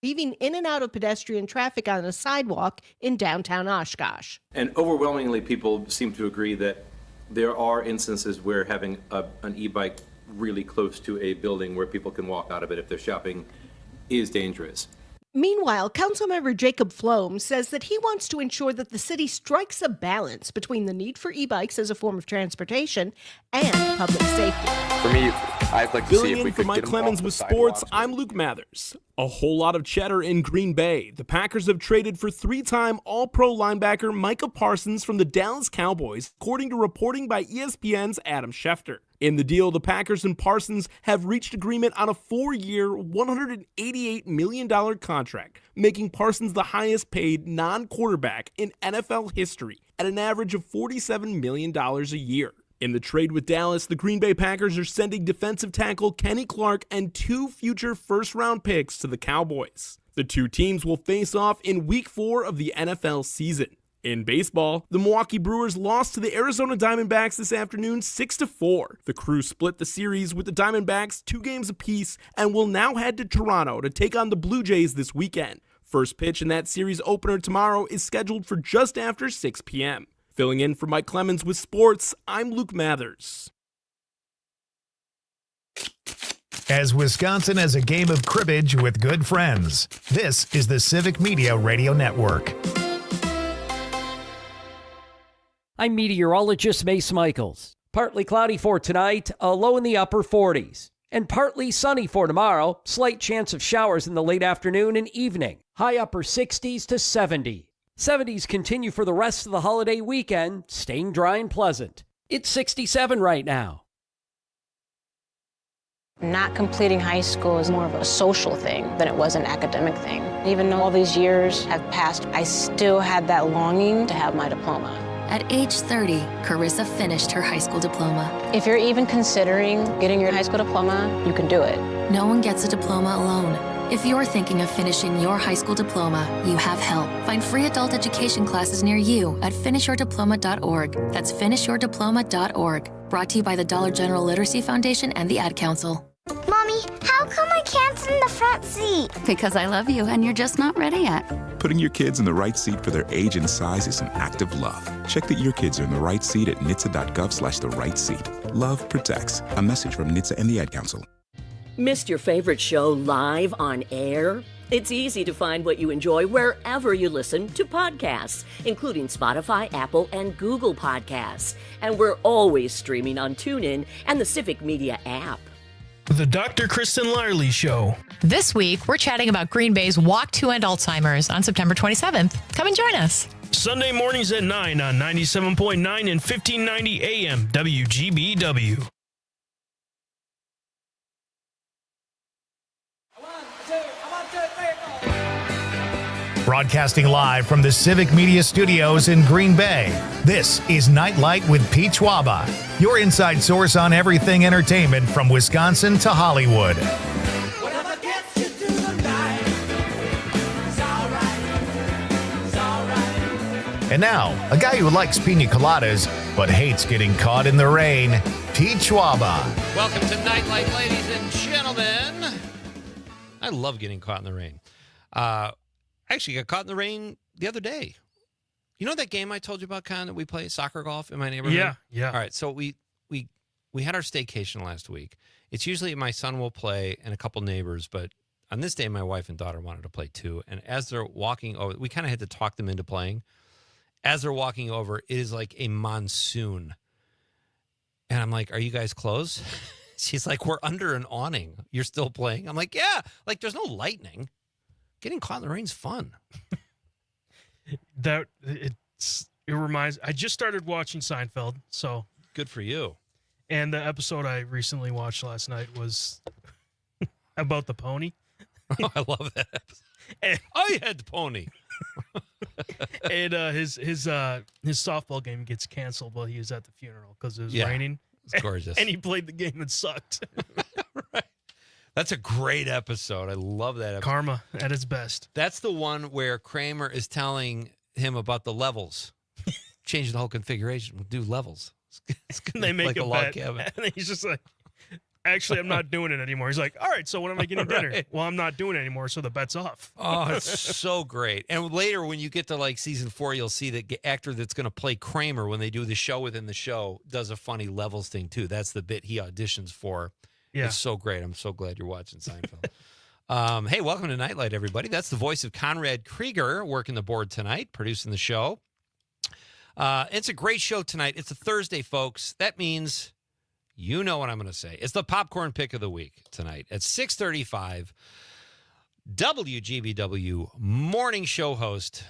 weaving in and out of pedestrian traffic on a sidewalk in downtown Oshkosh. And overwhelmingly, people seem to agree that there are instances where having an e-bike really close to a building where people can walk out of it if they're shopping is dangerous. Meanwhile, Councilmember Jacob Flom says that he wants to ensure that the city strikes a balance between the need for e-bikes as a form of transportation and public safety. For me, I'd like to see if we could for Mike get Clemens with sports, I'm Luke Mathers. A whole lot of cheddar in Green Bay. The Packers have traded for three-time All-Pro linebacker Micah Parsons from the Dallas Cowboys, according to reporting by ESPN's Adam Schefter. In the deal, the Packers and Parsons have reached agreement on a 4-year, $188 million contract, making Parsons the highest-paid non-quarterback in NFL history at an average of $47 million a year. In the trade with Dallas, the Green Bay Packers are sending defensive tackle Kenny Clark and 2 future first-round picks to the Cowboys. The two teams will face off in Week 4 of the NFL season. In baseball, the Milwaukee Brewers lost to the Arizona Diamondbacks this afternoon 6-4. The Crew split the series with the Diamondbacks 2 games apiece and will now head to Toronto to take on the Blue Jays this weekend. First pitch in that series opener tomorrow is scheduled for just after 6 p.m. Filling in for Mike Clemens with sports, I'm Luke Mathers. As Wisconsin has a game of cribbage with good friends, this is the Civic Media Radio Network. I'm meteorologist Mace Michaels. Partly cloudy for tonight, a low in the upper 40s. And partly sunny for tomorrow, slight chance of showers in the late afternoon and evening. High upper 60s to 70. 70s continue for the rest of the holiday weekend, staying dry and pleasant. It's 67 right now. Not completing high school is more of a social thing than it was an academic thing. Even though all these years have passed, I still had that longing to have my diploma. At age 30, Carissa finished her high school diploma. If you're even considering getting your high school diploma, you can do it. No one gets a diploma alone. If you're thinking of finishing your high school diploma, you have help. Find free adult education classes near you at finishyourdiploma.org. That's finishyourdiploma.org. Brought to you by the Dollar General Literacy Foundation and the Ad Council. Mommy, how come I can't sit in the front seat? Because I love you and you're just not ready yet. Putting your kids in the right seat for their age and size is an act of love. Check that your kids are in the right seat at nhtsa.gov/the-right-seat. Love protects. A message from NHTSA and the Ad Council. Missed your favorite show live on air? It's easy to find what you enjoy wherever you listen to podcasts, including Spotify, Apple, and Google Podcasts. And we're always streaming on TuneIn and the Civic Media app. The Dr. Kristen Larley Show. This week, we're chatting about Green Bay's Walk to End Alzheimer's on September 27th. Come and join us. Sunday mornings at 9 on 97.9 and 1590 AM WGBW. Broadcasting live from the Civic Media Studios in Green Bay, this is Nite with Pete Schwaba, your inside source on everything entertainment from Wisconsin to Hollywood. And now, a guy who likes pina coladas but hates getting caught in the rain, Pete Schwaba. Welcome to Nightlight, ladies and gentlemen. I love getting caught in the rain. I actually got caught in the rain the other day. You know that game I told you about, Con, that we play soccer golf in my neighborhood? Yeah. All right, so we had our staycation last week. It's usually my son will play and a couple neighbors, but on this day, my wife and daughter wanted to play too. And as they're walking over, we kind of had to talk them into playing. As they're walking over, it is like a monsoon. And I'm like, are you guys close? She's like, we're under an awning. You're still playing? I'm like, yeah. Like, there's no lightning. Getting caught in the rain's fun. It reminds. I just started watching Seinfeld, so good for you. And the episode I recently watched last night was about the pony. Oh, I love that episode. I had the pony. And his softball game gets canceled while he was at the funeral because it was raining. It's gorgeous. And he played the game and sucked. Right. That's a great episode. I love that episode. Karma at its best. That's the one where Kramer is telling him about the levels. Changing the whole configuration. We'll do levels. They make like a log bet. cabin. And he's just like, Actually, I'm not doing it anymore. He's like, all right, so when am I getting dinner? Right. Well, I'm not doing it anymore, so the bet's off. Oh, it's so great. And later, when you get to like season 4, you'll see the actor that's going to play Kramer when they do the show within the show does a funny levels thing, too. That's the bit he auditions for. Yeah. It's so great. I'm so glad you're watching Seinfeld. Hey, welcome to Nightlight, everybody. That's the voice of Conrad Krieger working the board tonight, producing the show. It's a great show tonight. It's a Thursday, folks. That means you know what I'm going to say. It's the popcorn pick of the week tonight at 6:35. WGBW morning show host.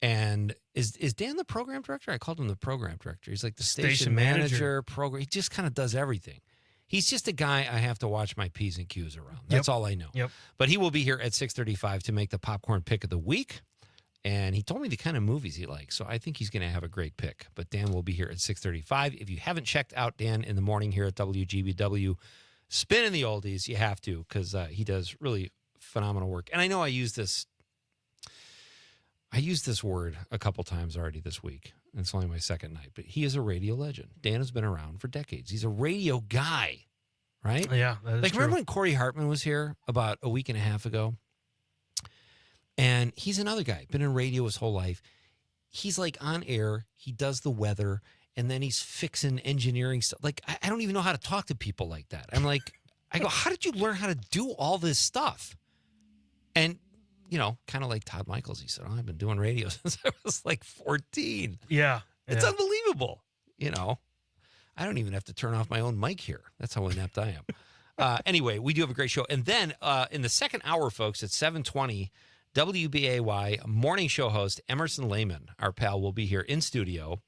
And is Dan the program director? I called him the program director. He's like the station manager, program. He just kind of does everything. He's just a guy I have to watch my P's and Q's around. That's all I know. Yep. But he will be here at 6:35 to make the popcorn pick of the week. And he told me the kind of movies he likes. So I think he's going to have a great pick. But Dan will be here at 6:35. If you haven't checked out Dan in the morning here at WGBW, spinning the oldies, you have to, because he does really phenomenal work. And I know I used this word a couple times already this week. It's only my second night. But he is a radio legend. Dan has been around for decades. He's a radio guy, right? Yeah, that is like, true. remember when Corey Hartman was here about a week and a half ago? And he's another guy, been in radio his whole life. He's like on air. He does the weather, and then he's fixing engineering stuff. Like, I don't even know how to talk to people like that. I'm like, I go, how did you learn how to do all this stuff? And, you know, kind of like Todd Michaels, he said, I've been doing radio since I was like 14. Yeah. It's unbelievable. You know, I don't even have to turn off my own mic here. That's how inept I am. Anyway, we do have a great show. And then in the second hour, folks, at 7:20, WBAY morning show host Emerson Lehman, our pal, will be here in studio.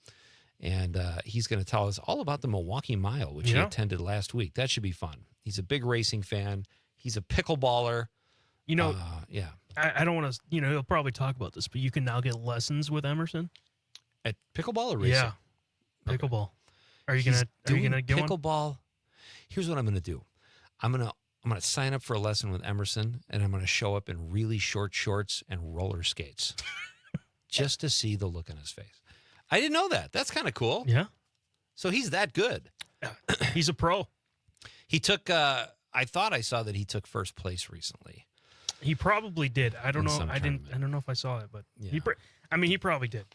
And he's going to tell us all about the Milwaukee Mile, which he attended last week. That should be fun. He's a big racing fan. He's a pickleballer. You know, yeah. I don't want to, he'll probably talk about this, but you can now get lessons with Emerson. At pickleball or racing? Yeah. Pickleball. Are you gonna get pickleball? one? Here's what I'm gonna do. I'm gonna sign up for a lesson with Emerson, and I'm gonna show up in really short shorts and roller skates, just to see the look on his face. I didn't know that. That's kind of cool. Yeah. So he's that good. He's a pro. He took. I thought I saw that he took first place recently. He probably did. I don't In know. some I don't know if I saw it, but Yeah. he probably did.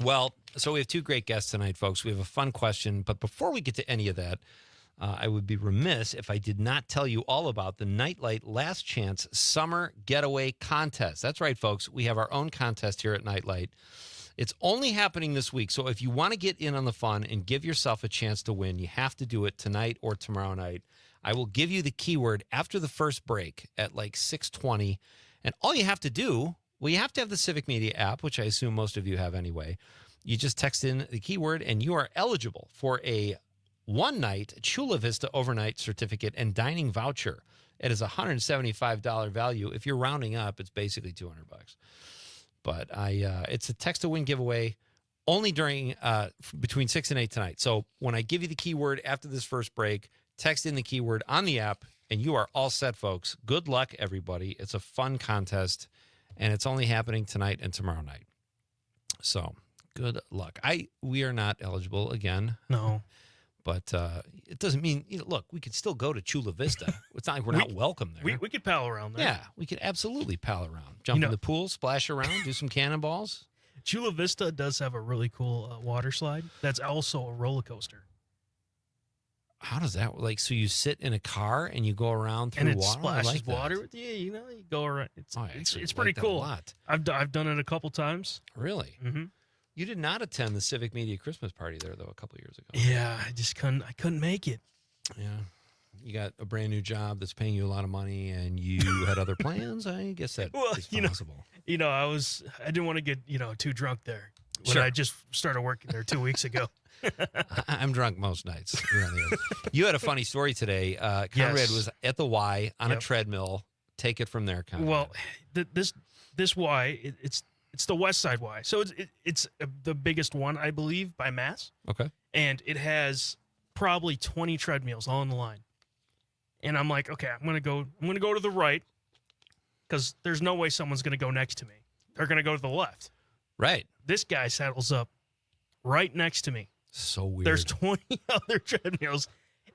Well, so we have two great guests tonight, folks. We have a fun question, but before we get to any of that, I would be remiss if I did not tell you all about the Nightlight Last Chance Summer Getaway Contest. That's right, folks. We have our own contest here at Nightlight. It's only happening this week, so if you want to get in on the fun and give yourself a chance to win, you have to do it tonight or tomorrow night. I will give you the keyword after the first break at like 6:20, and all you have to do, well, you have to have the Civic Media app, which I assume most of you have anyway. You just text in the keyword, and you are eligible for a one-night Chula Vista overnight certificate and dining voucher. It is a $175 value. If you're rounding up, it's basically $200. But it's a text-to-win giveaway only during between 6 and 8 tonight. So when I give you the keyword after this first break, text in the keyword on the app, and you are all set, folks. Good luck, everybody. It's a fun contest, and it's only happening tonight and tomorrow night. So good luck. We are not eligible again. No. But it doesn't mean, look, we could still go to Chula Vista. It's not like we're not welcome there. We could pal around there. Yeah, we could absolutely pal around. Jump in the pool, splash around, do some cannonballs. Chula Vista does have a really cool water slide that's also a roller coaster. How does that like? So you sit in a car and you go around through and it water. splashes I like that. water with you. You go around. It's pretty that a cool. lot. I've done it a couple times. Really? Mm-hmm. You did not attend the Civic Media Christmas party there though a couple years ago. Yeah, I couldn't make it. Yeah. You got a brand new job that's paying you a lot of money, and you had other plans. I guess that is possible. I didn't want to get too drunk there. When I just started working there 2 weeks ago. I'm drunk most nights. You had a funny story today. Conrad was at the Y on a treadmill. Take it from there, Conrad. Well, this Y, it's the West Side Y. So it's the biggest one, I believe, by mass. Okay. And it has probably 20 treadmills all in the line. And I'm like, okay, I'm gonna go to the right, because there's no way someone's gonna go next to me. They're gonna go to the left. Right. This guy saddles up right next to me. So weird. There's 20 other treadmills,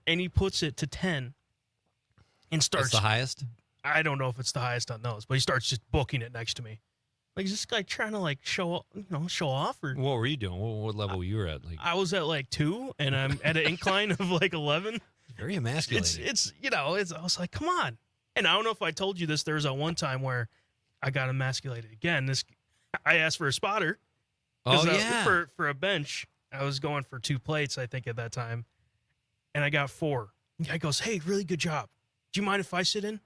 and he puts it to 10 and starts. That's the highest? I don't know if it's the highest on those, but he starts just booking it next to me. Like, is this guy trying to like show off? Or What were you doing? What level you were at? Like, I was at like 2, and I'm at an incline of like 11. very emasculating. It's I was like, come on. And I don't know if I told you this. There was a one time where I got emasculated again. I asked for a spotter. Oh, yeah. For a bench, I was going for 2 plates, I think, at that time. And I got 4. The guy goes, hey, really good job. Do you mind if I sit in?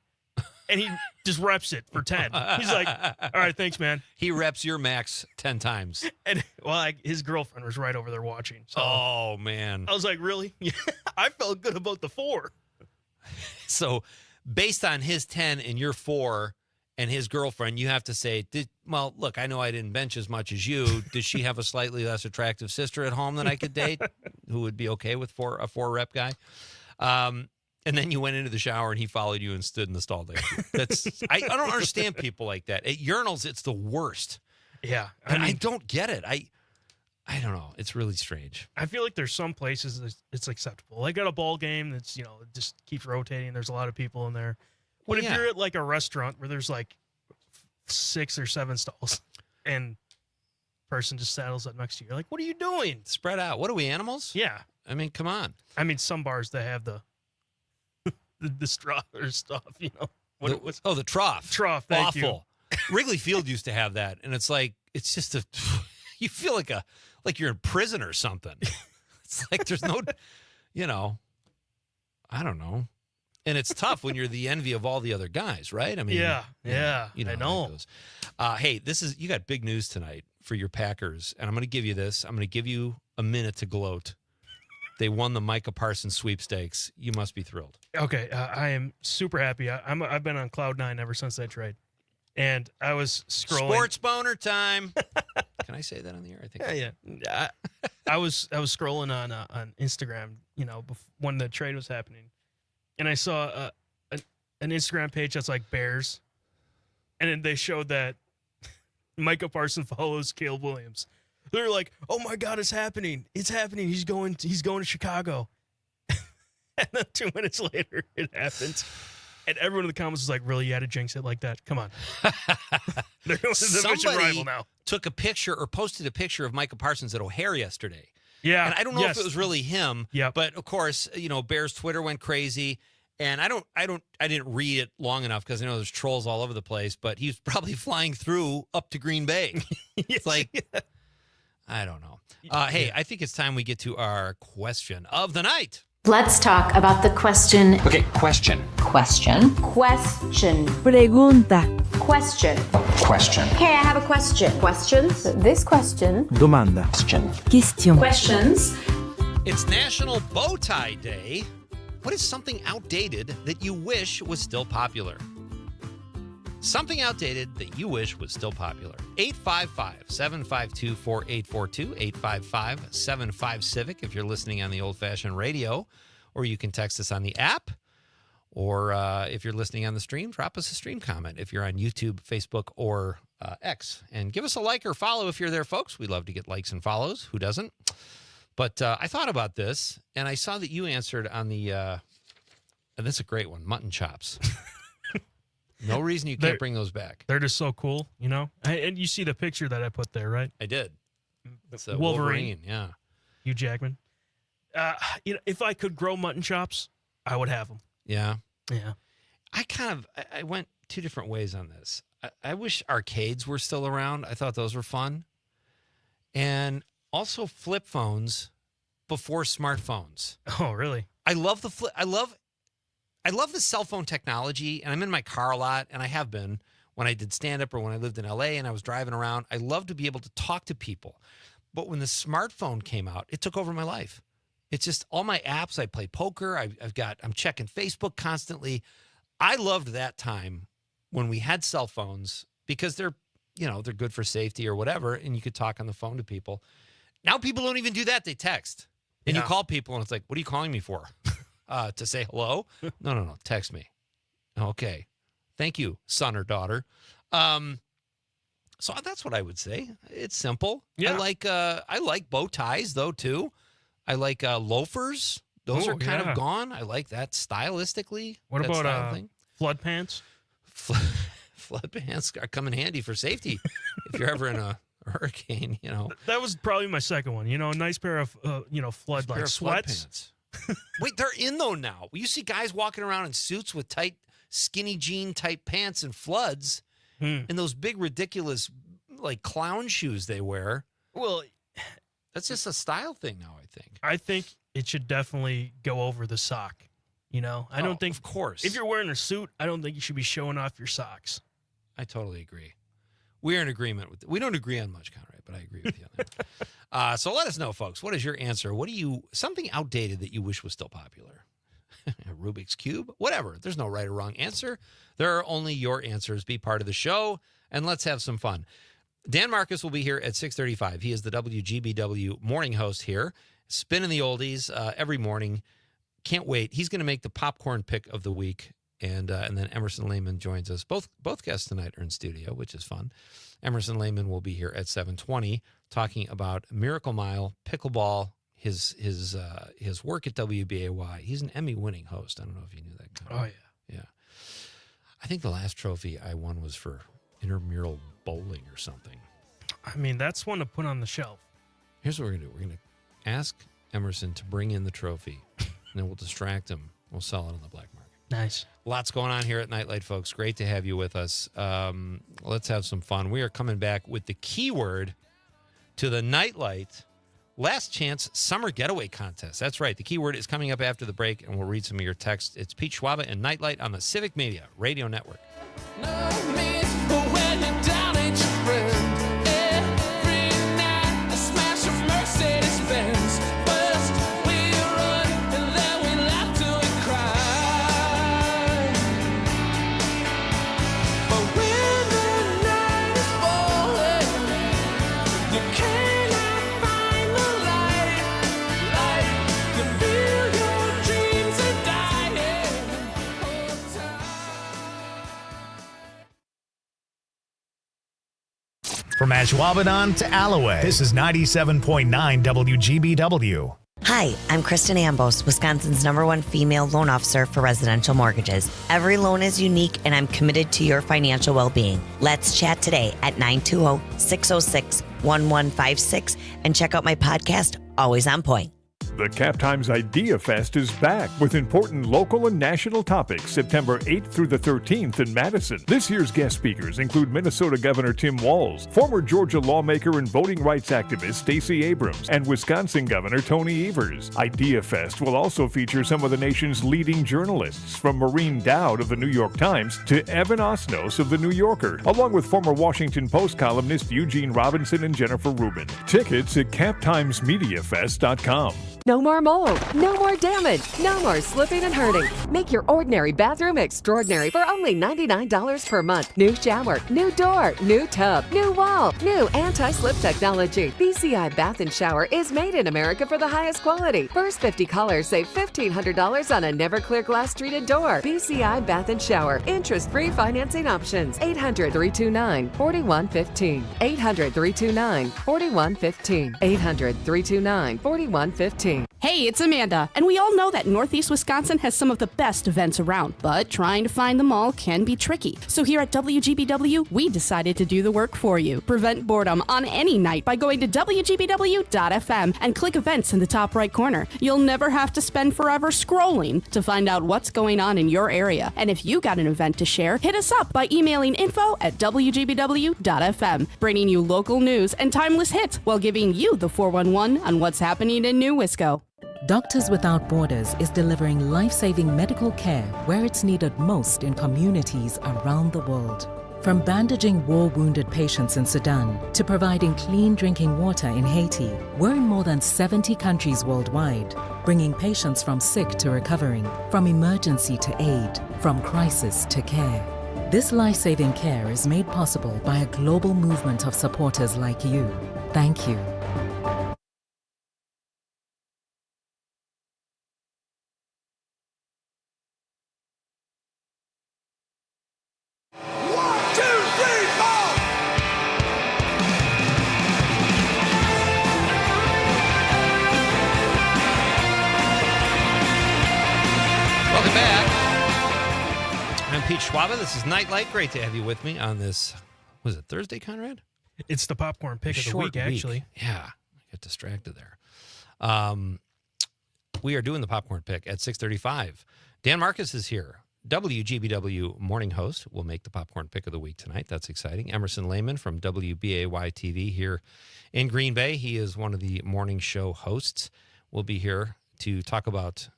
And he just reps it for 10. He's like, all right, thanks, man. He reps your max 10 times. And his girlfriend was right over there watching. So oh, man. I was like, really? Yeah. I felt good about the 4. So based on his 10 and your 4 and his girlfriend, you have to say, well, look, I know I didn't bench as much as you. Does she have a slightly less attractive sister at home that I could date who would be okay with a 4-rep guy? And then you went into the shower and he followed you and stood in the stall there. I don't understand people like that. At urinals, it's the worst. Yeah. I don't get it. I don't know. It's really strange. I feel like there's some places it's acceptable. Like at a ball game that's, it just keeps rotating. There's a lot of people in there. But if you're at like a restaurant where there's like 6 or 7 stalls and person just saddles up next to you, you're like, what are you doing? Spread out. What are we, animals? Yeah. I mean, come on. I mean, some bars that have the straw or stuff, the trough. Trough, thank Awful. Wrigley Field used to have that, and it's like you feel like you're in prison or something. It's like there's no, I don't know. And it's tough when you're the envy of all the other guys, right? I mean, yeah, I know. Hey, you got big news tonight for your Packers, and I'm going to give you this. I'm going to give you a minute to gloat. They won the Micah Parsons sweepstakes. You must be thrilled. Okay, I am super happy. I've been on cloud 9 ever since that trade, and I was scrolling. Sports boner time. Can I say that on the air? I think. Yeah. I was scrolling on Instagram, when the trade was happening, and I saw an Instagram page that's like Bears, and then they showed that Micah Parsons follows Caleb Williams. They're like, "Oh my God, it's happening! It's happening! He's going to Chicago." And then 2 minutes later, it happened, and everyone in the comments was like, "Really, you had to jinx it like that? Come on!" They're going to the division rival now. Took a picture or posted a picture of Micah Parsons at O'Hare yesterday. Yeah, and I don't know if it was really him. Yeah, but of course, Bears Twitter went crazy. And I didn't read it long enough because I know there's trolls all over the place, but he's probably flying through up to Green Bay. It's like, I don't know. Hey, I think it's time we get to our question of the night. Let's talk about the question. Okay, question. Question. Question. Pregunta. Question. Question. Hey, I have a question. Questions? This question. Domanda. Question. Questions. It's National Bow Tie Day. What is something outdated that you wish was still popular? Something outdated that you wish was still popular. 855-752-4842, 855-75-CIVIC if you're listening on the old-fashioned radio, or you can text us on the app, or if you're listening on the stream, drop us a stream comment if you're on YouTube, Facebook, or X. And give us a like or follow if you're there, folks. We love to get likes and follows. Who doesn't? But I thought about this, and I saw that you answered on the, and this is a great one, mutton chops. No reason you can't bring those back. They're just so cool, And you see the picture that I put there, right? I did. It's a Wolverine, yeah. Hugh Jackman. If I could grow mutton chops, I would have them. Yeah. Yeah. I went 2 different ways on this. I wish arcades were still around. I thought those were fun. And also flip phones before smartphones. Oh, really? I love the flip. I love the cell phone technology, and I'm in my car a lot, and I have been when I did stand-up or when I lived in L.A. and I was driving around. I love to be able to talk to people. But when the smartphone came out, it took over my life. It's just all my apps. I play poker. I'm checking Facebook constantly. I loved that time when we had cell phones because they're good for safety or whatever, and you could talk on the phone to people. Now people don't even do that. They text. And you call people, and it's like, what are you calling me for? To say hello? No. Text me. Okay. Thank you, son or daughter. So that's what I would say. It's simple. Yeah. I like bow ties, though, too. I like loafers, Those Oh, are kind yeah. of gone. I like that stylistically. What that about style thing. flood pants? Flood pants are coming handy for safety if you're ever in a hurricane, you know. That was probably my second one. You know, a nice pair of flood Pair like of flood sweats. pants. Wait, they're in though now. You see guys walking around in suits with tight, skinny jean type pants and floods, and those big ridiculous like clown shoes they wear. Well, that's just a style thing now, I think. I think it should definitely go over the sock. You know, I don't think, of course, if you're wearing a suit, I don't think you should be showing off your socks. I totally agree. We're in agreement with. We don't agree on much, Conrad, but I agree with you on that. So let us know, folks. What is your answer? What do you something outdated that you wish was still popular? Rubik's Cube, whatever. There's no right or wrong answer. There are only your answers. Be part of the show, and let's have some fun. Dan Marcus will be here at 6:35. He is the WGBW morning host here, spinning the oldies every morning. Can't wait. He's going to make the popcorn pick of the week, and then Emerson Lehman joins us. Both guests tonight are in studio, which is fun. Emerson Lehman will be here at 7:20 talking about Miracle Mile pickleball. His work at WBAY. He's an Emmy-winning host. I don't know if you knew that. Oh yeah, yeah. I think the last trophy I won was for intramural bowling or something. I mean, that's one to put on the shelf. Here's what we're gonna do. We're gonna ask Emerson to bring in the trophy, and then we'll distract him. We'll sell it on the black market. Nice. Lots going on here at Nightlight, folks. Great to have you with us. Let's have some fun. We are coming back with the keyword to the Nightlight Last Chance Summer Getaway Contest. That's right. The keyword is coming up after the break, and we'll read some of your texts. It's Pete Schwaba and Nightlight on the Civic Media Radio Network. From Ashwaubenon to Alloway, this is 97.9 WGBW. Hi, I'm Kristen Ambos, Wisconsin's #1 female loan officer for residential mortgages. Every loan is unique, and I'm committed to your financial well-being. Let's chat today at 920-606-1156 and check out my podcast, Always on Point. The Cap Times Idea Fest is back with important local and national topics September 8th through the 13th in Madison. This year's guest speakers include Minnesota Governor Tim Walz, former Georgia lawmaker and voting rights activist Stacey Abrams, and Wisconsin Governor Tony Evers. Idea Fest will also feature some of the nation's leading journalists, from Maureen Dowd of the New York Times to Evan Osnos of the New Yorker, along with former Washington Post columnist Eugene Robinson and Jennifer Rubin. Tickets at captimesmediafest.com. No more mold, no more damage, no more slipping and hurting. Make your ordinary bathroom extraordinary for only $99 per month. New shower, new door, new tub, new wall, new anti-slip technology. BCI Bath and Shower is made in America for the highest quality. First 50 callers save $1,500 on a never clear glass treated door. BCI Bath and Shower. Interest-free financing options. 800-329-4115. 800-329-4115. 800-329-4115. Hey, it's Amanda, and we all know that Northeast Wisconsin has some of the best events around, but trying to find them all can be tricky. So here at WGBW, we decided to do the work for you. Prevent boredom on any night by going to WGBW.fm and click events in the top right corner. You'll never have to spend forever scrolling to find out what's going on in your area. And if you got an event to share, hit us up by emailing info@WGBW.fm, bringing you local news and timeless hits while giving you the 411 on what's happening in New Wisco. Doctors Without Borders is delivering life-saving medical care where it's needed most in communities around the world. From bandaging war-wounded patients in Sudan to providing clean drinking water in Haiti, we're in more than 70 countries worldwide, bringing patients from sick to recovering, from emergency to aid, from crisis to care. This life-saving care is made possible by a global movement of supporters like you. Thank you. Pete Schwaba. This is Nightlight. Great to have you with me on this, was it Thursday, Conrad? It's the popcorn pick of the Short week, actually. Yeah, I get distracted there. We are doing the popcorn pick at 6:35. Dan Marcus is here. WGBW morning host will make the popcorn pick of the week tonight. That's exciting. Emerson Lehman from WBAY-TV here in Green Bay. He is one of the morning show hosts. We'll be here to talk about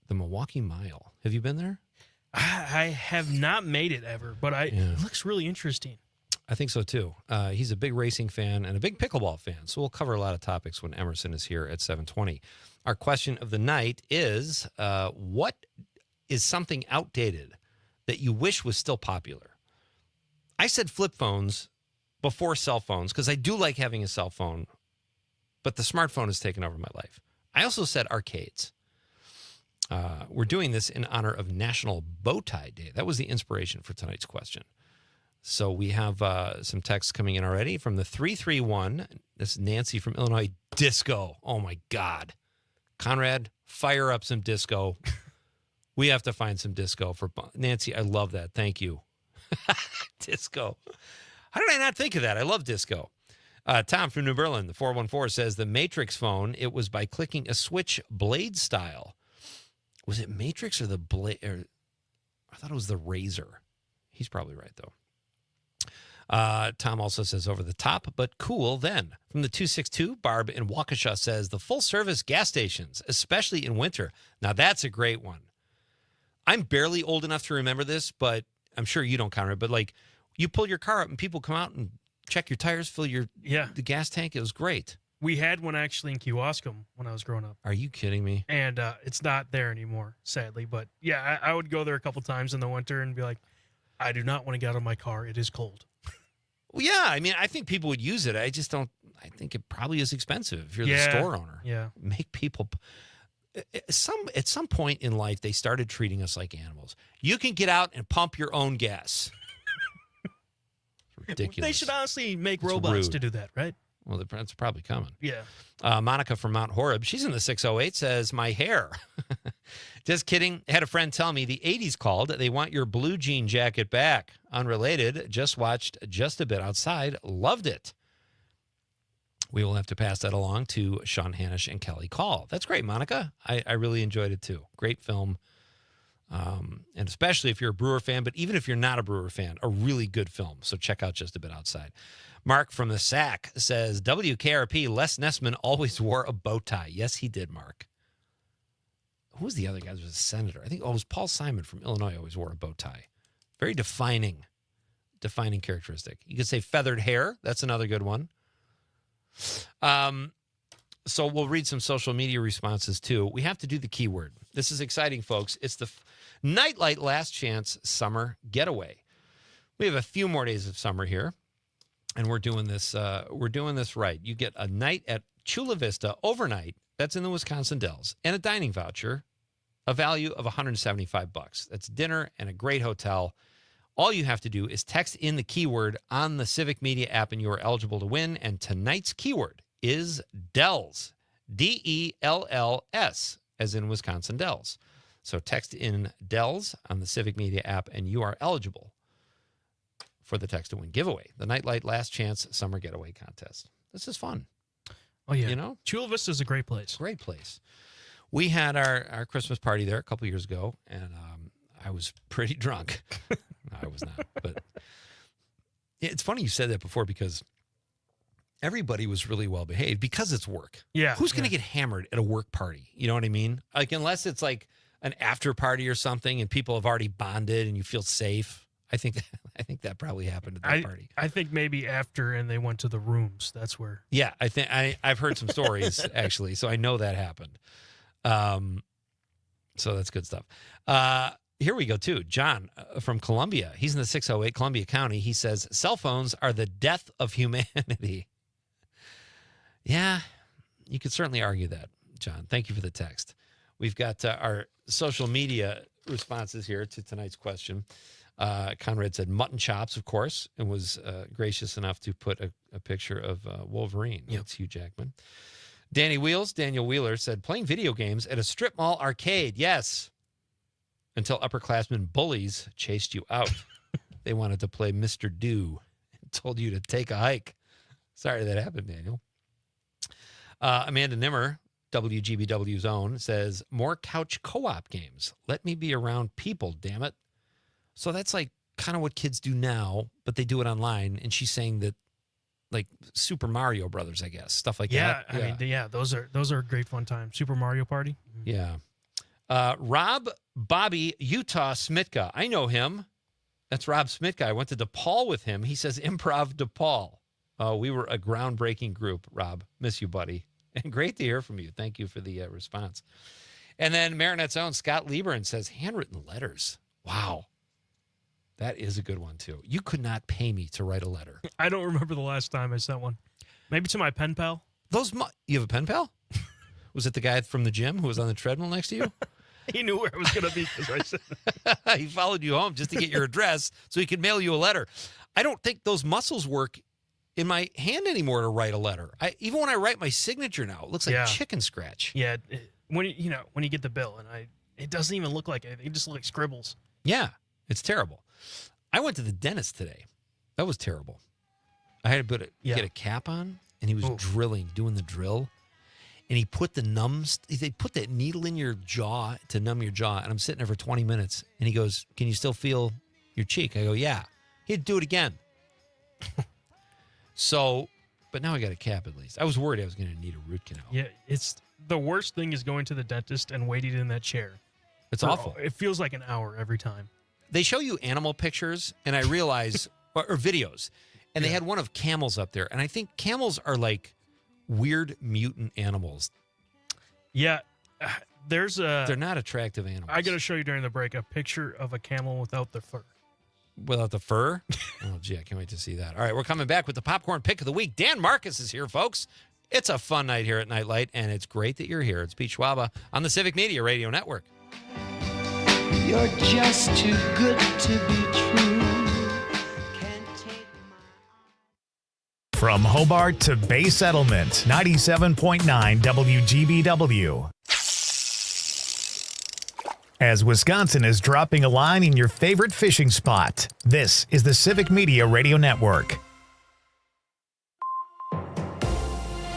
the Milwaukee Mile. Have you been there? I have not made it ever, but it looks really interesting. I think so, too. He's a big racing fan and a big pickleball fan, so we'll cover a lot of topics when Emerson is here at 7:20. Our question of the night is, what is something outdated that you wish was still popular? I said flip phones before cell phones because I do like having a cell phone, but the smartphone has taken over my life. I also said arcades. We're doing this in honor of National Bow Tie Day. That was the inspiration for tonight's question. So we have some texts coming in already from the 331. This is Nancy from Illinois. Disco. Oh, my God. Conrad, fire up some disco. We have to find some disco for Nancy. I love that. Thank you. Disco. How did I not think of that? I love disco. Tom from New Berlin, the 414, says the Matrix phone, it was by clicking a switch blade style. Was it Matrix or the blade? I thought it was the razor. He's probably right, though. Tom also says over the top, but cool then. From the 262, Barb in Waukesha says the full-service gas stations, especially in winter. Now, that's a great one. I'm barely old enough to remember this, but I'm sure you don't count it. But, like, you pull your car up and people come out and check your tires, fill the gas tank. It was great. We had one actually in Kewaskum when I was growing up. Are you kidding me? And it's not there anymore, sadly. But, yeah, I would go there a couple times in the winter and be like, I do not want to get out of my car. It is cold. Well, yeah, I mean, I think people would use it. I just don't. I think it probably is expensive if you're the store owner. Yeah. Make people. At some point in life, they started treating us like animals. You can get out and pump your own gas. Ridiculous. They should honestly make robots to do that, right? Well, that's probably coming. Yeah. Monica from Mount Horeb, she's in the 608, says, my hair. Just kidding. Had a friend tell me the 80s called. They want your blue jean jacket back. Unrelated. Just watched Just a Bit Outside. Loved it. We will have to pass that along to Sean Hanish and Kelly Call. That's great, Monica. I really enjoyed it, too. Great film. And especially if you're a Brewer fan, but even if you're not a Brewer fan, a really good film. So check out Just a Bit Outside. Mark from the Sack says, WKRP, Les Nessman always wore a bow tie. Yes, he did, Mark. Who was the other guy? It was a senator. I think it was Paul Simon from Illinois always wore a bow tie. Very defining characteristic. You could say feathered hair. That's another good one. So we'll read some social media responses, too. We have to do the keyword. This is exciting, folks. It's the Nightlight Last Chance Summer Getaway. We have a few more days of summer here, and we're doing this right. You get a night at Chula Vista overnight. That's in the Wisconsin Dells, and a dining voucher, a value of $175. That's dinner and a great hotel. All you have to do is text in the keyword on the Civic Media app, and you are eligible to win. And tonight's keyword is Dells, DELLS, as in Wisconsin Dells. So text in Dells on the Civic Media app, and you are eligible for the Text to Win giveaway, the Nightlight Last Chance Summer Getaway Contest. This is fun. Oh, yeah. You know? Chula Vista is a great place. Great place. We had our Christmas party there a couple years ago, and I was pretty drunk. No, I was not. But it's funny you said that before because everybody was really well behaved because it's work. Yeah. Who's going to get hammered at a work party? You know what I mean? Like, unless it's like an after party or something and people have already bonded and you feel safe. I think that probably happened at that party. I think maybe after and they went to the rooms. That's where. Yeah, I think I've heard some stories actually, so I know that happened. So that's good stuff. Here we go too. John from Columbia. He's in the 608 Columbia County. He says cell phones are the death of humanity. Yeah, you could certainly argue that, John. Thank you for the text. We've got our social media responses here to tonight's question. Conrad said mutton chops, of course, and was gracious enough to put a picture of Wolverine. Yep. That's Hugh Jackman. Daniel Wheeler said playing video games at a strip mall arcade. Yes. until upperclassmen bullies chased you out. They wanted to play Mr. Do and told you to take a hike. Sorry that happened, Daniel. Amanda Nimmer, WGBW's own, says, more couch co-op games. Let me be around people, damn it. So that's like kind of what kids do now, but they do it online. And she's saying that like Super Mario Brothers, I guess, stuff like that. I mean, those are a great fun time. Super Mario Party. Yeah. Rob Bobby Utah Smitka. I know him. That's Rob Smitka. I went to DePaul with him. He says Improv DePaul. We were a groundbreaking group, Rob. Miss you, buddy. And great to hear from you. Thank you for the response. And then Marinette's own Scott Lieberman says handwritten letters. Wow. That is a good one, too. You could not pay me to write a letter. I don't remember the last time I sent one. Maybe to my pen pal. You have a pen pal? Was it the guy from the gym who was on the treadmill next to you? He knew where I was going to be because I said he followed you home just to get your address so he could mail you a letter. I don't think those muscles work in my hand anymore to write a letter. Even when I write my signature now, it looks like chicken scratch. Yeah, when you get the bill and it doesn't even look like anything. It just looks like scribbles. Yeah, it's terrible. I went to the dentist today. That was terrible. I had to get a cap on, and he was doing the drill. And he put they put that needle in your jaw to numb your jaw. And I'm sitting there for 20 minutes. And he goes, can you still feel your cheek? I go, yeah. He'd do it again. But now I got a cap at least. I was worried I was going to need a root canal. Yeah, it's the worst thing is going to the dentist and waiting in that chair. It's awful. It feels like an hour every time. They show you animal pictures, and I realize, or videos, and they had one of camels up there. And I think camels are like weird mutant animals. Yeah, they're not attractive animals. I got to show you during the break a picture of a camel without the fur. Without the fur? Oh, gee, I can't wait to see that. All right, we're coming back with the popcorn pick of the week. Dan Marcus is here, folks. It's a fun night here at Night Light, and it's great that you're here. It's Pete Schwaba on the Civic Media Radio Network. You're just too good to be true. From Hobart to Bay Settlement, 97.9 WGBW. As Wisconsin is dropping a line in your favorite fishing spot, this is the Civic Media Radio Network.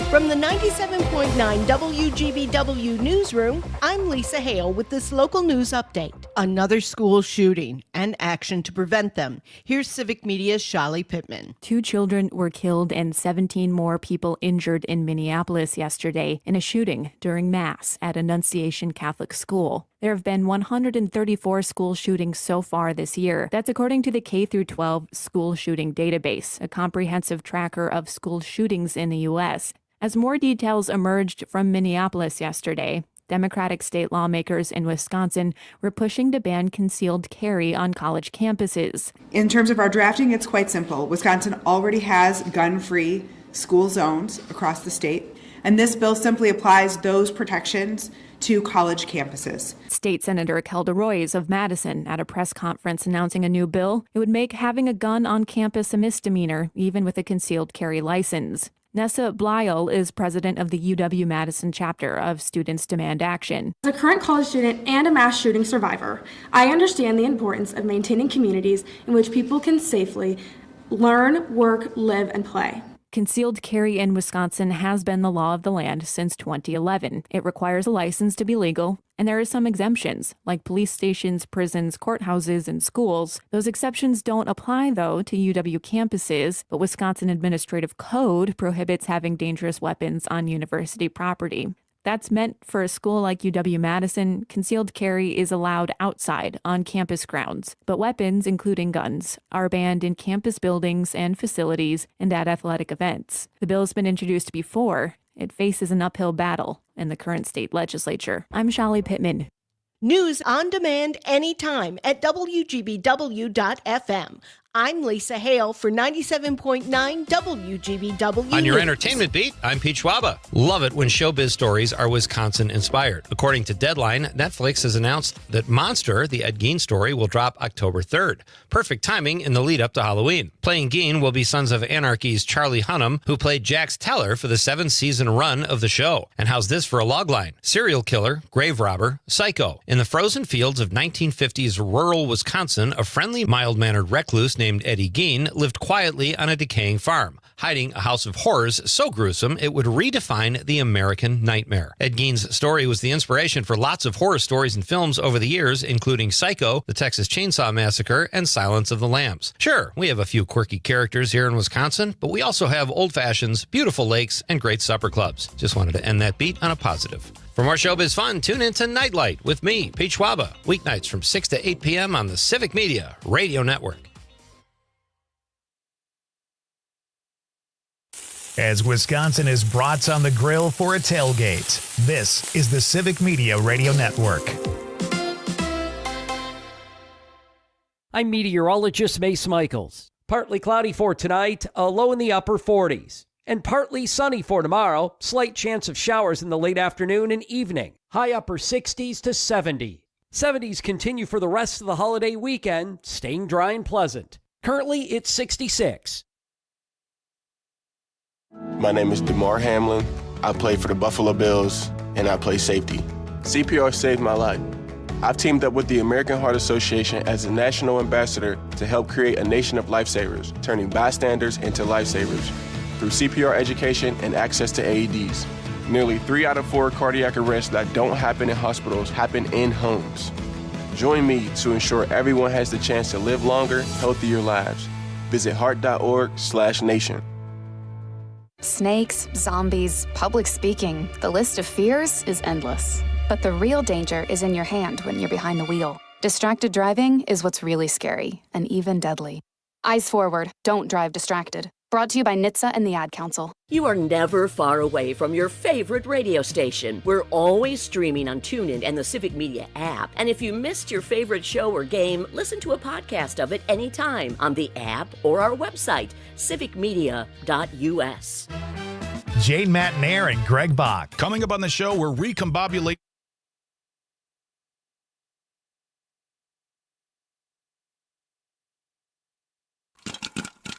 From the 97.9 WGBW newsroom, I'm Lisa Hale with this local news update. Another school shooting and action to prevent them. Here's Civic Media's Shali Pittman. 2 children were killed and 17 more people injured in Minneapolis yesterday in a shooting during Mass at Annunciation Catholic School. There have been 134 school shootings so far this year. That's according to the K-12 School Shooting Database, a comprehensive tracker of school shootings in the U.S. As more details emerged from Minneapolis yesterday, Democratic state lawmakers in Wisconsin were pushing to ban concealed carry on college campuses. In terms of our drafting, it's quite simple. Wisconsin already has gun-free school zones across the state, and this bill simply applies those protections to college campuses. State Senator Kelda Roys of Madison at a press conference announcing a new bill. It would make having a gun on campus a misdemeanor, even with a concealed carry license. Nessa Blyle is president of the UW-Madison chapter of Students Demand Action. As a current college student and a mass shooting survivor, I understand the importance of maintaining communities in which people can safely learn, work, live, and play. Concealed carry in Wisconsin has been the law of the land since 2011. It requires a license to be legal, and there are some exemptions, like police stations, prisons, courthouses, and schools. Those exceptions don't apply, though, to UW campuses, but Wisconsin Administrative Code prohibits having dangerous weapons on university property. That's meant for a school like UW-Madison, concealed carry is allowed outside on campus grounds, but weapons, including guns, are banned in campus buildings and facilities and at athletic events. The bill's been introduced before. It faces an uphill battle in the current state legislature. I'm Shali Pittman. News on demand anytime at WGBW.FM. I'm Lisa Hale for 97.9 WGBW. On your News. entertainment beat, I'm Pete Schwaba. Love it when showbiz stories are Wisconsin-inspired. According to Deadline, Netflix has announced that Monster, the Ed Gein story, will drop October 3rd. Perfect timing in the lead-up to Halloween. Playing Gein will be Sons of Anarchy's Charlie Hunnam, who played Jax Teller for the 7-season run of the show. And how's this for a logline? Serial killer, grave robber, psycho. In the frozen fields of 1950s rural Wisconsin, a friendly, mild-mannered recluse named Eddie Gein lived quietly on a decaying farm, hiding a house of horrors so gruesome it would redefine the American nightmare. Ed Gein's story was the inspiration for lots of horror stories and films over the years, including Psycho, The Texas Chainsaw Massacre, and Silence of the Lambs. Sure, we have a few quirky characters here in Wisconsin, but we also have old fashions, beautiful lakes, and great supper clubs. Just wanted to end that beat on a positive. For more showbiz fun, tune in to Nite Light with me, Pete Schwaba, weeknights from 6 to 8 p.m. on the Civic Media Radio Network. As Wisconsin is brats on the grill for a tailgate, this is the Civic Media Radio Network. I'm meteorologist Mace Michaels. Partly cloudy for tonight, a low in the upper 40s. And partly sunny for tomorrow, slight chance of showers in the late afternoon and evening. High upper 60s to 70. 70s continue for the rest of the holiday weekend, staying dry and pleasant. Currently, it's 66. My name is DeMar Hamlin. I play for the Buffalo Bills, and I play safety. CPR saved my life. I've teamed up with the American Heart Association as a national ambassador to help create a nation of lifesavers, turning bystanders into lifesavers through CPR education and access to AEDs. Nearly 3 out of 4 cardiac arrests that don't happen in hospitals happen in homes. Join me to ensure everyone has the chance to live longer, healthier lives. Visit heart.org/nation. Snakes, zombies, public speaking, the list of fears is endless. But the real danger is in your hand when you're behind the wheel. Distracted driving is what's really scary and even deadly. Eyes forward, don't drive distracted. Brought to you by NHTSA and the Ad Council. You are never far away from your favorite radio station. We're always streaming on TuneIn and the Civic Media app. And if you missed your favorite show or game, listen to a podcast of it anytime on the app or our website, civicmedia.us. Jane Matnair and Greg Bach. Coming up on the show, we're recombobulating.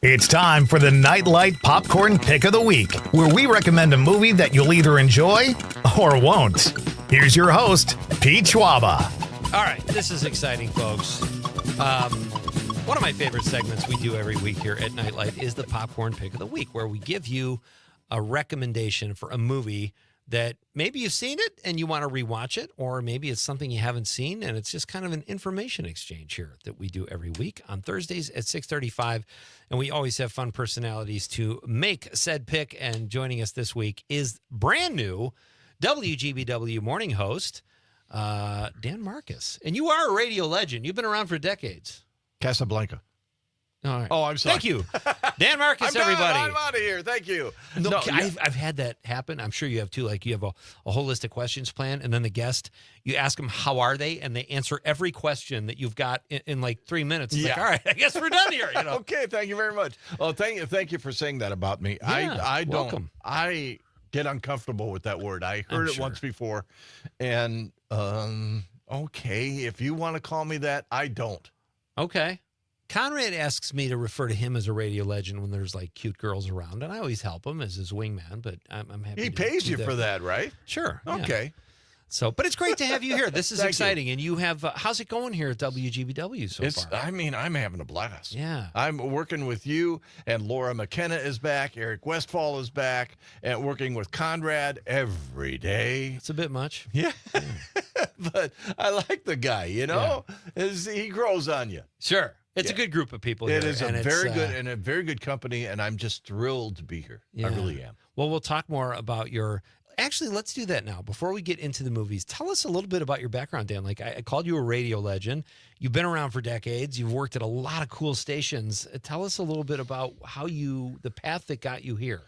It's time for the Nite Light Popcorn Pick of the Week, where we recommend a movie that you'll either enjoy or won't. Here's your host, Pete Schwaba. All right, this is exciting, folks. One of my favorite segments we do every week here at Nite Light is the Popcorn Pick of the Week, where we give you a recommendation for a movie that maybe you've seen it and you want to rewatch it, or maybe it's something you haven't seen, and it's just kind of an information exchange here that we do every week on Thursdays at 6:35, and we always have fun personalities to make said pick, and joining us this week is brand new WGBW morning host, Dan Marcus. And you are a radio legend. You've been around for decades. Casablanca. All right. Oh, I'm sorry. Thank you. Dan Marcus, everybody. I'm out of here. Thank you. No, I've had that happen. I'm sure you have too. Like you have a whole list of questions planned, and then the guest, you ask them, how are they? And they answer every question that you've got in like 3 minutes. It's like, all right, I guess we're done here. You know? Okay, thank you very much. Well, thank you for saying that about me. Yeah, I don't. welcome. I get uncomfortable with that word. I heard it once before. And, okay, if you want to call me that, I don't. Okay. Conrad asks me to refer to him as a radio legend when there's like cute girls around, and I always help him as his wingman, but I'm happy He to pays do you for that, right? Sure. yeah. Okay. So, but it's great to have you here. This is Thank exciting. And you have, how's it going here at WGBW so far? I mean, I'm having a blast. Yeah. I'm working with you, and Laura McKenna is back. Eric Westfall is back, and working with Conrad every day. It's a bit much. Yeah. But I like the guy, you know? He grows on you. Sure. It's a good group of people here. It is a and very it's, good and a very good company, and I'm just thrilled to be here. I really am. Well, we'll talk more about your... Actually, let's do that now. Before we get into the movies, tell us a little bit about your background, Dan. Like, I called you a radio legend. You've been around for decades. You've worked at a lot of cool stations. Tell us a little bit about the path that got you here.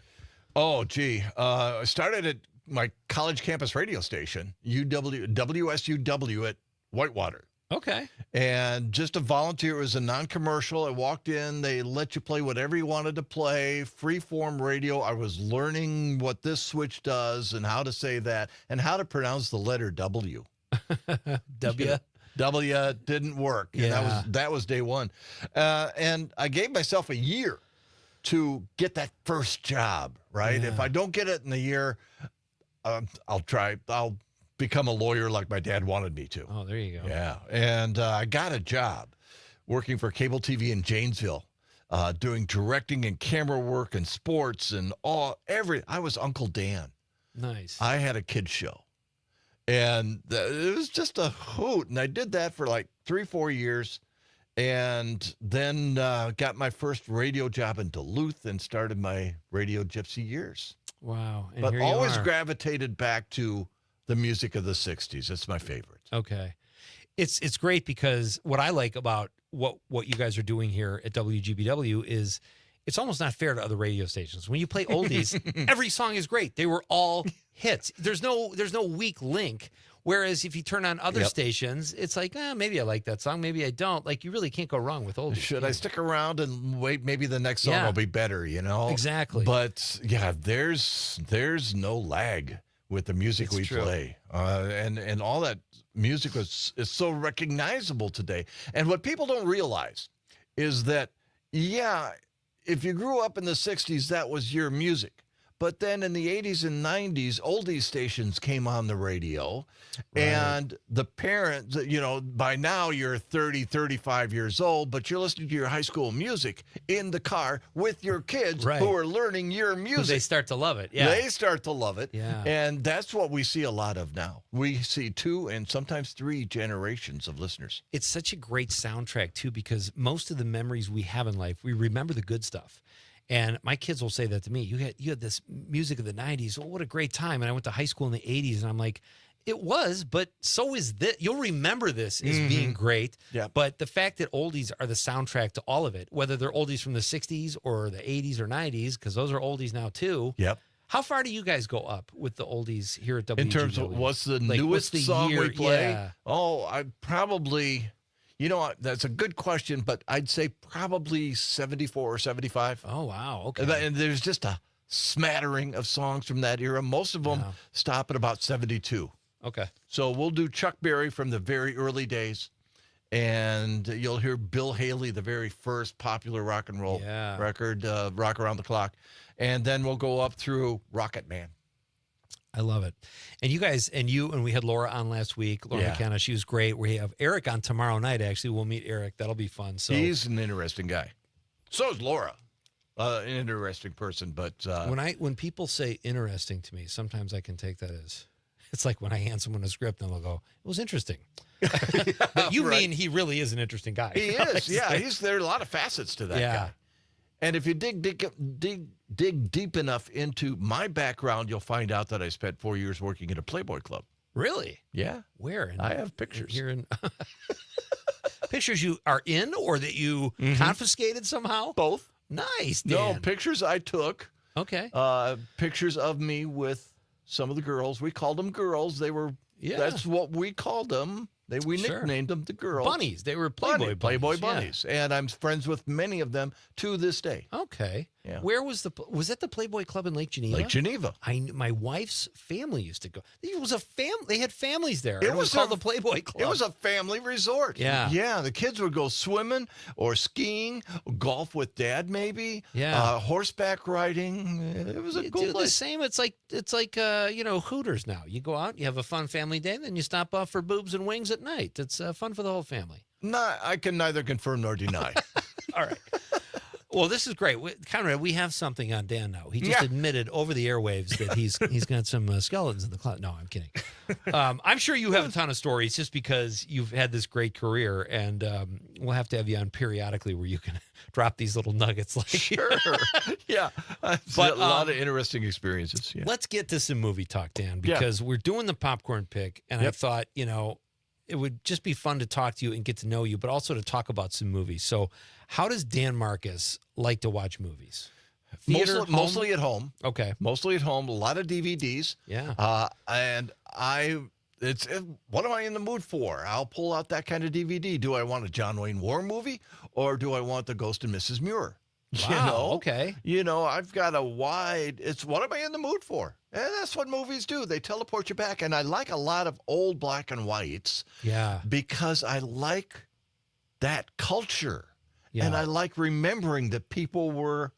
Oh, gee. I started at my college campus radio station, WSUW at Whitewater. Okay. And just a volunteer. It was a non-commercial. I walked in. They let you play whatever you wanted to play. Free-form radio. I was learning what this switch does and how to say that and how to pronounce the letter W. W. W didn't work. And Yeah. that was day one. And I gave myself a year to get that first job, right? Yeah. If I don't get it in a year, I'll try. I'll become a lawyer like my dad wanted me to. Oh, there you go. Yeah. And I got a job working for cable TV in Janesville, doing directing and camera work and sports and I was Uncle Dan. Nice. I had a kids show. And it was just a hoot. And I did that for like 3-4 years. And then got my first radio job in Duluth and started my radio gypsy years. Wow. And But here you always are. gravitated back to the music of the 60s. It's my favorite. Okay. It's great because what I like about what you guys are doing here at WGBW is it's almost not fair to other radio stations. When you play oldies, every song is great. They were all hits. There's no weak link. Whereas if you turn on other stations, it's like, maybe I like that song, maybe I don't. Like, you really can't go wrong with oldies. Should I stick around and wait? Maybe the next song will be better, you know? Exactly. But yeah, there's no lag with the music we play. And all that music is so recognizable today. And what people don't realize is that, if you grew up in the 60s, that was your music. But then in the 80s and 90s, oldies stations came on the radio. Right. And the parents, by now you're 30, 35 years old, but you're listening to your high school music in the car with your kids who are learning your music. They start to love it. Yeah. They start to love it. Yeah. And that's what we see a lot of now. We see 2 and sometimes 3 generations of listeners. It's such a great soundtrack, too, because most of the memories we have in life, we remember the good stuff. And my kids will say that to me. You had this music of the 90s. Oh, what a great time. And I went to high school in the 80s, and I'm like, it was, but so is this. You'll remember this as being great. Yeah. But the fact that oldies are the soundtrack to all of it, whether they're oldies from the 60s or the 80s or 90s, because those are oldies now, too. Yep. How far do you guys go up with the oldies here at WGW? In terms of what's the newest song we play? Yeah. Oh, I probably... that's a good question, but I'd say probably 74 or 75. Oh, wow. Okay. And there's just a smattering of songs from that era. Most of them stop at about 72. Okay. So we'll do Chuck Berry from the very early days, and you'll hear Bill Haley, the very first popular rock and roll record, Rock Around the Clock. And then we'll go up through Rocket Man. I love it. And you guys, and we had Laura on last week, Laura McKenna. She was great. We have Eric on tomorrow night, actually. We'll meet Eric. That'll be fun. So he's an interesting guy. So is Laura. An interesting person. But when people say interesting to me, sometimes I can take that as, it's like when I hand someone a script and they'll go, it was interesting. But you mean he really is an interesting guy. He is. Yeah. There are a lot of facets to that guy. And if you dig deep enough into my background, you'll find out that I spent 4 years working at a Playboy club. Really? Yeah. Where? I have pictures. Pictures you are in or that you confiscated somehow? Both. Nice, Dan. No, pictures I took. Okay. Pictures of me with some of the girls. We called them girls. They were, that's what we called them. We nicknamed them the girls. Bunnies. They were Playboy bunnies. And I'm friends with many of them to this day. Okay. Yeah. Where was that the Playboy Club in Lake Geneva? Lake Geneva. My wife's family used to go. It was they had families there. It was called the Playboy Club. It was a family resort. Yeah. Yeah. The kids would go swimming or skiing, golf with dad maybe. Yeah. Horseback riding. It was a cool place. The same. It's like Hooters now. You go out, you have a fun family day, then you stop off for boobs and wings at night. It's fun for the whole family. No, I can neither confirm nor deny. All right. Well, this is great. Conrad, we have something on Dan now. He just admitted over the airwaves that he's got some skeletons in the closet. No, I'm kidding. I'm sure you have a ton of stories just because you've had this great career, and we'll have to have you on periodically where you can drop these little nuggets. Sure. Yeah. But a lot of interesting experiences. Yeah. Let's get to some movie talk, Dan, because we're doing the popcorn pick, and I thought, it would just be fun to talk to you and get to know you, but also to talk about some movies. So how does Dan Marcus like to watch movies? Theater, mostly at home. Okay. Mostly at home. A lot of DVDs. Yeah. And I what am I in the mood for? I'll pull out that kind of DVD. Do I want a John Wayne war movie, or do I want the Ghost and Mrs. Muir? Wow, okay. I've got a wide, it's what am I in the mood for? And that's what movies do. They teleport you back. And I like a lot of old black and whites. Yeah. Because I like that culture. Yeah. And I like remembering that people were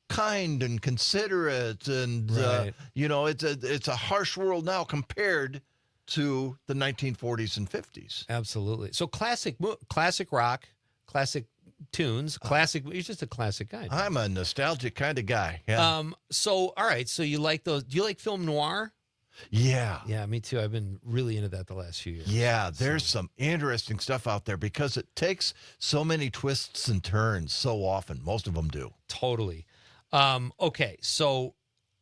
kind and considerate. And, Right. it's a harsh world now compared to the 1940s and 50s. Absolutely. So classic rock, classic tunes, classic. You're just a classic guy. I'm a nostalgic kind of guy. Yeah. So all right. So you like those? Do you like film noir? Yeah. Yeah, me too. I've been really into that the last few years. Yeah, there's some interesting stuff out there because it takes so many twists and turns so often. Most of them do. Totally. Okay. So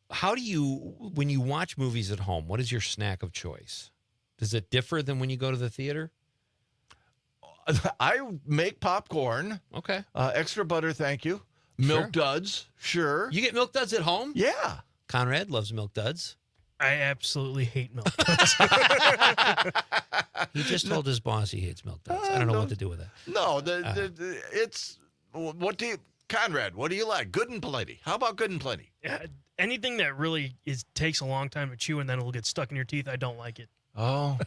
how do you, when you watch movies at home, what is your snack of choice? Does it differ than when you go to the theater? I make popcorn. Okay. Extra butter, thank you. Milk duds, sure. You get Milk Duds at home? Yeah. Conrad loves Milk Duds. I absolutely hate Milk Duds. He just told his boss he hates Milk Duds. I don't know what to do with that. No, it's Conrad, what do you like? Good and plenty. How about good and plenty? Anything that really takes a long time to chew and then it'll get stuck in your teeth, I don't like it. Oh,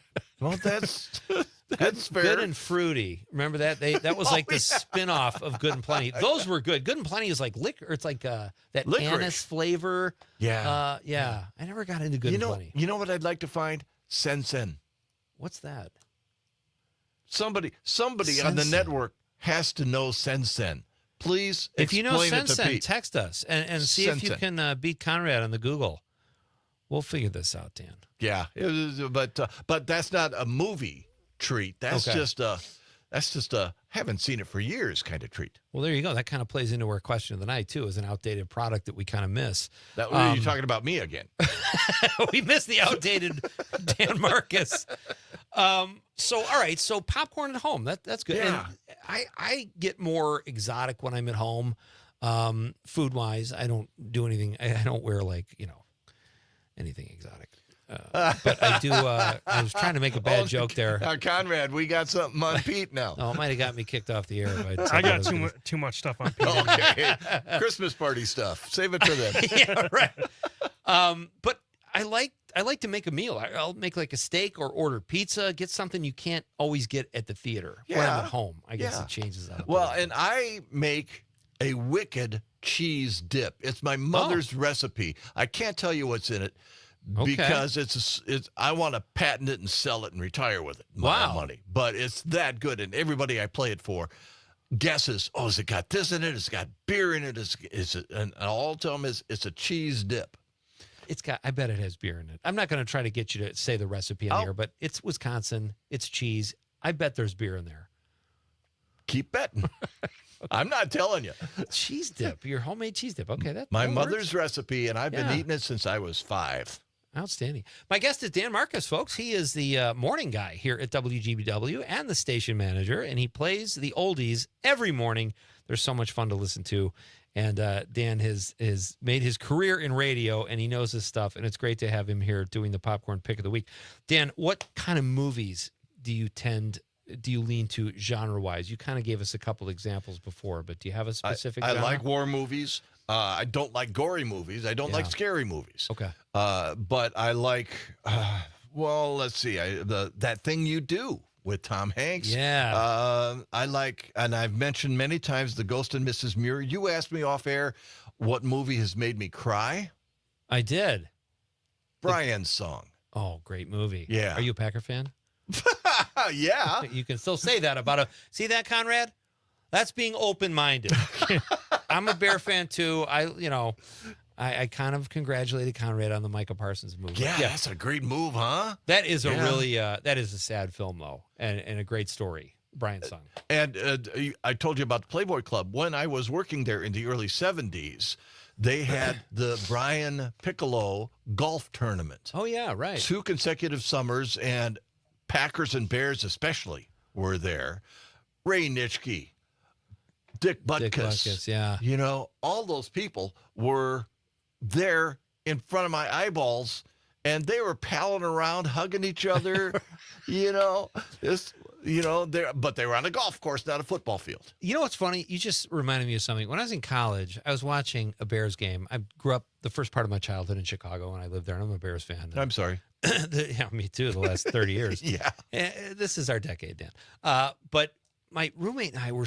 well, that's fair. Good and fruity. Remember that? That was like the spin-off of Good and Plenty. Those were good. Good and Plenty is like liquor. It's like that Licorice. anise flavor. Yeah. Yeah. I never got into Good and Plenty. You know what I'd like to find? Sen-sen. What's that? Somebody on the network has to know Sen-sen. Please If you know explain it to Sen-sen, Pete. text us and see if you Sen-sen. can beat Conrad on the Google. We'll figure this out, Dan. Yeah, but that's not a movie treat. That's Okay. just a haven't seen it for years kind of treat. Well, there you go. That kind of plays into our question of the night, too, as an outdated product that we kind of miss. That you're talking about me again. We missed the outdated Dan Marcus. So, all right. So popcorn at home. That's good. Yeah. And I get more exotic when I'm at home. Food wise, I don't do anything. I don't wear anything exotic. But I do. I was trying to make a bad joke there. Conrad, we got something on Pete now. Oh, it might have got me kicked off the air. I got too much stuff on Pete. Okay. Christmas party stuff. Save it for them. Yeah, right. But I like to make a meal. I'll make like a steak or order pizza. Get something you can't always get at the theater when I'm at home. I guess it changes that. Well, and I make a wicked cheese dip. It's my mother's recipe. I can't tell you what's in it because it's I want to patent it and sell it and retire with it. My money. But it's that good, and everybody I play it for guesses, has it got this in it? It's got beer in it. And I'll tell them it's a cheese dip. I bet it has beer in it. I'm not going to try to get you to say the recipe on here, but it's Wisconsin. It's cheese. I bet there's beer in there. Keep betting. I'm not telling you. Cheese dip, your homemade cheese dip. Okay, that my that mother's works. recipe, and I've been eating it since I was 5. Outstanding. My guest is Dan Marcus, folks. He is the morning guy here at WGBW and the station manager, and he plays the oldies every morning. They're so much fun to listen to. And Dan has made his career in radio, and he knows his stuff, and it's great to have him here doing the popcorn pick of the week. Dan, what kind of movies do you lean to genre-wise? You kind of gave us a couple examples before, but do you have a specific I genre? like war movies. I don't like gory movies. I don't like scary movies. Okay. But I like, let's see, That Thing You Do with Tom Hanks. Yeah. I like, and I've mentioned many times, The Ghost and Mrs. Muir. You asked me off air what movie has made me cry. I did. Brian's Song. Oh, great movie. Yeah. Are you a Packer fan? Yeah. You can still say that about see that, Conrad? That's being open-minded. I'm a Bear fan too. I kind of congratulated Conrad on the Micah Parsons movie. Yeah, that's a great move, huh? That is a really that is a sad film though, and a great story. Brian's Song. And I told you about the Playboy Club. When I was working there in the early 70s, they had the Brian Piccolo golf tournament. Oh yeah, right. 2 consecutive summers, and Packers and Bears especially were there. Ray Nitschke, Dick Butkus, yeah. All those people were there in front of my eyeballs, and they were palling around, hugging each other. But they were on a golf course, not a football field. You know what's funny? You just reminded me of something. When I was in college, I was watching a Bears game. I grew up the first part of my childhood in Chicago, and I lived there, and I'm a Bears fan. I'm sorry. Yeah, me too, the last 30 years. Yeah. This is our decade, Dan. But my roommate and I were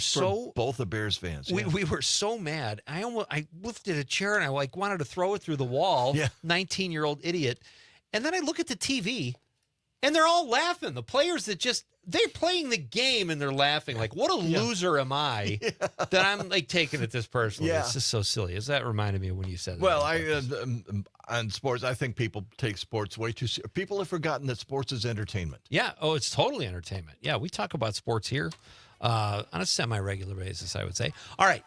both the Bears fans. Yeah. We were so mad. I lifted a chair, and I wanted to throw it through the wall. Yeah. 19-year-old idiot. And then I look at the TV, and they're all laughing. The players they're playing the game and they're laughing. Like, what a loser am I that I'm like taking it this personally. Yeah. It's just so silly. That reminded me of when you said that. Well, on sports, I think people take sports way too seriously. People have forgotten that sports is entertainment. Yeah. Oh, it's totally entertainment. Yeah, we talk about sports here on a semi-regular basis, I would say. All right.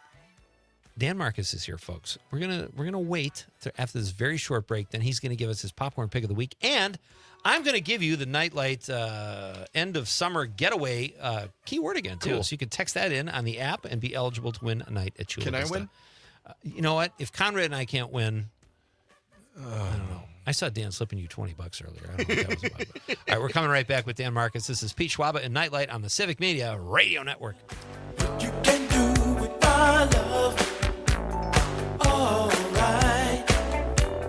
Dan Marcus is here, folks. We're gonna wait after this very short break. Then he's gonna give us his popcorn pick of the week, and I'm going to give you the Nightlight end of summer getaway keyword again, too. Cool. So you can text that in on the app and be eligible to win a night at Chula Can Vista. I win? You know what? If Conrad and I can't win, I don't know. I saw Dan slipping you $20 earlier. I don't know what that was about. All right, we're coming right back with Dan Marcus. This is Pete Schwaba and Nightlight on the Civic Media Radio Network. You can do with my love. All right.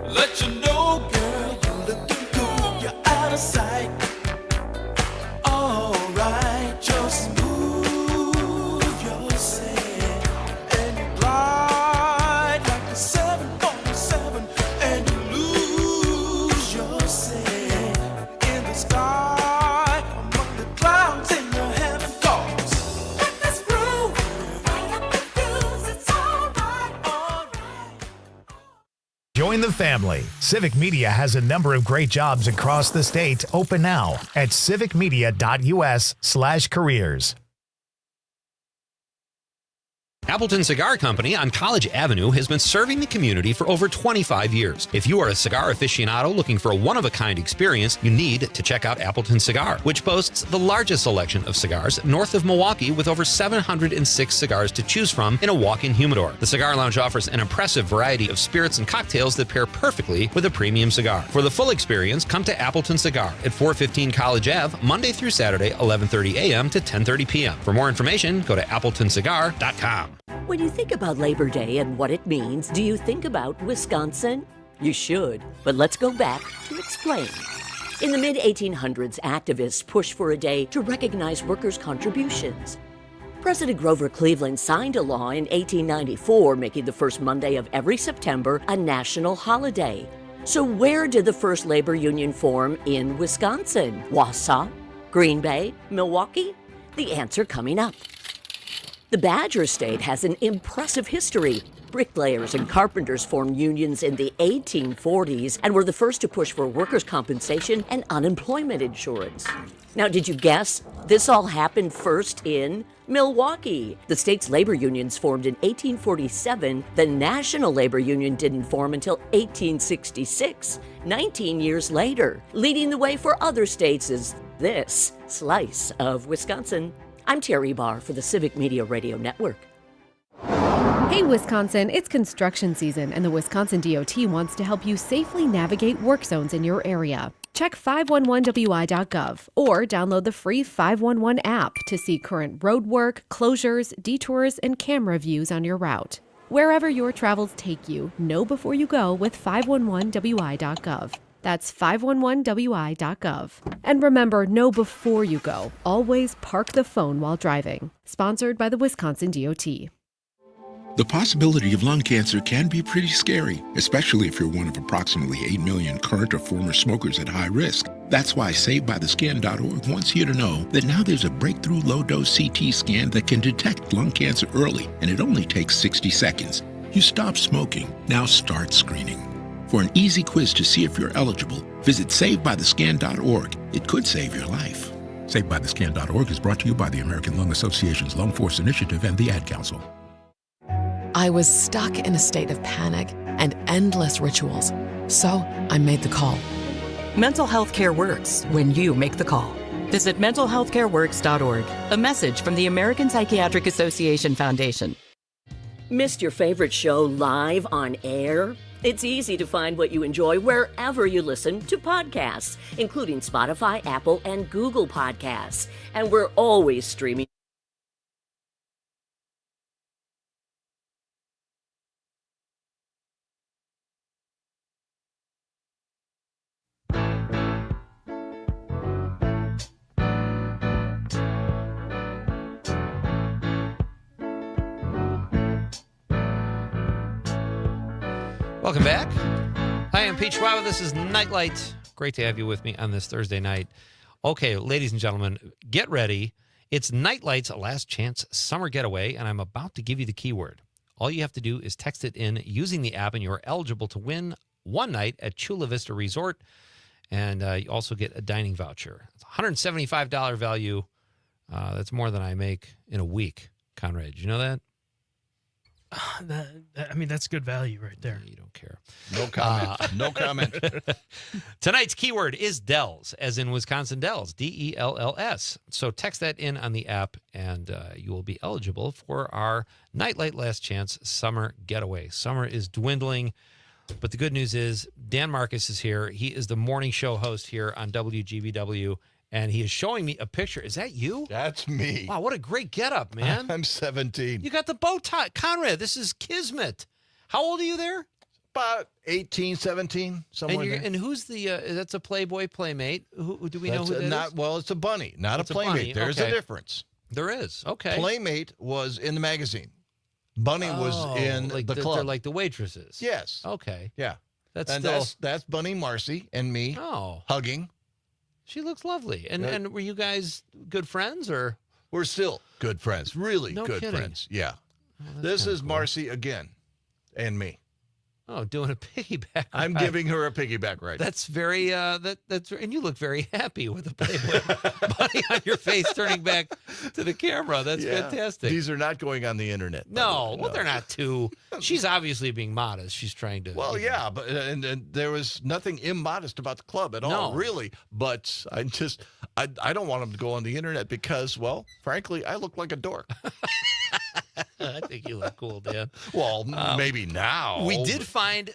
Let you know, girl, you're looking good. You're out of sight. All right. Just move yourself. And you glide like a 747. And you lose yourself in the sky. Among the clouds in the heaven goes. Let this groove. Right up the fuse. It's all right. All right. Join the family. Civic Media has a number of great jobs across the state open now at civicmedia.us/careers. Appleton Cigar Company on College Avenue has been serving the community for over 25 years. If you are a cigar aficionado looking for a one-of-a-kind experience, you need to check out Appleton Cigar, which boasts the largest selection of cigars north of Milwaukee with over 706 cigars to choose from in a walk-in humidor. The Cigar Lounge offers an impressive variety of spirits and cocktails that pair perfectly with a premium cigar. For the full experience, come to Appleton Cigar at 415 College Ave, Monday through Saturday, 11:30 a.m. to 10:30 p.m. For more information, go to appletoncigar.com. When you think about Labor Day and what it means, do you think about Wisconsin? You should, but let's go back to explain. In the mid-1800s, activists pushed for a day to recognize workers' contributions. President Grover Cleveland signed a law in 1894 making the first Monday of every September a national holiday. So where did the first labor union form in Wisconsin? Wausau? Green Bay? Milwaukee? The answer coming up. The Badger State has an impressive history. Bricklayers and carpenters formed unions in the 1840s and were the first to push for workers' compensation and unemployment insurance. Now, did you guess? This all happened first in Milwaukee. The state's labor unions formed in 1847. The National Labor Union didn't form until 1866, 19 years later. Leading the way for other states is this slice of Wisconsin. I'm Terry Barr for the Civic Media Radio Network. Hey Wisconsin, it's construction season and the Wisconsin DOT wants to help you safely navigate work zones in your area. Check 511wi.gov or download the free 511 app to see current road work, closures, detours, and camera views on your route. Wherever your travels take you, know before you go with 511wi.gov. That's 511wi.gov. And remember, know before you go. Always park the phone while driving. Sponsored by the Wisconsin DOT. The possibility of lung cancer can be pretty scary, especially if you're one of approximately 8 million current or former smokers at high risk. That's why SaveByTheScan.org wants you to know that now there's a breakthrough low-dose CT scan that can detect lung cancer early, and it only takes 60 seconds. You stop smoking, now start screening. For an easy quiz to see if you're eligible, visit SaveByTheScan.org. It could save your life. SaveByTheScan.org is brought to you by the American Lung Association's Lung Force Initiative and the Ad Council. I was stuck in a state of panic and endless rituals. So I made the call. Mental health care works when you make the call. Visit mentalhealthcareworks.org. A message from the American Psychiatric Association Foundation. Missed your favorite show live on air? It's easy to find what you enjoy wherever you listen to podcasts, including Spotify, Apple, and Google Podcasts. And we're always streaming. Welcome back. Hi, I'm Pete Schwaba. This is Nite Lite. Great to have you with me on this Thursday night. Okay, ladies and gentlemen, get ready. It's Nite Lite's last chance summer getaway, and I'm about to give you the keyword. All you have to do is text it in using the app, and you're eligible to win one night at Chula Vista Resort, and you also get a dining voucher. It's a $175 value. That's more than I make in a week, Conrad. Did you know that? That's good value right there. You don't care. No comment. No comment. Tonight's keyword is Dells, as in Wisconsin Dells, Dells. So text that in on the app, and you will be eligible for our Nite Lite Last Chance summer getaway. Summer is dwindling, but the good news is Dan Marcus is here. He is the morning show host here on WGBW, and he is showing me a picture. Is that you? That's me. Wow, what a great getup, man. I'm 17. You got the bow tie. Conrad, this is kismet. How old are you there? About 18, 17, somewhere And, there. and who's the, that's a Playboy Playmate. Who do we know who that is? Well, it's a bunny, not It's a a bunny, Playmate. There's okay. a difference. There is. Okay. Playmate was in the magazine. Bunny was in like the club. They're like the waitresses. Yes. Okay. Yeah. That's That's Bunny Marcy and me hugging. She looks lovely. And were you guys good friends, or? We're still good friends. Really No good kidding. friends. Yeah. that's This kinda is cool. Marcy again and me. Oh, doing a piggyback. I'm ride. giving her a piggyback ride. That's very that's and you look very happy with the Playboy bunny on your face turning back to the camera. That's Yeah. fantastic. These are not going on the internet. by No, the way. well, they're not too. She's obviously being modest. She's trying to. Well, yeah, but and there was nothing immodest about the club at all, No. really. But I don't want them to go on the internet because, well, frankly, I look like a dork. I think you look cool, Dan. Well, maybe now. We did find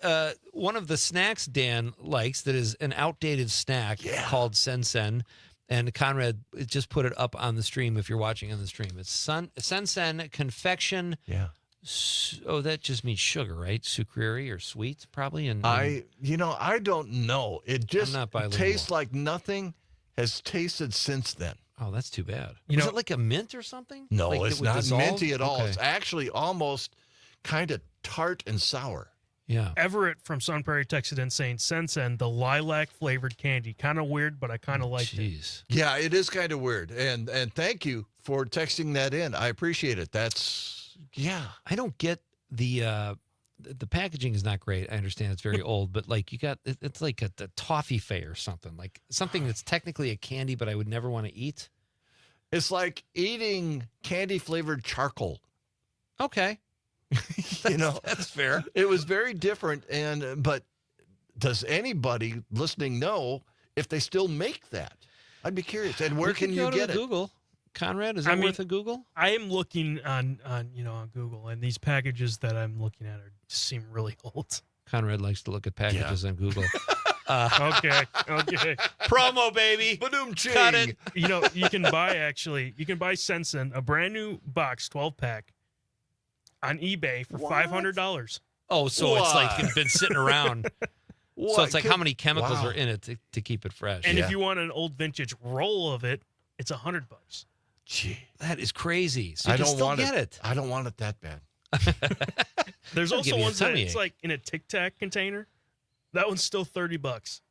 one of the snacks Dan likes that is an outdated snack called Sen-Sen. And Conrad just put it up on the stream if you're watching on the stream. It's Sen-Sen confection. Yeah. Oh, that just means sugar, right? Sucrery or sweet, probably. And I don't know. It just not bilingual. tastes like nothing has tasted since then. Oh, that's too bad. You Is know- it like a mint or something? No, Like it's that would not dissolve? minty at all. Okay. It's actually almost kind of tart and sour. Yeah. Everett from Sun Prairie texted in saying Sen-Sen, the lilac flavored candy. Kind of weird, but I kind of liked it. Yeah, it is kind of weird. And thank you for texting that in. I appreciate it. That's I don't get the packaging is not great. I understand it's very old, but like you got it's like the toffee fay or something, like something that's technically a candy, but I would never want to eat. It's like eating candy flavored charcoal. Okay. That's fair. It was very different. But does anybody listening know if they still make that? I'd be curious. And where We can could you go to get it? Google. Conrad, is that worth a Google? I am looking on Google, and these packages that I'm looking at seem really old. Conrad likes to look at packages on Google. Okay. Promo, baby. Ba-doom-ching. Cut it. You can buy Sen-Sen, a brand new box, 12-pack, on eBay for $500. Oh, so it's like been sitting around. So it's like how many chemicals Wow. are in it to keep it fresh. And if you want an old vintage roll of it, it's $100. Gee, that is crazy. So you I can don't still want get it. I don't want it that bad. There's I'll also give you a ones that tummy it's ache. like in a Tic Tac container. That one's still $30.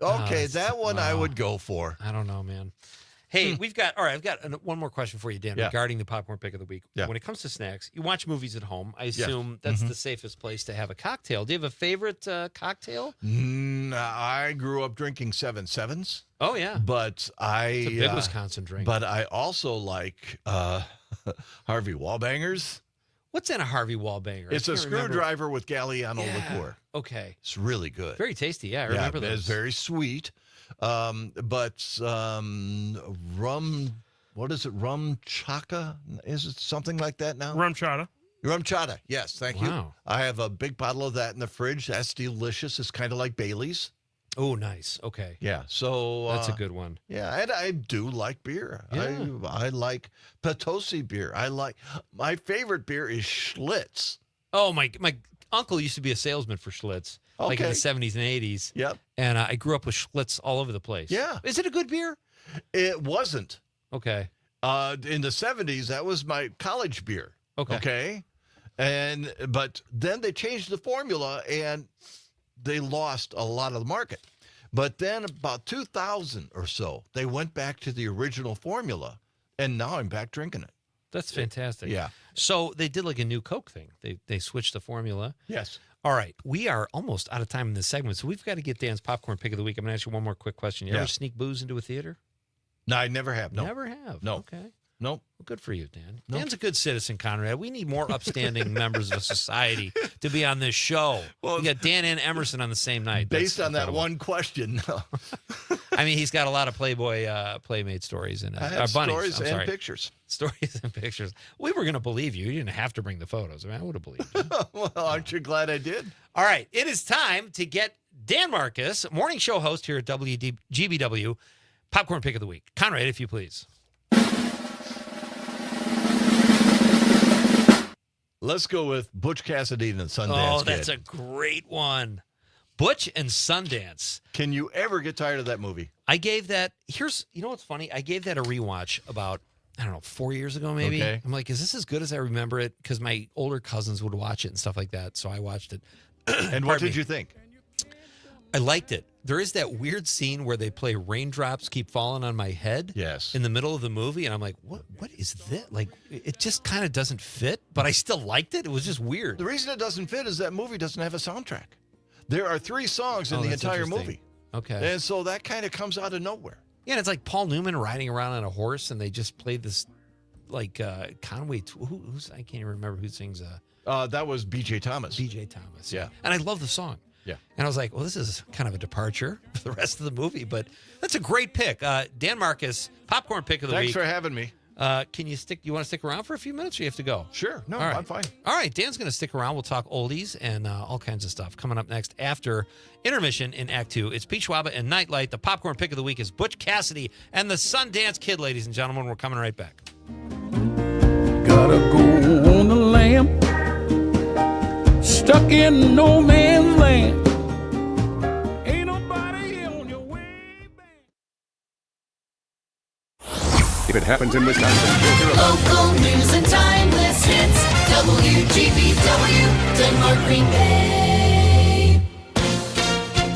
Okay, it's- that one I wow. would go for. I don't know, man. Hey, I've got one more question for you, Dan, Yeah. regarding the popcorn pick of the week. Yeah. When it comes to snacks, you watch movies at home. I assume that's the safest place to have a cocktail. Do you have a favorite cocktail? I grew up drinking 7-7s. Oh, yeah. But It's a big Wisconsin drink. But I also like Harvey Wallbangers. What's in a Harvey Wallbanger? I It's a can't remember. screwdriver with Galliano liqueur. Okay. It's really good. Very tasty. Yeah, I remember those. It's very sweet. But rum, what is it? Rum chaka? Is it something like that now? Rum chata. Rum chata, yes, thank you. Wow. I have a big bottle of that in the fridge. That's delicious. It's kind of like Bailey's. Oh, nice. Okay. Yeah, so That's a good one. Yeah, and I do like beer. Yeah. I like Potosi beer. My favorite beer is Schlitz. Oh, my uncle used to be a salesman for Schlitz, like in the Okay. 70s and 80s. Yep. And I grew up with Schlitz all over the place. Yeah. Is it a good beer? It wasn't. Okay. In the 70s, that was my college beer. Okay. But then they changed the formula and they lost a lot of the market. But then about 2000 or so, they went back to the original formula, and now I'm back drinking it. That's fantastic. Yeah. So they did like a new Coke thing. They switched the formula. Yes. All right. We are almost out of time in this segment, so we've got to get Dan's popcorn pick of the week. I'm going to ask you one more quick question. You Yeah. ever sneak booze into a theater? No, I never have. No. Never have. No. Okay. Nope. Well, good for you, Dan. Nope. Dan's a good citizen, Conrad. We need more upstanding members of society to be on this show. Well, we got Dan and Emerson on the same night. Based That's on that incredible. one question, no. I mean, he's got a lot of Playboy Playmate stories and I have bunnies. stories I'm and sorry. pictures. Stories and pictures. We were going to believe you. You didn't have to bring the photos. I mean, I would have believed you. Well, aren't you glad I did? All right. It is time to get Dan Marcus, morning show host here at GBW, popcorn pick of the week. Conrad, if you please. Let's go with Butch Cassidy and the Sundance Oh, that's Kid. a great one. Butch and Sundance. Can you ever get tired of that movie? I gave that, you know what's funny? I gave that a rewatch about, 4 years ago maybe. Okay. I'm like, is this as good as I remember it? Because my older cousins would watch it and stuff like that. So I watched it. And what did you think? I liked it. There is that weird scene where they play Raindrops Keep Falling on My Head. Yes. In the middle of the movie. And I'm like, what is that? Like, it just kind of doesn't fit, but I still liked it. It was just weird. The reason it doesn't fit is that movie doesn't have a soundtrack. There are 3 songs in the that's entire interesting. movie. Okay. And so that kind of comes out of nowhere. Yeah, and it's like Paul Newman riding around on a horse, and they just played this, like, Conway. Who's I can't even remember who sings. That was B.J. Thomas. B.J. Thomas. Yeah. And I love the song. Yeah. And I was like, well, this is kind of a departure for the rest of the movie, but that's a great pick. Dan Marcus, popcorn pick of the week. Thanks for having me. Can you stick? You want to stick around for a few minutes, or you have to go? Sure. No, All right. I'm fine. All right, Dan's going to stick around. We'll talk oldies and all kinds of stuff coming up next after intermission in Act 2. It's Pete Schwaba and Nite Lite. The popcorn pick of the week is Butch Cassidy and the Sundance Kid, ladies and gentlemen. We're coming right back. Gotta go on the lam, stuck in no man's land. Ain't nobody on your way back. If it happens in Wisconsin, you'll hear about it. Local news and timeless hits. WGBW, Denmark, Green Bay.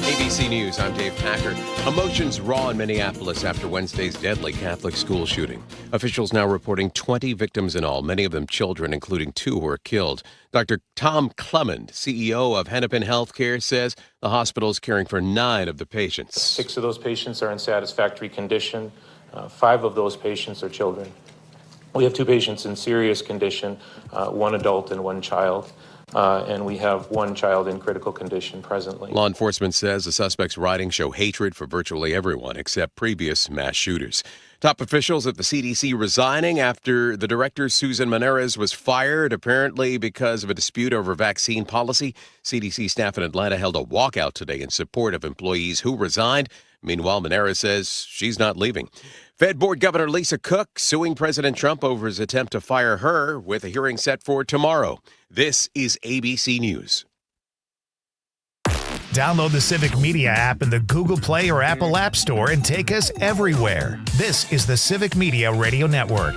ABC News, I'm Dave Packer. Emotions raw in Minneapolis after Wednesday's deadly Catholic school shooting. Officials now reporting 20 victims in all, many of them children, including 2 who were killed. Dr. Tom Clement, CEO of Hennepin Healthcare, says the hospital is caring for 9 of the patients. 6 of those patients are in satisfactory condition. 5 of those patients are children. We have 2 patients in serious condition, 1 adult and 1 child. And we have 1 child in critical condition presently. Law enforcement says the suspect's writings show hatred for virtually everyone except previous mass shooters. Top officials at the CDC resigning after the director, Susan Maneras, was fired, apparently because of a dispute over vaccine policy. CDC staff in Atlanta held a walkout today in support of employees who resigned. Meanwhile, Maneras says she's not leaving. Fed Board Governor Lisa Cook suing President Trump over his attempt to fire her, with a hearing set for tomorrow. This is ABC News. Download the Civic Media app in the Google Play or Apple App Store and take us everywhere. This is the Civic Media Radio Network.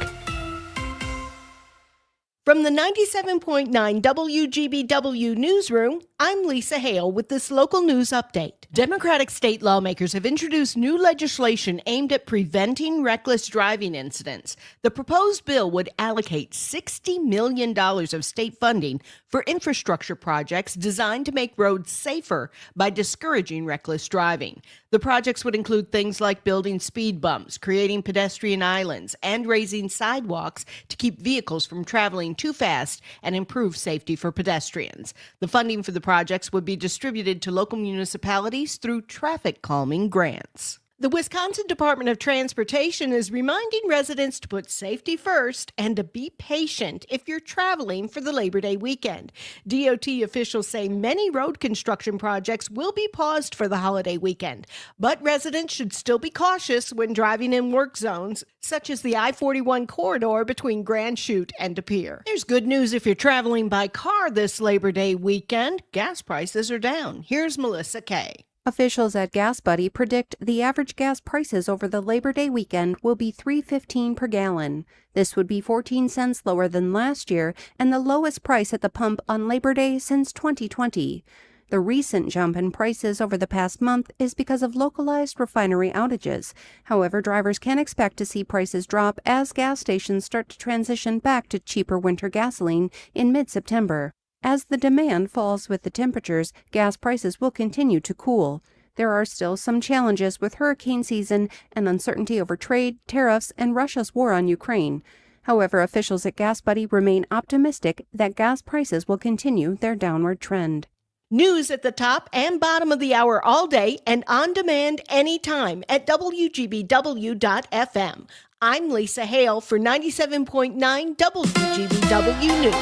From the 97.9 WGBW Newsroom, I'm Lisa Hale with this local news update. Democratic state lawmakers have introduced new legislation aimed at preventing reckless driving incidents. The proposed bill would allocate $60 million of state funding for infrastructure projects designed to make roads safer by discouraging reckless driving. The projects would include things like building speed bumps, creating pedestrian islands, and raising sidewalks to keep vehicles from traveling too fast and improve safety for pedestrians. The funding for the projects would be distributed to local municipalities through traffic calming grants. The Wisconsin Department of Transportation is reminding residents to put safety first and to be patient if you're traveling for the Labor Day weekend. DOT officials say many road construction projects will be paused for the holiday weekend, but residents should still be cautious when driving in work zones, such as the I-41 corridor between Grand Chute and De Pere. There's good news if you're traveling by car this Labor Day weekend. Gas prices are down. Here's Melissa Kay. Officials at Gas Buddy predict the average gas prices over the Labor Day weekend will be $3.15 per gallon. This would be 14 cents lower than last year and the lowest price at the pump on Labor Day since 2020. The recent jump in prices over the past month is because of localized refinery outages. However, drivers can expect to see prices drop as gas stations start to transition back to cheaper winter gasoline in mid-September. As the demand falls with the temperatures, gas prices will continue to cool. There are still some challenges with hurricane season and uncertainty over trade, tariffs, and Russia's war on Ukraine. However, officials at Gas Buddy remain optimistic that gas prices will continue their downward trend. News at the top and bottom of the hour all day and on demand anytime at WGBW.FM. I'm Lisa Hale for 97.9 WGBW News.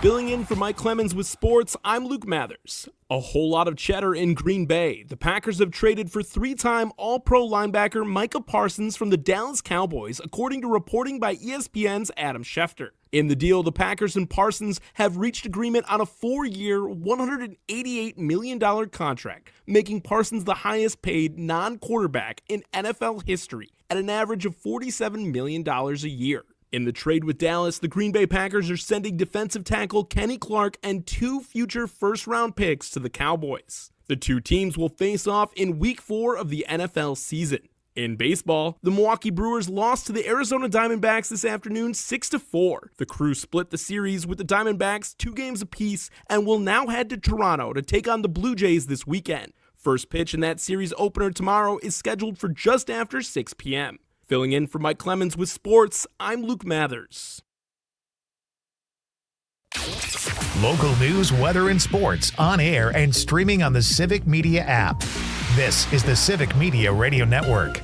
Filling in for Mike Clemens with sports, I'm Luke Mathers. A whole lot of cheddar in Green Bay. The Packers have traded for three-time All-Pro linebacker Micah Parsons from the Dallas Cowboys, according to reporting by ESPN's Adam Schefter. In the deal, the Packers and Parsons have reached agreement on a 4-year, $188 million contract, making Parsons the highest-paid non-quarterback in NFL history at an average of $47 million a year. In the trade with Dallas, the Green Bay Packers are sending defensive tackle Kenny Clark and 2 future first-round picks to the Cowboys. The two teams will face off in Week 4 of the NFL season. In baseball, the Milwaukee Brewers lost to the Arizona Diamondbacks this afternoon 6-4. The Crew split the series with the Diamondbacks 2 games apiece and will now head to Toronto to take on the Blue Jays this weekend. First pitch in that series opener tomorrow is scheduled for just after 6 p.m. Filling in for Mike Clemens with sports, I'm Luke Mathers. Local news, weather, and sports on air and streaming on the Civic Media app. This is the Civic Media Radio Network.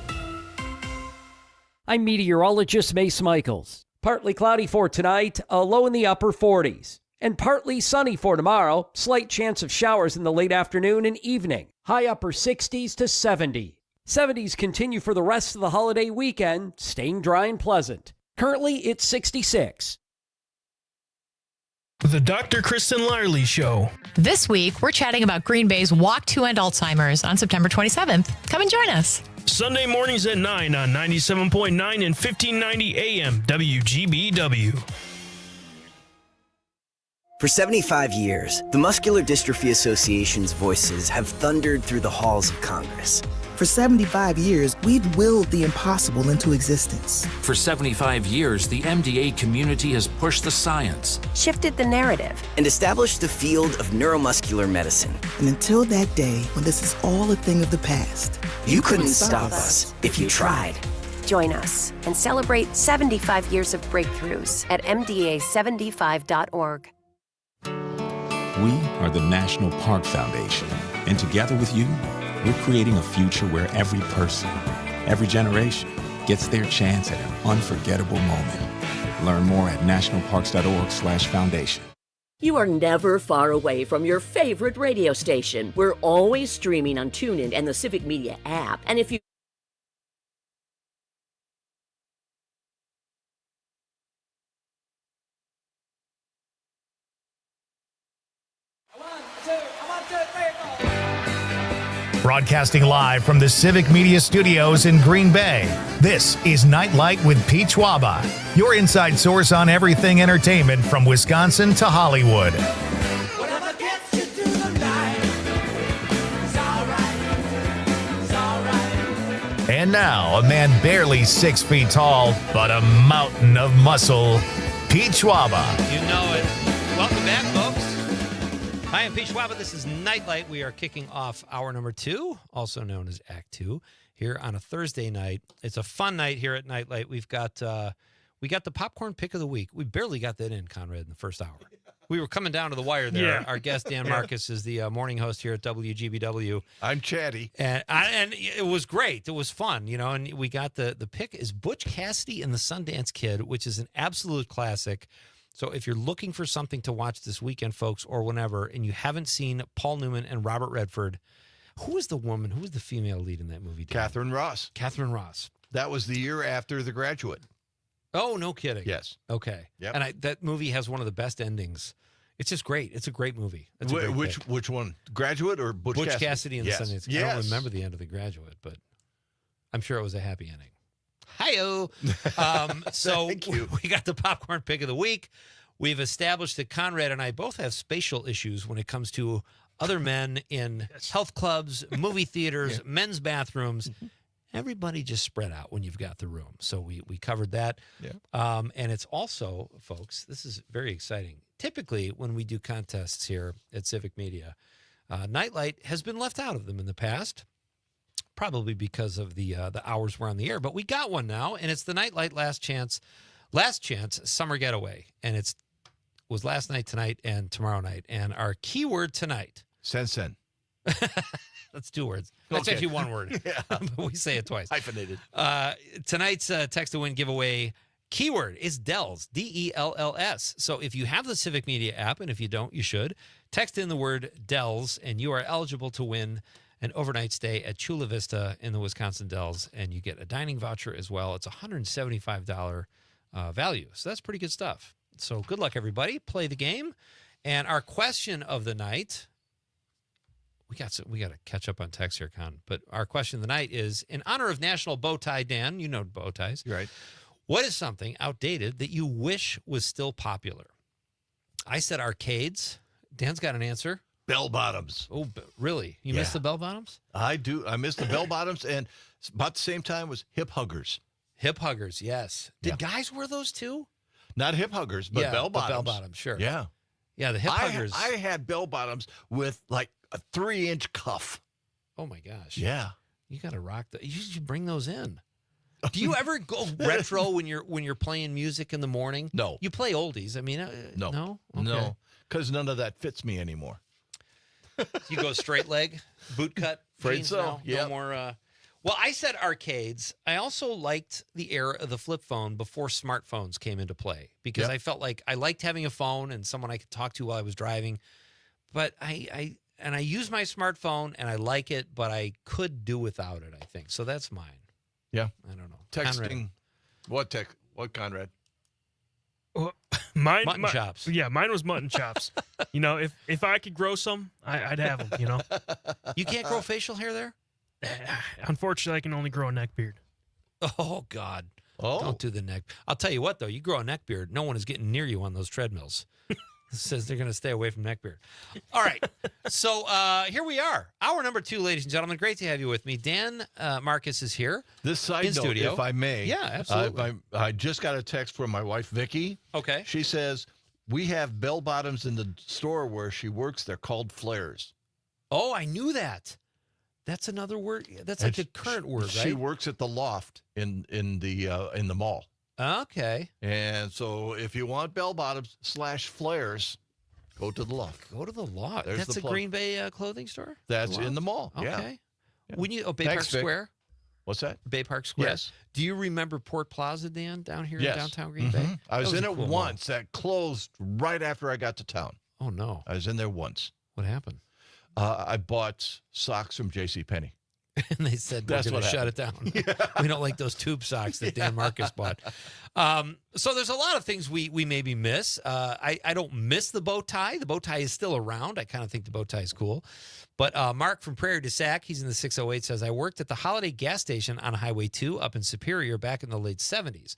I'm meteorologist Mace Michaels. Partly cloudy for tonight, a low in the upper 40s. And partly sunny for tomorrow, slight chance of showers in the late afternoon and evening. High upper 60s to 70. 70s continue for the rest of the holiday weekend, staying dry and pleasant. Currently, it's 66. The Dr. Kristen Larley Show. This week, we're chatting about Green Bay's Walk to End Alzheimer's on September 27th. Come and join us. Sunday mornings at 9 on 97.9 and 1590 AM WGBW. For 75 years, the Muscular Dystrophy Association's voices have thundered through the halls of Congress. For 75 years, we've willed the impossible into existence. For 75 years, the MDA community has pushed the science, shifted the narrative, and established the field of neuromuscular medicine. And until that day, when this is all a thing of the past, you couldn't stop us if you tried. Join us and celebrate 75 years of breakthroughs at MDA75.org. We are the National Park Foundation, and together with you, we're creating a future where every person, every generation, gets their chance at an unforgettable moment. Learn more at nationalparks.org/foundation. You are never far away from your favorite radio station. We're always streaming on TuneIn and the Civic Media app. And if you Broadcasting live from the Civic Media Studios in Green Bay, this is Night Light with Pete Schwaba, your inside source on everything entertainment from Wisconsin to Hollywood. And now, a man barely 6 feet tall, but a mountain of muscle, Pete Schwaba. You know it. Welcome back, folks. Hi, I'm Pete Schwaba. This is Night Light. We are kicking off hour number 2, also known as Act 2, here on a Thursday night. It's a fun night here at Night Light. We've got We got the popcorn pick of the week. We barely got that in, Conrad, in the first hour. We were coming down to the wire there. Yeah. Our guest, Dan Marcus, is the morning host here at WGBW. I'm chatty. And it was great. It was fun, and we got the pick is Butch Cassidy and the Sundance Kid, which is an absolute classic. So if you're looking for something to watch this weekend, folks, or whenever, and you haven't seen Paul Newman and Robert Redford, who was the female lead in that movie? Dan? Catherine Ross. Catherine Ross. That was the year after The Graduate. Oh, no kidding. Yes. Okay. Yep. And that movie has one of the best endings. It's just great. It's a great movie. It's a great pick. Which one? Graduate or Butch Cassidy? Cassidy and the Sundance Kid. I don't remember the end of The Graduate, but I'm sure it was a happy ending. Hi-yo. So we got the popcorn pick of the week. We've established that Conrad and I both have spatial issues when it comes to other men in health clubs, movie theaters, men's bathrooms. Everybody just spread out when you've got the room. So we covered that. Yeah. And it's also, folks, this is very exciting. Typically, when we do contests here at Civic Media, Nightlight has been left out of them in the past, probably because of the hours we're on the air. But we got one now, and it's the Nightlight Last Chance Summer Getaway. And it was last night, tonight, and tomorrow night. And our keyword tonight. Sen. That's 2 words. That's actually 1 word. Yeah. But we say it twice. Hyphenated. Tonight's text to win giveaway keyword is DELLS, DELLS. So if you have the Civic Media app, and if you don't, you should, text in the word DELLS, and you are eligible to win an overnight stay at Chula Vista in the Wisconsin Dells, and you get a dining voucher as well. It's a $175 value. So that's pretty good stuff. So good luck, everybody. Play the game. And our question of the night, we got to catch up on text here, Con. But our question of the night is, in honor of National Bow Tie, Dan, you know bow ties. Right. What is something outdated that you wish was still popular? I said arcades. Dan's got an answer. Bell bottoms. Oh, really? You missed the bell bottoms? I do. I missed the bell bottoms, and about the same time was hip huggers. Hip huggers, yes. Did guys wear those too? Not hip huggers, but bell bottoms. Bell bottoms, sure. Yeah. Yeah, the hip huggers. I had bell bottoms with like a 3-inch cuff. Oh my gosh. Yeah. You got to rock that. You should bring those in. Do you ever go retro when you're playing music in the morning? No. You play oldies. I mean, no. No? No, because none of that fits me anymore. You go straight leg, boot cut. Afraid jeans so. now? Yep. No more. Well, I said arcades. I also liked the era of the flip phone before smartphones came into play because I felt like I liked having a phone and someone I could talk to while I was driving. But I use my smartphone and I like it, but I could do without it, I think. So that's mine. Yeah. I don't know. Texting. Conrad. What, Conrad? Well, mutton chops. Yeah, mine was mutton chops. If I could grow some, I'd have them, You can't grow facial hair there? Unfortunately, I can only grow a neck beard. Oh, God. Oh. Don't do the neck. I'll tell you what, though. You grow a neck beard, no one is getting near you on those treadmills. It says they're going to stay away from neck beard. All right. So here we are. Hour number 2, ladies and gentlemen. Great to have you with me. Dan Marcus is here. This side in note, studio. if I may. Yeah, absolutely. I just got a text from my wife, Vicky. Okay. She says, we have bell bottoms in the store where she works. They're called flares. Oh, I knew that. That's another word. That's like a current word, right? She works at the Loft in the mall. Okay. And so if you want bell bottoms / flares, go to the Loft. Go to the Loft. There's That's the a plug. Green Bay clothing store? That's in the mall. Okay. Yeah. When you Bay Thanks, Park Vic. Square? What's that? Bay Park Square. Yes. Do you remember Port Plaza, Dan, down here Yes. in downtown Green Bay? I was in a it cool mall. once. That closed right after I got to town. Oh, no. I was in there once. What happened? I bought socks from JCPenney. And they said, we're going to shut it down. We don't like those tube socks that Dan Marcus bought. So there's a lot of things we maybe miss. I don't miss the bow tie. The bow tie is still around. I kind of think the bow tie is cool. But Mark from Prairie du Sac, he's in the 608, says, I worked at the Holiday gas station on Highway 2 up in Superior back in the late 70s.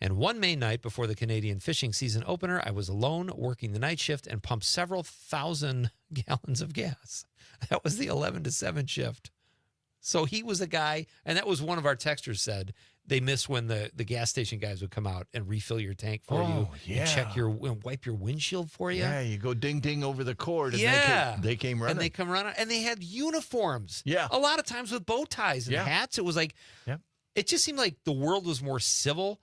And one May night before the Canadian fishing season opener, I was alone working the night shift and pumped several thousand gallons of gas. That was the 11 to 7 shift. So he was a guy, and that was one of our texters said, they miss when the gas station guys would come out and refill your tank for you and check and wipe your windshield for you. Yeah, you go ding ding over the cord, and they came running. And they come running, and they had uniforms. Yeah. A lot of times with bow ties and hats. It was like, it just seemed like the world was more civil.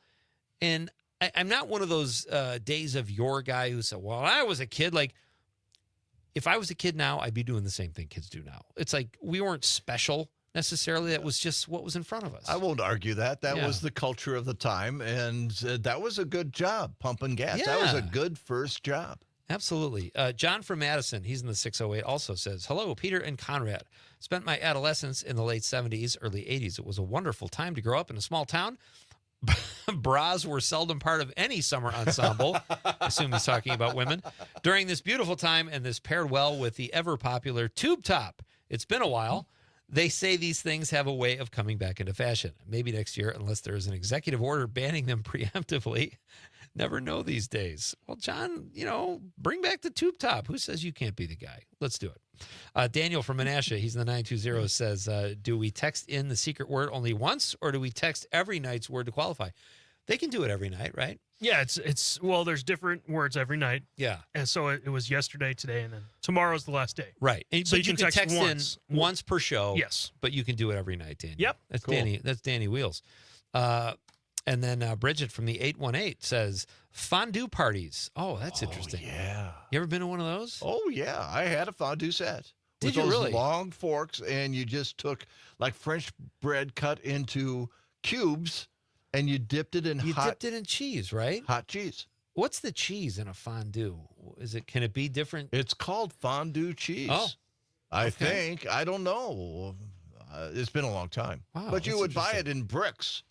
And I'm not one of those days of your guy who said, well, I was a kid. Like, if I was a kid now, I'd be doing the same thing kids do now. It's like we weren't special necessarily. That was just what was in front of us. I won't argue that. That was the culture of the time, and that was a good job, pumping gas. Yeah. That was a good first job. Absolutely. John from Madison, he's in the 608, also says, hello, Peter and Conrad. Spent my adolescence in the late 70s, early 80s. It was a wonderful time to grow up in a small town. Bras were seldom part of any summer ensemble. I assume he's talking about women. During this beautiful time, and this paired well with the ever-popular tube top. It's been a while. They say these things have a way of coming back into fashion. Maybe next year, unless there is an executive order banning them preemptively. Never know these days. Well, John, bring back the tube top. Who says you can't be the guy? Let's do it. Daniel from Menasha, he's in the 920, says, do we text in the secret word only once, or do we text every night's word to qualify? They can do it every night, right? Yeah, it's well, there's different words every night. Yeah. And so it was yesterday, today, and then tomorrow's the last day. Right. And, so but you can text once. in once per show. Yes. But you can do it every night, Danny. Yep. That's Cool. Danny. That's Danny Wheels. And then Bridget from the 818 says, fondue parties. Oh, that's interesting. Yeah. You ever been to one of those? Oh, yeah. I had a fondue set. Did with you those really? long forks, and you just took like French bread cut into cubes, and you dipped it in dipped it in cheese, right? Hot cheese. What's the cheese in a fondue? Can it be different? It's called fondue cheese. Oh, I okay. think. I don't know. It's been a long time. Wow, but you that's would buy it interesting. in bricks.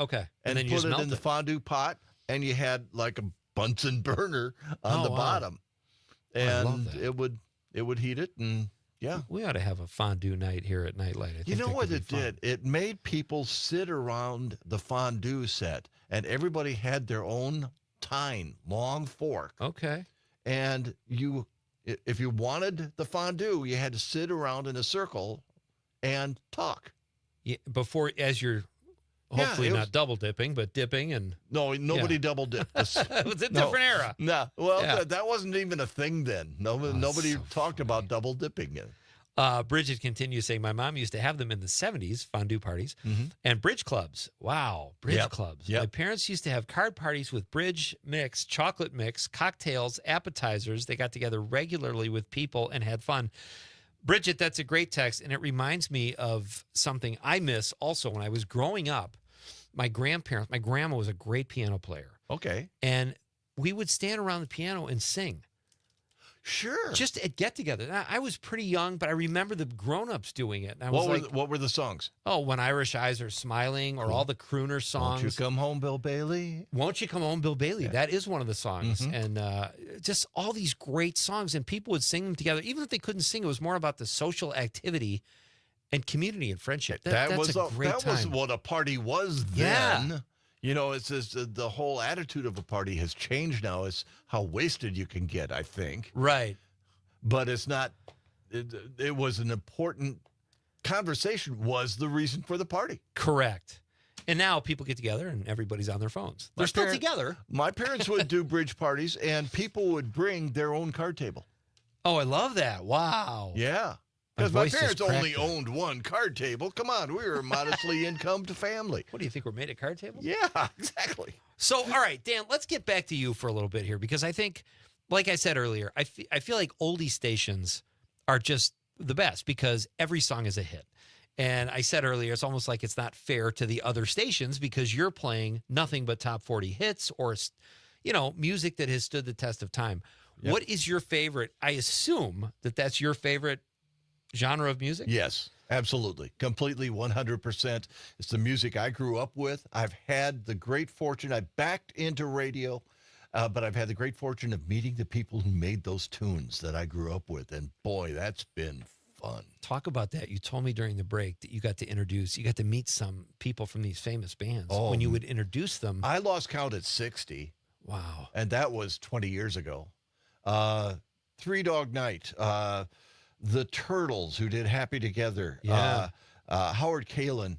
Okay. And then you put just it melt in the fondue pot, and you had like a Bunsen burner on Oh, the wow. bottom. I love And that. it would heat it, and yeah. We ought to have a fondue night here at Nightlight. I think You know that what could be it fun. did? It made people sit around the fondue set, and everybody had their own tine, long fork. Okay. And if you wanted the fondue, you had to sit around in a circle and talk. Yeah, as you're Yeah, hopefully it not was- double dipping, but dipping and No, nobody Yeah. double dipped. it was a different era. No, well, Yeah. that wasn't even a thing then. Nobody so talked about double dipping it. Bridget continues saying, my mom used to have them in the 70s, fondue parties, and bridge clubs. Wow, bridge Yep, clubs. yep. My parents used to have card parties with bridge mix, chocolate mix, cocktails, appetizers. They got together regularly with people and had fun. Bridget, that's a great text, and it reminds me of something I miss also when I was growing up. My grandma was a great piano player. Okay. And we would stand around the piano and sing. Sure. Just at get-together. Now, I was pretty young, but I remember the grown-ups doing it. And I was What were the songs? oh, When Irish Eyes Are Smiling, or all the crooner songs. Won't you come home, Bill Bailey? Won't You Come Home, Bill Bailey? That is one of the songs. And just all these great songs, and people would sing them together. Even if they couldn't sing, it was more about the social activity and community and friendship. That's was a great that time. was what a party was Yeah. then. You know, it's just, the whole attitude of a party has changed now. It's how wasted you can get, I think. Right. But it's not. It was an important conversation. Was the reason for the party? Correct. And now people get together and everybody's on their phones. They're still together. My parents would do bridge parties, and people would bring their own card table. Oh, I love that. Wow. Yeah. My Because my voice just parents only cracked owned one card table. Come on, we were a modestly income family. What do you think? We're made at card tables? Yeah, exactly. So, all right, Dan, let's get back to you for a little bit here, because I think, like I said earlier, I feel like oldie stations are just the best because every song is a hit. And I said earlier, it's almost like it's not fair to the other stations because you're playing nothing but top 40 hits or, music that has stood the test of time. Yep. What is your favorite? I assume that that's your favorite genre of music? Yes, absolutely. Completely 100%. It's the music I grew up with. I've had the great fortune. I backed into radio, but I've had the great fortune of meeting the people who made those tunes that I grew up with. And boy, that's been fun. Talk about that. You told me during the break that you got to meet some people from these famous bands. When you would introduce them. I lost count at 60. Wow. And that was 20 years ago. Three Dog Night, the Turtles, who did Happy Together. Yeah. Howard Kalin,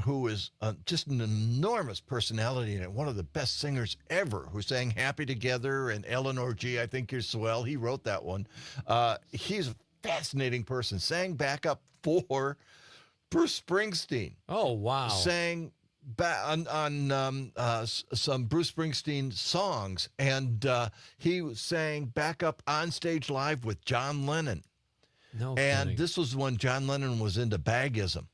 who is just an enormous personality and one of the best singers ever, who sang Happy Together, and Eleanor G, I Think You're Swell. He wrote that one. He's a fascinating person. Sang backup for Bruce Springsteen. Oh, wow. Sang some Bruce Springsteen songs, and he sang backup on stage live with John Lennon. No and kidding. This was when John Lennon was into bagism.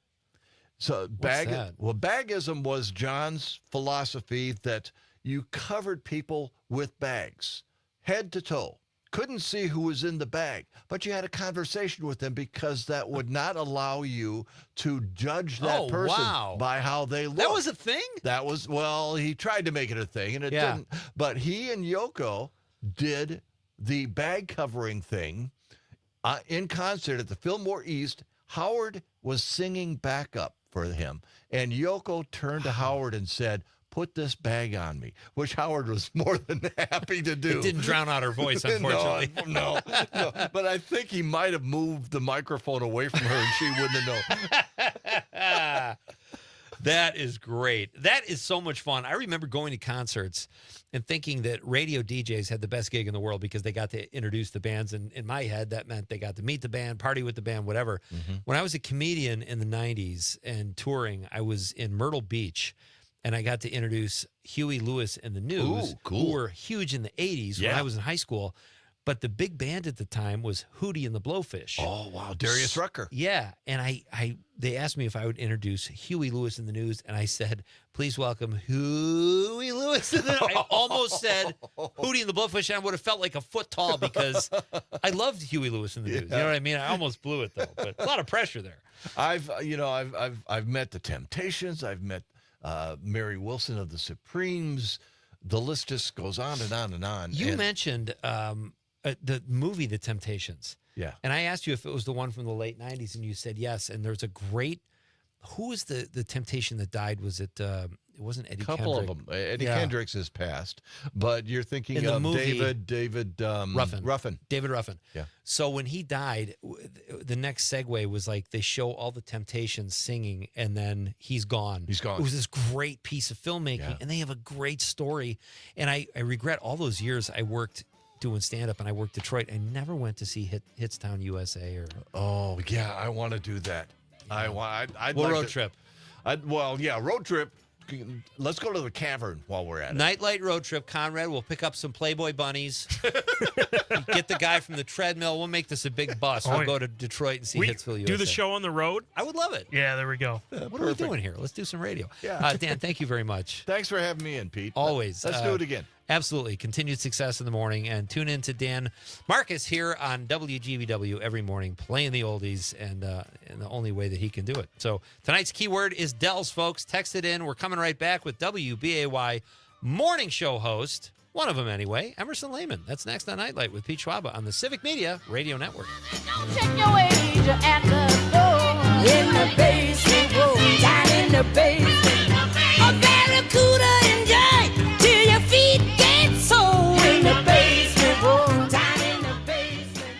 So bagism was John's philosophy that you covered people with bags, head to toe. Couldn't see who was in the bag, but you had a conversation with them because that would not allow you to judge that person by how they look. That was a thing? That was, well, he tried to make it a thing, and it didn't. But he and Yoko did the bag covering thing in concert at the Fillmore East. Howard was singing backup for him, and Yoko turned to Howard and said, "Put this bag on me," which Howard was more than happy to do. It didn't drown out her voice, unfortunately. no. But I think he might have moved the microphone away from her and she wouldn't have known. That is great. That is so much fun. I remember going to concerts and thinking that radio DJs had the best gig in the world because they got to introduce the bands. And in my head, that meant they got to meet the band, party with the band, whatever. Mm-hmm. When I was a comedian in the 90s and touring, I was in Myrtle Beach. And I got to introduce Huey Lewis and the News, who were huge in the 80s when I was in high school. But the big band at the time was Hootie and the Blowfish. Oh, wow. Darius Rucker. Yeah. And they asked me if I would introduce Huey Lewis and the News. And I said, please welcome Huey Lewis. And then I almost said Hootie and the Blowfish. And I would have felt like a foot tall because I loved Huey Lewis and the News. You know what I mean? I almost blew it, though. But a lot of pressure there. I've met the Temptations. I've met Mary Wilson of the Supremes. The list just goes on and on and on. You mentioned the movie The Temptations. Yeah. And I asked you if it was the one from the late 90s, and you said yes. And there's a great, who was the Temptation that died? Was it, it wasn't Eddie Kendrick? A couple of them. Eddie Kendricks is passed, but you're thinking in the of movie, David Ruffin. David Ruffin. Yeah. So when he died, the next segue was like they show all the Temptations singing, and then he's gone. He's gone. It was this great piece of filmmaking, and they have a great story. And I regret all those years I worked doing stand-up, and I worked Detroit. I never went to see Hitstown USA. Oh, yeah, I want to do that. Yeah. I'd we'll like road trip. Road trip. Let's go to the cavern while we're at it. Nightlight road trip, Conrad. We'll pick up some Playboy bunnies. Get the guy from the treadmill. We'll make this a big bus. We'll go to Detroit and see Hitsville USA. Do the show on the road? I would love it. Yeah, there we go. What are we doing here? Let's do some radio. Yeah. Dan, thank you very much. Thanks for having me in, Pete. Always. Let's do it again. Absolutely. Continued success in the morning. And tune in to Dan Marcus here on WGBW every morning, playing the oldies and in the only way that he can do it. So tonight's keyword is Dells, folks. Text it in. We're coming right back with WBAY morning show host, one of them anyway, Emerson Lehman. That's next on Nightlight with Pete Schwaba on the Civic Media Radio Network. Don't check your age at the door. In the basement room, down in the basement. A barracuda enjoy till your feet get sore. In the basement room, down in the basement.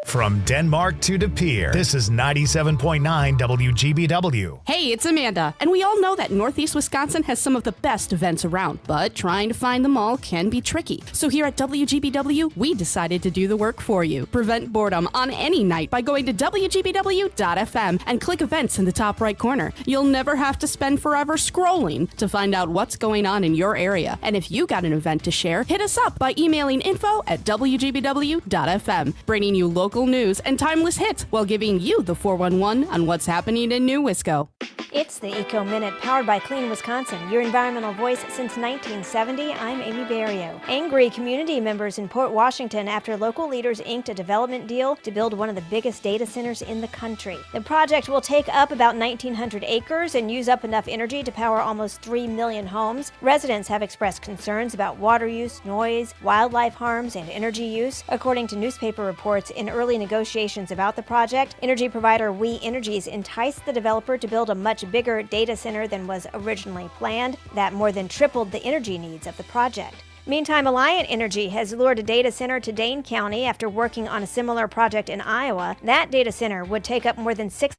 From Denmark to De Pere, this is 97.9 WGBW. Hey, it's Amanda, and we all know that Northeast Wisconsin has some of the best events around, but trying to find them all can be tricky. So here at WGBW, we decided to do the work for you. Prevent boredom on any night by going to WGBW.fm and click events in the top right corner. You'll never have to spend forever scrolling to find out what's going on in your area. And if you got an event to share, hit us up by emailing info@WGBW.fm, bringing you local news and timeless hits while giving you the 411 on what's happening in New Wisco. It's the Eco Minute, powered by Clean Wisconsin, your environmental voice since 1970. I'm Amy Barrio. Angry community members in Port Washington after local leaders inked a development deal to build one of the biggest data centers in the country. The project will take up about 1,900 acres and use up enough energy to power almost 3 million homes. Residents have expressed concerns about water use, noise, wildlife harms, and energy use. According to newspaper reports, in early negotiations about the project, energy provider We Energies enticed the developer to build a much bigger data center than was originally planned, that more than tripled the energy needs of the project. Meantime, Alliant Energy has lured a data center to Dane County after working on a similar project in Iowa. That data center would take up more than 6.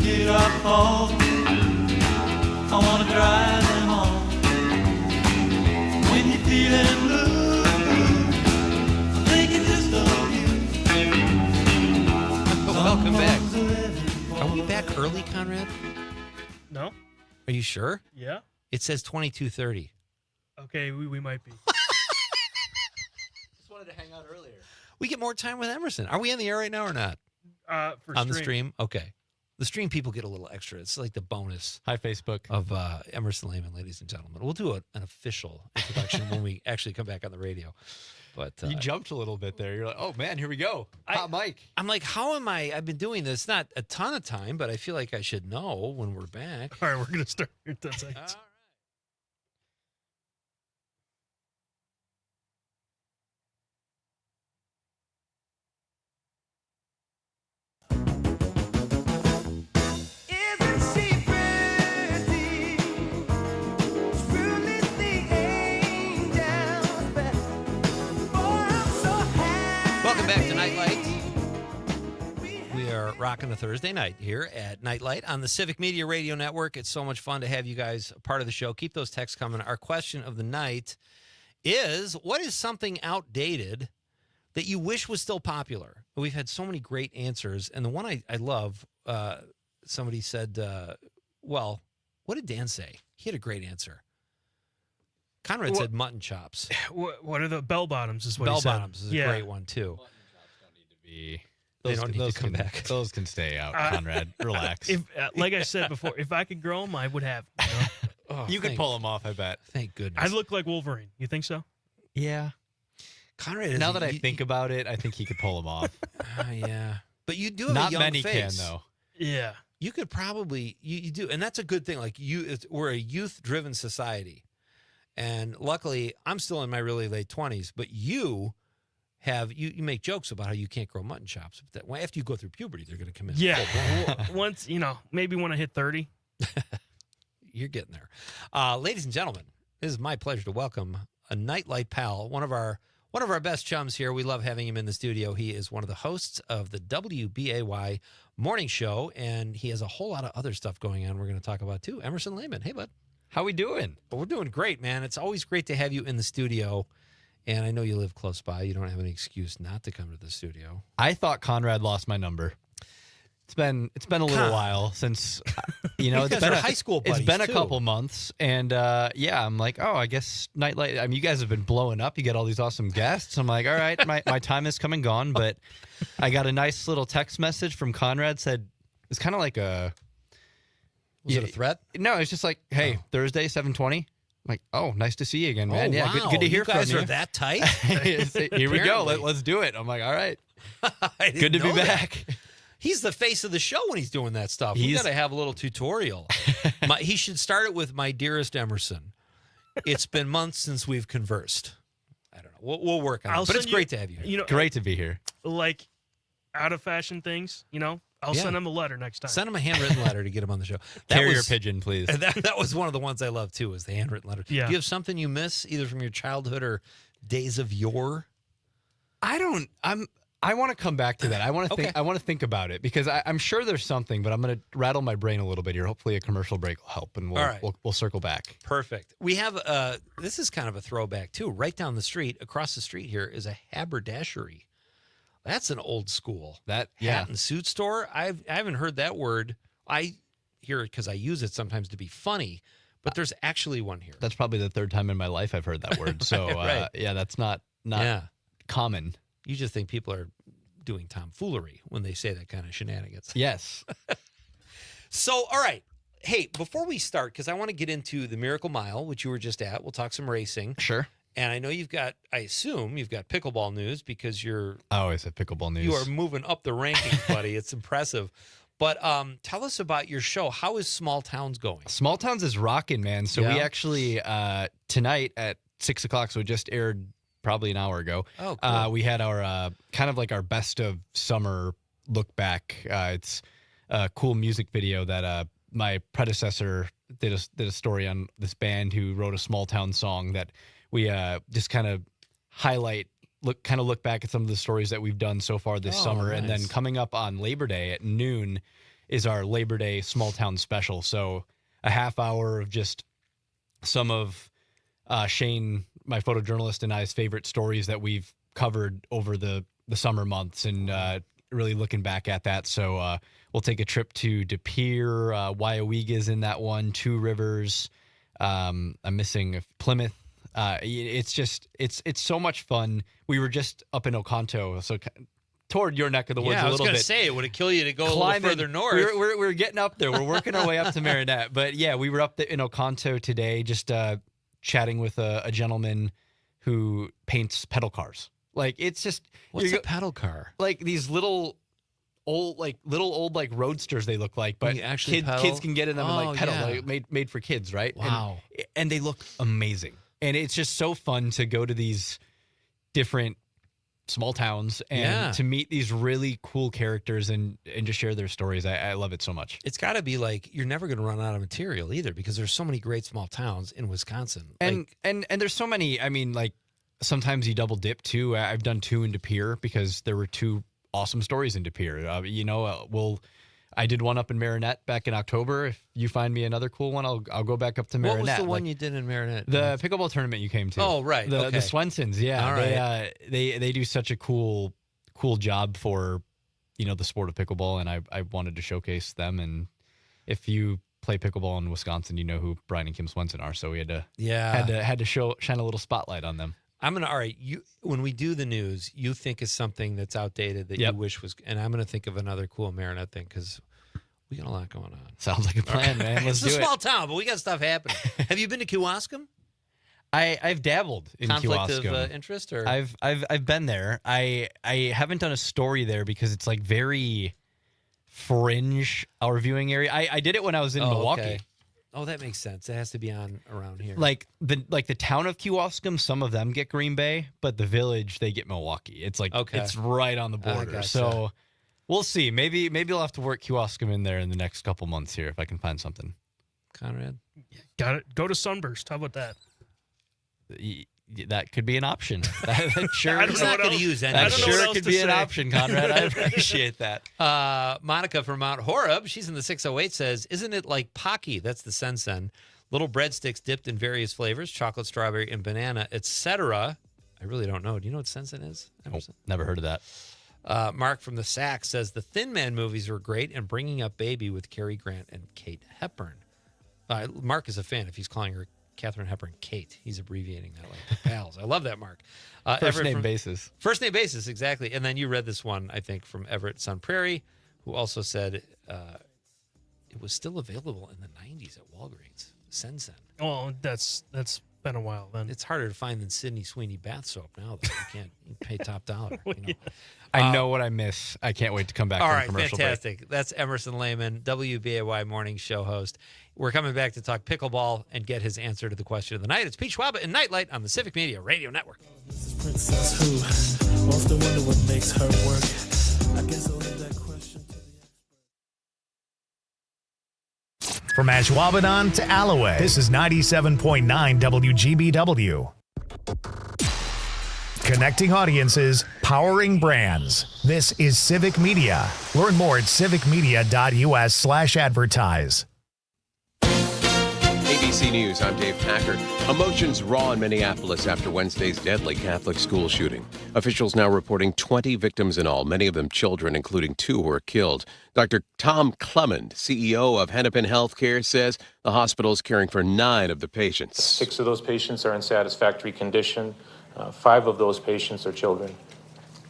Get up home. I wanna drive them early, Conrad? No. Are you sure? Yeah. It says 22:30. Okay, we might be. Just wanted to hang out earlier. We get more time with Emerson. Are we on the air right now or not? For the stream? Okay. The stream people get a little extra. It's like the bonus. Hi, Facebook. Of Emerson Lehman, ladies and gentlemen. We'll do an official introduction when we actually come back on the radio. But you jumped a little bit there. You're like, oh, man, here we go. Hot mic. I'm like, how am I? I've been doing this not a ton of time, but I feel like I should know when we're back. All right, we're going to start in 10 seconds. Welcome back to Nite Lite. We are rocking a Thursday night here at Nite Lite on the Civic Media Radio Network. It's so much fun to have you guys a part of the show. Keep those texts coming. Our question of the night is, what is something outdated that you wish was still popular? We've had so many great answers, and the one I love, somebody said, well, what did Dan say? He had a great answer. Conrad said mutton chops. What are the bell bottoms? Is what bell he said. bottoms is a great one too. They don't need to come back. Those can stay out, Conrad. Relax. If, like I said before, if I could grow them, I would have. You know? You could pull them off, I bet. Thank goodness. I look like Wolverine. You think so? Yeah. Conrad. Now that I think about it, I think he could pull them off. Yeah, but you do have Not a young many face. can though. Yeah. You could probably you do, and that's a good thing. Like we're a youth-driven society. And luckily, I'm still in my really late 20s, but you make jokes about how you can't grow mutton chops. But that, after you go through puberty, they're going to come in. Yeah. Once, maybe when I hit 30. You're getting there. Ladies and gentlemen, it is my pleasure to welcome a Nite Lite pal, one of our best chums here. We love having him in the studio. He is one of the hosts of the WBAY morning show, and he has a whole lot of other stuff going on we're going to talk about too. Emerson Lehman. Hey, bud. How we doing? Well, we're doing great, man. It's always great to have you in the studio. And I know you live close by. You don't have any excuse not to come to the studio. I thought Conrad lost my number. It's been a little while since, it's been high school buddies, it's been a too. couple months, and I'm like, oh, I guess Nite Lite. I mean, you guys have been blowing up. You get all these awesome guests. I'm like, all right, my time has come and gone. But I got a nice little text message from Conrad. Said it's kind of like a. Was it a threat? No, it's just like, hey, Thursday, 7:20. I'm like, oh, nice to see you again, man. Oh, yeah, wow. good to hear you guys from you. are that tight? Here we go. Let's do it. I'm like, all right. Good to be back. He's the face of the show when he's doing that stuff. We got to have a little tutorial. He should start it with, my dearest Emerson. It's been months since we've conversed. I don't know. We'll work on it. But it's great to have you here. Great to be here. Like out of fashion things, I'll send him a letter next time. Send him a handwritten letter to get him on the show. Carrier pigeon, please. That was one of the ones I love too, is the handwritten letter. Yeah. Do you have something you miss, either from your childhood or days of yore? I want to come back to that. I want to think. I want to think about it because I'm sure there's something, but I'm going to rattle my brain a little bit here. Hopefully, a commercial break will help, and we'll circle back. Perfect. We have this is kind of a throwback too. Right down the street, across the street here, is a haberdashery. That's an old school. Hat and suit store. I haven't heard that word. I hear it because I use it sometimes to be funny, but there's actually one here. That's probably the third time in my life I've heard that word. So Right. That's not common. You just think people are doing tomfoolery when they say that kind of shenanigans. Yes. So, all right. Hey, before we start, because I want to get into the Miracle Mile, which you were just at, we'll talk some racing. Sure. And I know I assume you've got pickleball news because I always have pickleball news. You are moving up the rankings, buddy. It's impressive. But tell us about your show. How is Small Towns going? Small Towns is rocking, man. So we actually, tonight at 6 o'clock, so it just aired probably an hour ago. Oh, cool. We had our kind of like our best of summer look back. It's a cool music video that my predecessor did a story on this band who wrote a small town song that we just kind of look back at some of the stories that we've done so far this summer. Nice. And then coming up on Labor Day at noon is our Labor Day small town special. So a half hour of just some of Shane, my photojournalist, and I's favorite stories that we've covered over the summer months, and really looking back at that. So we'll take a trip to De Pere, Wyowega's in that one, Two Rivers. I'm missing Plymouth. It's so much fun. We were just up in Oconto, so toward your neck of the woods a little bit. I was going to say, would it kill you to go a little further north? We're getting up there. We're working our way up to Marinette. But yeah, we were up in Oconto today, just chatting with a gentleman who paints pedal cars. Like, it's just... What's a pedal car? Like these little old roadsters they look like, but kids can get in them and like pedal, like made for kids, right? Wow. And they look amazing. And it's just so fun to go to these different small towns and to meet these really cool characters and just share their stories. I love it so much. It's got to be like, you're never going to run out of material either, because there's so many great small towns in Wisconsin. And there's so many, I mean, like sometimes you double dip too. I've done 2 in De Pere because there were 2 awesome stories in De Pere. I did one up in Marinette back in October. If you find me another cool one, I'll go back up to Marinette. What was the one you did in Marinette? The pickleball tournament you came to. Oh, right. The Swensons, yeah. All right. They do such a cool job for, the sport of pickleball, and I wanted to showcase them. And if you play pickleball in Wisconsin, you know who Brian and Kim Swenson are. So we had to shine a little spotlight on them. All right. When we do the news, you think of something that's outdated that you wish was, and I'm going to think of another cool Marinette thing because we got a lot going on. Sounds like a plan, man. Let's do it. It's a small town, but we got stuff happening. Have you been to Kewaskum? I've dabbled in Conflict Kewaskum. of interest, or I've been there. I haven't done a story there because it's like very fringe our viewing area. I did it when I was in Milwaukee. Okay. Oh, that makes sense. It has to be on around here. Like the town of Kewaskum, some of them get Green Bay, but the village they get Milwaukee. It's like it's right on the border. Gotcha. So we'll see. Maybe I'll have to work Kewaskum in there in the next couple months here if I can find something. Conrad, got it. Go to Sunburst. How about that? That could be an option. Sure, I'm not going to use any. That sure could be an option, Conrad. I appreciate that. Monica from Mount Horeb, she's in the 608, says, "Isn't it like Pocky?" That's the Sen-Sen. Little breadsticks dipped in various flavors, chocolate, strawberry, and banana, etc. I really don't know. Do you know what Sen-Sen is? Never heard of that. Mark from the Sack says, "The Thin Man movies were great, and Bringing Up Baby with Cary Grant and Kate Hepburn." Mark is a fan if he's calling her Katharine Hepburn Kate. He's abbreviating that like pals. I love that, Mark. First name basis. First name basis, exactly. And then you read this one, I think, from Everett Sun Prairie, who also said it was still available in the 90s at Walgreens. Sen-Sen. Oh, that's been a while then. It's harder to find than Sydney Sweeney bath soap now, though. You pay top dollar. I know what I miss. I can't wait to come back all from right, commercial fantastic. break. That's Emerson Lehman, WBAY morning show host. We're coming back to talk pickleball and get his answer to the question of the night. It's Pete Schwaba and Nightlight on the Civic Media Radio Network. Princess who often wonder what makes her work. I guess I'll leave that question to the From Ashwaubenon to Alloway, this is 97.9 WGBW. Connecting audiences, powering brands. This is Civic Media. Learn more at civicmedia.us/advertise. ABC News, I'm Dave Packard. Emotions raw in Minneapolis after Wednesday's deadly Catholic school shooting. Officials now reporting 20 victims in all, many of them children, including 2 who were killed. Dr. Tom Clement, CEO of Hennepin Healthcare, says the hospital is caring for 9 of the patients. 6 of those patients are in satisfactory condition. 5 of those patients are children.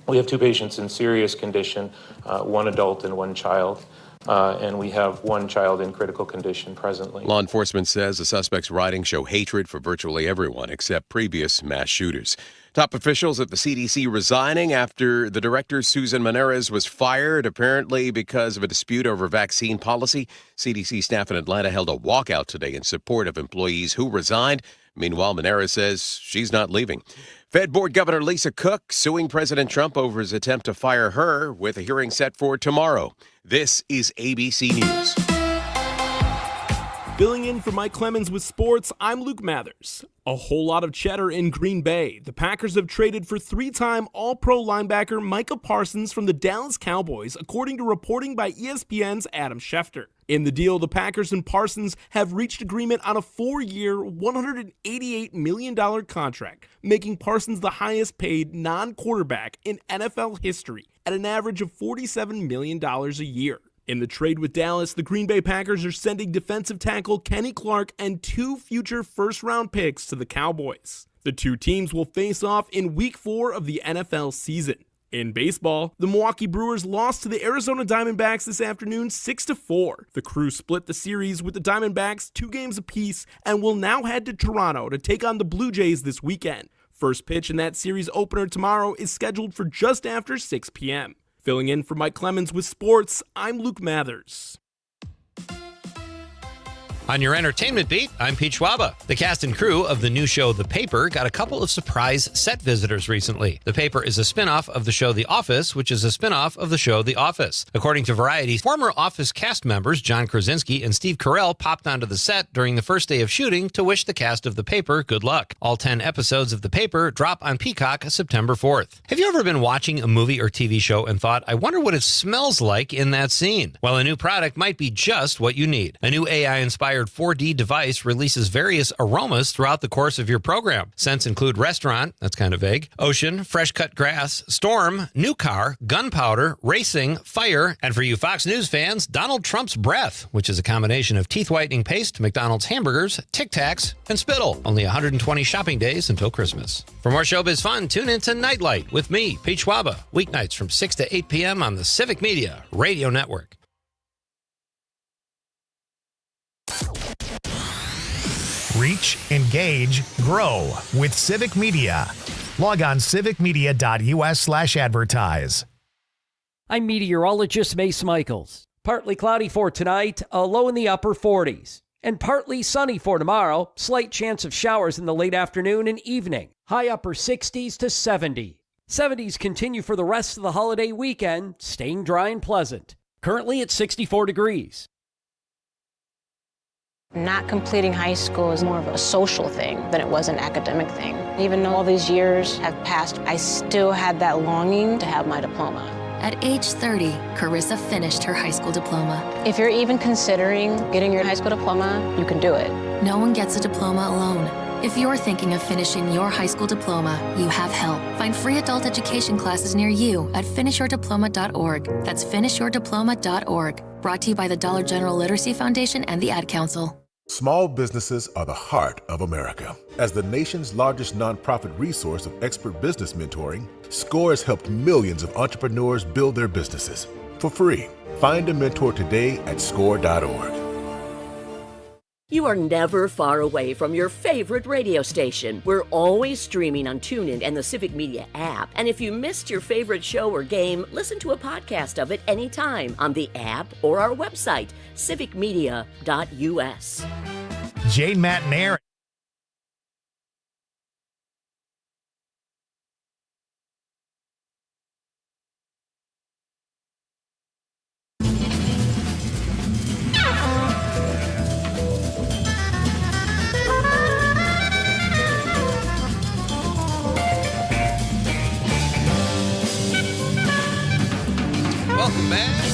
We have 2 patients in serious condition, 1 adult and 1 child. And we have 1 child in critical condition presently. Law enforcement says the suspect's writings show hatred for virtually everyone except previous mass shooters. Top officials at the CDC resigning after the director, Susan Menares, was fired, apparently because of a dispute over vaccine policy. CDC staff in Atlanta held a walkout today in support of employees who resigned. Meanwhile, Menares says she's not leaving. Fed Board Governor Lisa Cook suing President Trump over his attempt to fire her, with a hearing set for tomorrow. This is ABC News. Filling in for Mike Clemens with sports, I'm Luke Mathers. A whole lot of cheddar in Green Bay. The Packers have traded for three-time All-Pro linebacker Micah Parsons from the Dallas Cowboys, according to reporting by ESPN's Adam Schefter. In the deal, the Packers and Parsons have reached agreement on a 4-year, $188 million contract, making Parsons the highest-paid non-quarterback in NFL history at an average of $47 million a year. In the trade with Dallas, the Green Bay Packers are sending defensive tackle Kenny Clark and 2 future first-round picks to the Cowboys. The two teams will face off in Week 4 of the NFL season. In baseball, the Milwaukee Brewers lost to the Arizona Diamondbacks this afternoon 6-4. The Crew split the series with the Diamondbacks 2 games apiece and will now head to Toronto to take on the Blue Jays this weekend. First pitch in that series opener tomorrow is scheduled for just after 6 p.m. Filling in for Mike Clemens with sports, I'm Luke Mathers. On your entertainment beat, I'm Pete Schwaba. The cast and crew of the new show The Paper got a couple of surprise set visitors recently. The Paper is a spin-off of the show The Office, which is a spin-off of the show The Office. According to Variety, former Office cast members John Krasinski and Steve Carell popped onto the set during the first day of shooting to wish the cast of The Paper good luck. All 10 episodes of The Paper drop on Peacock September 4th. Have you ever been watching a movie or TV show and thought, I wonder what it smells like in that scene? Well, a new product might be just what you need. A new AI-inspired 4D device releases various aromas throughout the course of your program. Scents include restaurant, that's kind of vague, ocean, fresh cut grass, storm, new car, gunpowder, racing, fire, and for you Fox News fans, Donald Trump's breath, which is a combination of teeth whitening paste, McDonald's hamburgers, Tic Tacs, and spittle. Only 120 shopping days until Christmas. For more showbiz fun, tune in to Night Light with me, Pete Schwaba, weeknights from 6 to 8 p.m. on the Civic Media Radio Network. Reach, engage, grow with Civic Media. Log on civicmedia.us/advertise. I'm meteorologist Mace Michaels. Partly cloudy for tonight, a low in the upper 40s. And partly sunny for tomorrow, slight chance of showers in the late afternoon and evening. High upper 60s to 70. 70s continue for the rest of the holiday weekend, staying dry and pleasant. Currently at 64 degrees. Not completing high school is more of a social thing than it was an academic thing. Even though all these years have passed, I still had that longing to have my diploma. At age 30, Carissa finished her high school diploma. If you're even considering getting your high school diploma, you can do it. No one gets a diploma alone. If you're thinking of finishing your high school diploma, you have help. Find free adult education classes near you at finishyourdiploma.org. That's finishyourdiploma.org. Brought to you by the Dollar General Literacy Foundation and the Ad Council. Small businesses are the heart of America. As the nation's largest nonprofit resource of expert business mentoring, SCORE has helped millions of entrepreneurs build their businesses for free. Find a mentor today at score.org. You are never far away from your favorite radio station. We're always streaming on TuneIn and the Civic Media app. And if you missed your favorite show or game, listen to a podcast of it anytime on the app or our website, civicmedia.us. Jane, Matt, and Aaron. Welcome back.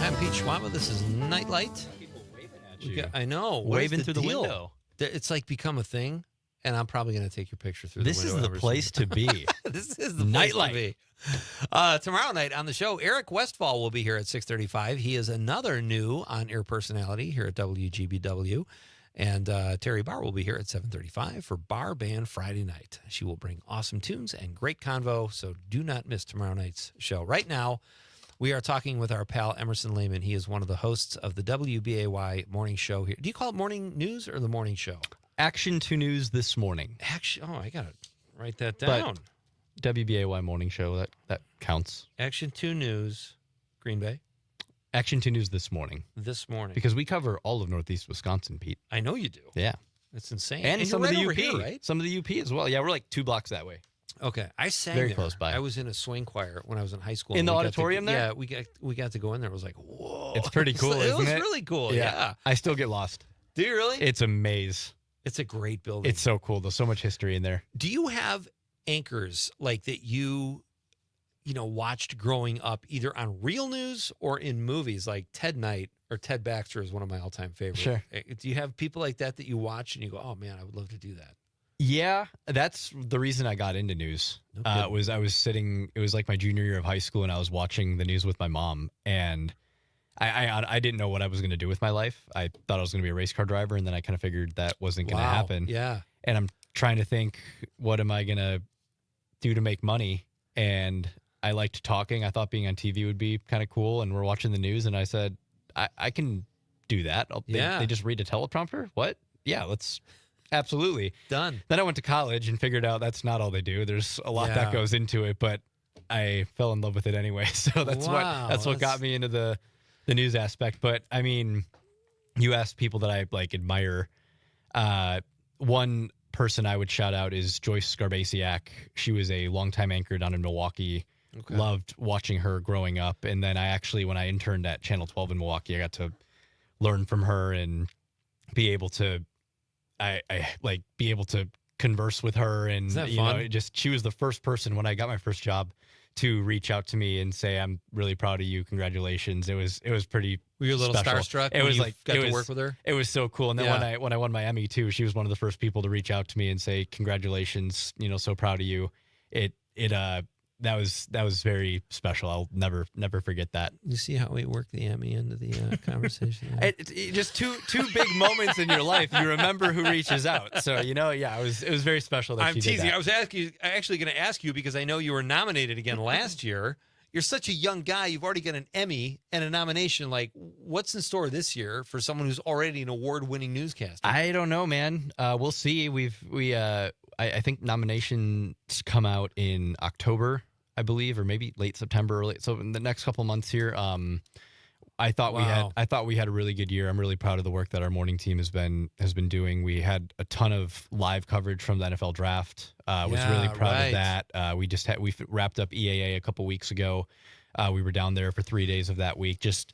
I'm Pete Schwaba. This is Night Light. I know. Waving through the window. It's like become a thing, and I'm probably going to take your picture through This the window. is the place to be. This is the Night place Light. to be. Tomorrow night on the show, Eric Westfall will be here at 6:35. He is another new on-air personality here at WGBW. And Terry Barr will be here at 7:35 for Bar Band Friday night. She will bring awesome tunes and great convo, so do not miss tomorrow night's show. Right now, we are talking with our pal Emerson Lehman. He is one of the hosts of the WBAY morning show here. Do you call it morning news or the morning show? Action 2 News this morning. Oh, I got to write that down. But WBAY morning show, that counts. Action 2 News, Green Bay. Action 2 News this morning. This morning. Because we cover all of Northeast Wisconsin, Pete. I know you do. Yeah. It's insane. And some you're of the right UP. over here, right? Some of the UP as well. Yeah, we're like 2 blocks that way. Okay, I sang Very there. close by. I was in a swing choir when I was in high school. In and the we got to- auditorium there? Yeah, we got to go in there. It was like, whoa. It's pretty cool, It isn't was it? really cool, yeah. I still get lost. Do you really? It's a maze. It's a great building. It's so cool. There's so much history in there. Do you have anchors like that you watched growing up, either on real news or in movies, like Ted Knight or Ted Baxter is one of my all-time favorites. Sure. Do you have people like that you watch and you go, oh man, I would love to do that? Yeah, that's the reason I got into news. kidding. I was sitting. It was like my junior year of high school, and I was watching the news with my mom, and I didn't know what I was going to do with my life. I thought I was going to be a race car driver, and then I kind of figured that wasn't going to happen. Yeah. And I'm trying to think, what am I going to do to make money? And I liked talking. I thought being on TV would be kind of cool, and we're watching the news, and I said, I can do that. They just read a teleprompter? What? Yeah, let's... Absolutely. Done. Then I went to college and figured out that's not all they do. There's a lot that goes into it, but I fell in love with it anyway. So that's what got me into the news aspect. But I mean, you asked people that I like admire. One person I would shout out is Joyce Garbasiak. She was a longtime anchor down in Milwaukee. Okay. Loved watching her growing up. And then when I interned at Channel 12 in Milwaukee, I got to learn from her and be able to be able to converse with her, and she was the first person when I got my first job to reach out to me and say, I'm really proud of you. Congratulations. It was pretty Were you a little special. starstruck It when was you like, got to work with her? It was so cool. And then when I won my Emmy too, she was one of the first people to reach out to me and say, congratulations, so proud of you. That was very special. I'll never forget that. You see how we work the Emmy into the conversation? It just two big moments in your life. You remember who reaches out. So it was very special that I'm she did teasing. that. I was actually going to ask you because I know you were nominated again last year. You're such a young guy. You've already got an Emmy and a nomination. Like, what's in store this year for someone who's already an award-winning newscaster? I don't know, man. We'll see. I think nominations come out in October, I believe, or maybe late September. So in the next couple months here, I thought we had a really good year. I'm really proud of the work that our morning team has been doing. We had a ton of live coverage from the NFL draft. Was really proud of that. We wrapped up EAA a couple weeks ago. We were down there for 3 days of that week, just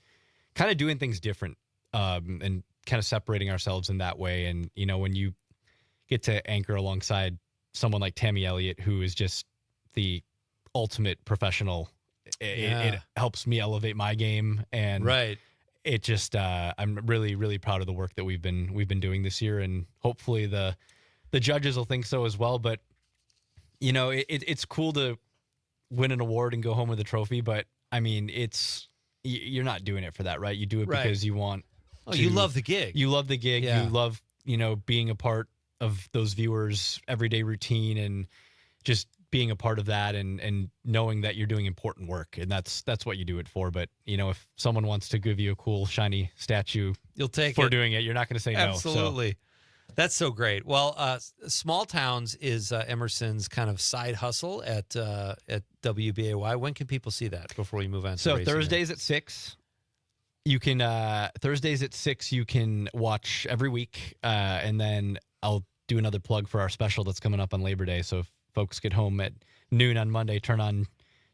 kind of doing things different, and kind of separating ourselves in that way. And when you get to anchor alongside someone like Tammy Elliott, who is just the ultimate professional, it helps me elevate my game, and it just I'm really, really proud of the work that we've been doing this year, and hopefully the judges will think so as well. But it's cool to win an award and go home with a trophy, but I mean, you're not doing it for that, right? You do it because you want you love the gig. You love the gig. Yeah. You love being a part of those viewers' everyday routine, and just being a part of that, and knowing that you're doing important work, and that's what you do it for. But if someone wants to give you a cool shiny statue, you'll take for it. doing it. You're not going to say no. Absolutely. That's so great. Well, Small Towns is Emerson's kind of side hustle at WBAY. When can people see that before we move on? So Thursdays at 6. You can Thursdays at 6. You can watch every week, and then I'll do another plug for our special that's coming up on Labor Day. So if folks get home at noon on Monday, turn on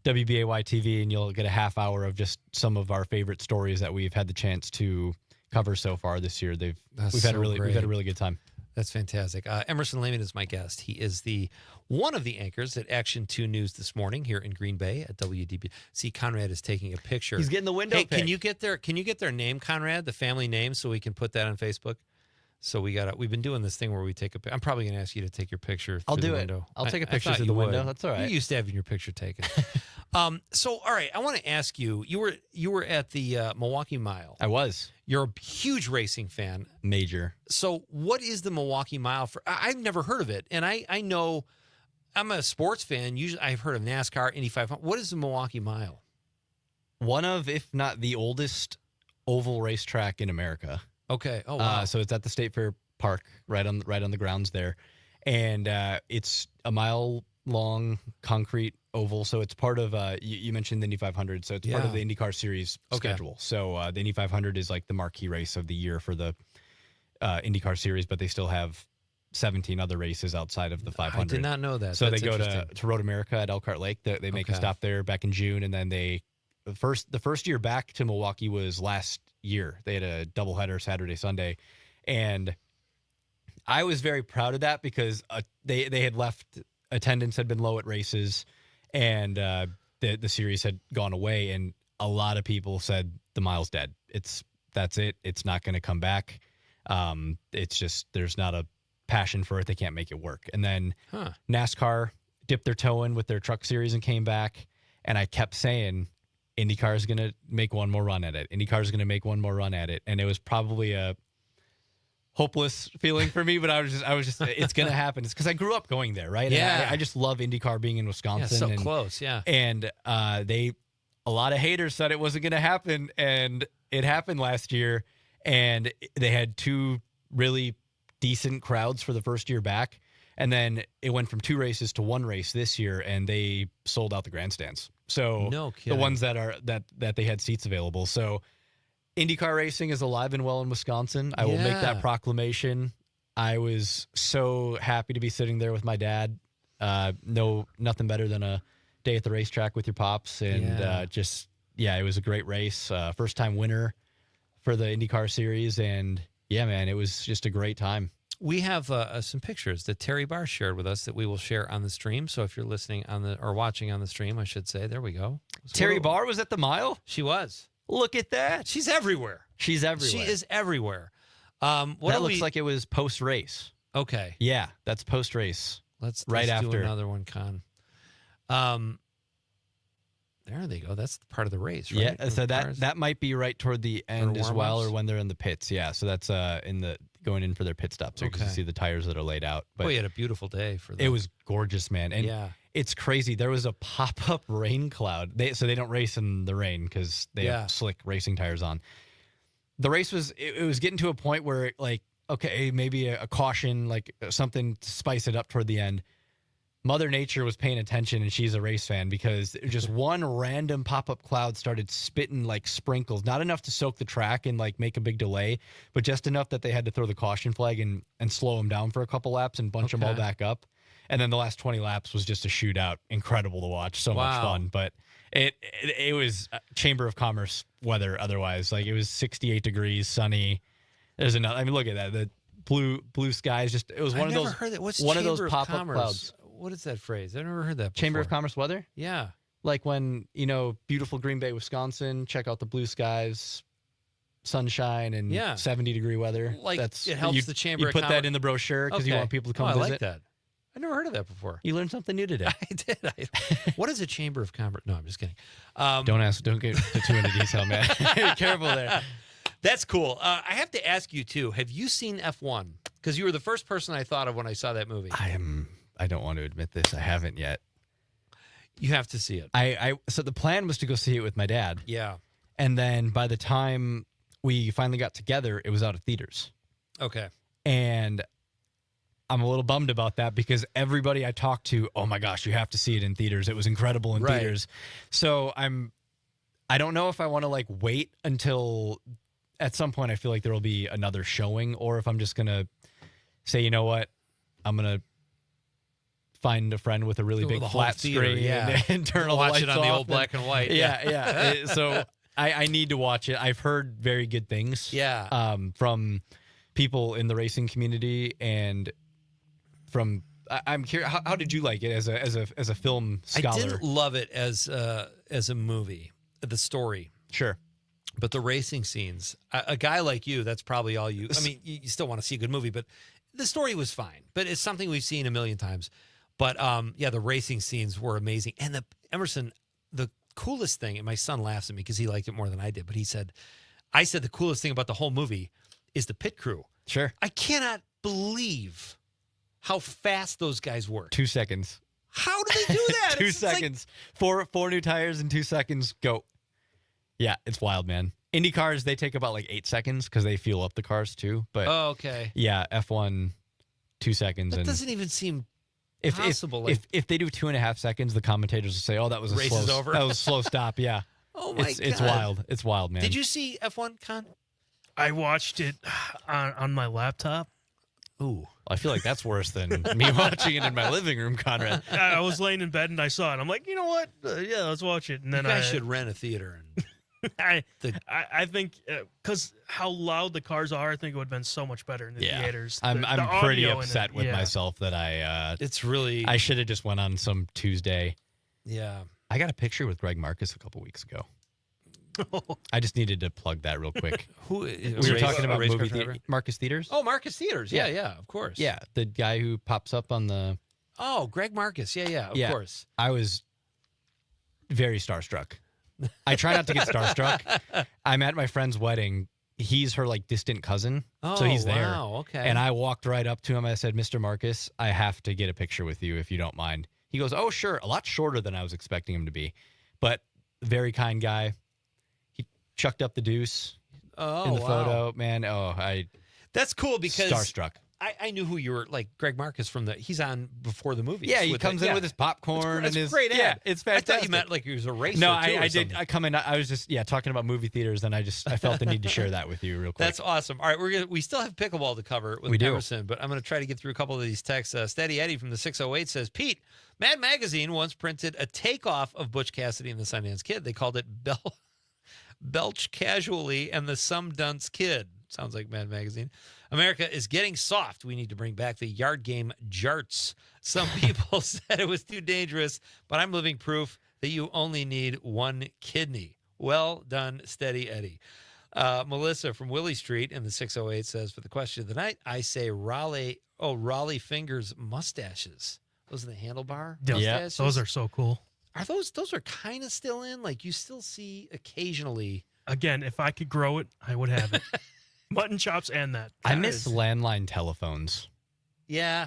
WBAY TV, and you'll get a half hour of just some of our favorite stories that we've had the chance to cover so far this year. We've had a really good time. That's fantastic. Emerson Lehman is my guest. He is one of the anchors at Action 2 News this morning here in Green Bay at WDB. See, Conrad is taking a picture. He's getting the window pic. Can you get their name, Conrad, the family name, so we can put that on Facebook? So we've been doing this thing where we take a. I'm probably going to ask you to take your picture. I'll through do the it. Window. I'll take a picture through the window. That's all right. You used to having your picture taken. So all right, I want to ask you. You were at the Milwaukee Mile. I was. You're a huge racing fan. Major. So what is the Milwaukee Mile for? I've never heard of it, and I know I'm a sports fan. Usually, I've heard of NASCAR, Indy 500. What is the Milwaukee Mile? One of, if not the oldest, oval racetrack in America. Okay. Oh wow. So it's at the State Fair Park, right on the grounds there, and it's a mile-long concrete oval. So it's part of you mentioned the Indy 500, so it's part of the IndyCar Series schedule. So the Indy 500 is like the marquee race of the year for the IndyCar Series, but they still have 17 other races outside of the 500. I did not know that. So That's they go interesting. to Road America at Elkhart Lake. They make a stop there back in June, and then the first year back to Milwaukee was last year. They had a doubleheader Saturday, Sunday, and I was very proud of that because they had left. Attendance had been low at races, and the series had gone away, and a lot of people said the mile's dead. That's it. It's not going to come back. It's just there's not a passion for it. They can't make it work. And then NASCAR dipped their toe in with their truck series and came back, and I kept saying IndyCar is going to make one more run at it. IndyCar is going to make one more run at it, and it was probably a hopeless feeling for me, but I was just it's going to happen. It's because I grew up going there, right? Yeah. And I just love IndyCar being in Wisconsin. Yeah, so close, yeah. And a lot of haters said it wasn't going to happen, and it happened last year, and they had 2 really decent crowds for the first year back, and then it went from 2 races to 1 race this year, and they sold out the grandstands. So No the kidding. ones that they had seats available. So IndyCar racing is alive and well in Wisconsin. I will make Yeah. that proclamation. I was so happy to be sitting there with my dad. Nothing better than a day at the racetrack with your pops. And it was a great race. First time winner for the IndyCar series. And yeah, man, it was just a great time. We have some pictures that Terry Barr shared with us that we will share on the stream. So if you're listening or watching on the stream, I should say, there we go. Terry Barr was at the mile? She was. Look at that. She's everywhere. She's everywhere. She is everywhere. That looks like it was post-race. Okay. Yeah, that's post-race. Let's right after. do another one, Con. There they go. That's part of the race, right? Yeah, so that might be right toward the end as well, or when they're in the pits. Yeah, so that's going in for their pit stop, so you can see the tires that are laid out. But you had a beautiful day for that. It was gorgeous, man. And it's crazy. There was a pop-up rain cloud. So they don't race in the rain because they have slick racing tires on. The race was getting to a point where, like, okay, maybe a caution, like something to spice it up toward the end. Mother Nature was paying attention, and she's a race fan, because just one random pop-up cloud started spitting like sprinkles, not enough to soak the track and like make a big delay, but just enough that they had to throw the caution flag and slow them down for a couple laps and bunch them all back up. And then the last 20 laps was just a shootout. Incredible to watch. So much fun. But it was Chamber of Commerce weather otherwise. Like, it was 68 degrees, sunny. There's another. I mean, look at that. The blue skies. Just it was one of those. Heard that. What's one Chamber of those pop-up Commerce? clouds. What is that phrase? I've never heard that before. Chamber of Commerce weather? Yeah. Like when, beautiful Green Bay, Wisconsin, check out the blue skies, sunshine, and 70-degree weather. Like, That's, it helps the Chamber you of put Commerce. that in the brochure because you want people to come I visit. like that. I never heard of that before. You learned something new today. I did. What is a Chamber of Commerce? No, I'm just kidding. Don't get too into detail, man. Be careful there. That's cool. I have to ask you, too, have you seen F1? Because you were the first person I thought of when I saw that movie. I don't want to admit this. I haven't yet. You have to see it. So the plan was to go see it with my dad. Yeah. And then by the time we finally got together, it was out of theaters. Okay. And I'm a little bummed about that, because everybody I talked to, oh my gosh, you have to see it in theaters. It was incredible in theaters. So I don't know if I want to like wait until at some point I feel like there will be another showing, or if I'm just going to say, you know what, I'm going to find a friend with a really big flat screen and turn all the lights it on off the old black and white. Yeah. So I need to watch it. I've heard very good things. Yeah. From people in the racing community, and from I'm curious. How did you like it as a film scholar? I didn't love it as a movie. The story, sure, but the racing scenes. A guy like you, that's probably all you. I mean, you still want to see a good movie, but the story was fine. But it's something we've seen a million times. But the racing scenes were amazing. And Emerson, the coolest thing, and my son laughs at me because he liked it more than I did, but I said the coolest thing about the whole movie is the pit crew. Sure. I cannot believe how fast those guys work. 2 seconds. How do they do that? 2 seconds. Like, four new tires in 2 seconds. Go. Yeah, it's wild, man. Indy cars, they take about like 8 seconds because they fuel up the cars too. But okay. Yeah, F1, 2 seconds. That doesn't even seem possible. If they do 2.5 seconds, the commentators will say, "Oh, that was a race slow, is over. That was a slow stop." Yeah. Oh my God. It's wild. It's wild, man. Did you see F1, Con? I watched it on my laptop. Ooh. I feel like that's worse than me watching it in my living room, Conrad. I was laying in bed and I saw it. I'm like, you know what? Yeah, let's watch it. And then You guys should rent a theater. And I think because how loud the cars are, I think it would have been so much better in the theaters. I'm The pretty audio in upset it, with yeah. myself that I. It's really. I should have just went on some Tuesday. Yeah. I got a picture with Greg Marcus a couple weeks ago. I just needed to plug that real quick. Who? We were talking about movie theater. Marcus Theaters. Oh, Marcus Theaters. Yeah, of course. Yeah, the guy who pops up on the. Oh, Greg Marcus. Yeah, of course. I was very starstruck. I try not to get starstruck. I'm at my friend's wedding. He's her like distant cousin, so he's there. Wow, okay. And I walked right up to him. I said, "Mr. Marcus, I have to get a picture with you if you don't mind." He goes, "Oh, sure." A lot shorter than I was expecting him to be, but very kind guy. He chucked up the deuce in the photo. Man, that's cool because starstruck. I knew who you were, like Greg Marcus from he's on before the movie. Yeah, he comes in with his popcorn and his great ad. Yeah, it's fantastic. I thought you meant like he was a racer. No, too, I did. I come in. I was just talking about movie theaters, and I felt the need to share that with you real quick. That's awesome. All right, we still have pickleball to cover with Emerson, but I'm going to try to get through a couple of these texts. Steady Eddie from the 608 says, Pete, Mad Magazine once printed a takeoff of Butch Cassidy and the Sundance Kid. They called it Belch Casually and the Some Dunce Kid. Sounds like Mad Magazine. America is getting soft. We need to bring back the yard game jarts. Some people said it was too dangerous, but I'm living proof that you only need one kidney. Well done, Steady Eddie. Melissa from Willie Street in the 608 says, for the question of the night, I say Raleigh Fingers mustaches. Those are the handlebar mustaches? Yeah, those are so cool. Are those are kind of still in? Like you still see occasionally. Again, if I could grow it, I would have it. Mutton chops and that. I miss landline telephones. Yeah.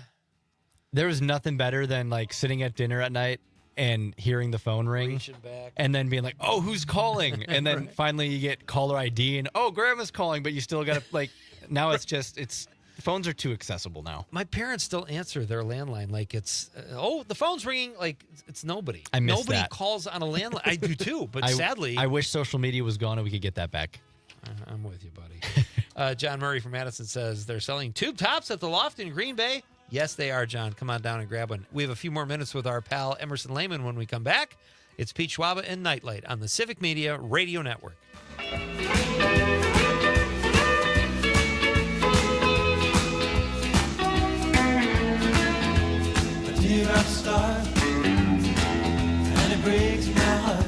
There was nothing better than like sitting at dinner at night and hearing the phone ring. Reaching back. And then being like, oh, who's calling? And then finally you get caller ID and, oh, grandma's calling, but you still got to now phones are too accessible now. My parents still answer their landline like it's, the phone's ringing like it's nobody. I miss Nobody that. calls on a landline. I do too, but sadly. I wish social media was gone and we could get that back. I'm with you, buddy. John Murray from Madison says they're selling tube tops at the Loft in Green Bay. Yes, they are, John. Come on down and grab one. We have a few more minutes with our pal Emerson Lehman when we come back. It's Pete Schwaba and Nite Lite on the Civic Media Radio Network. The teardrop start, and it breaks my heart.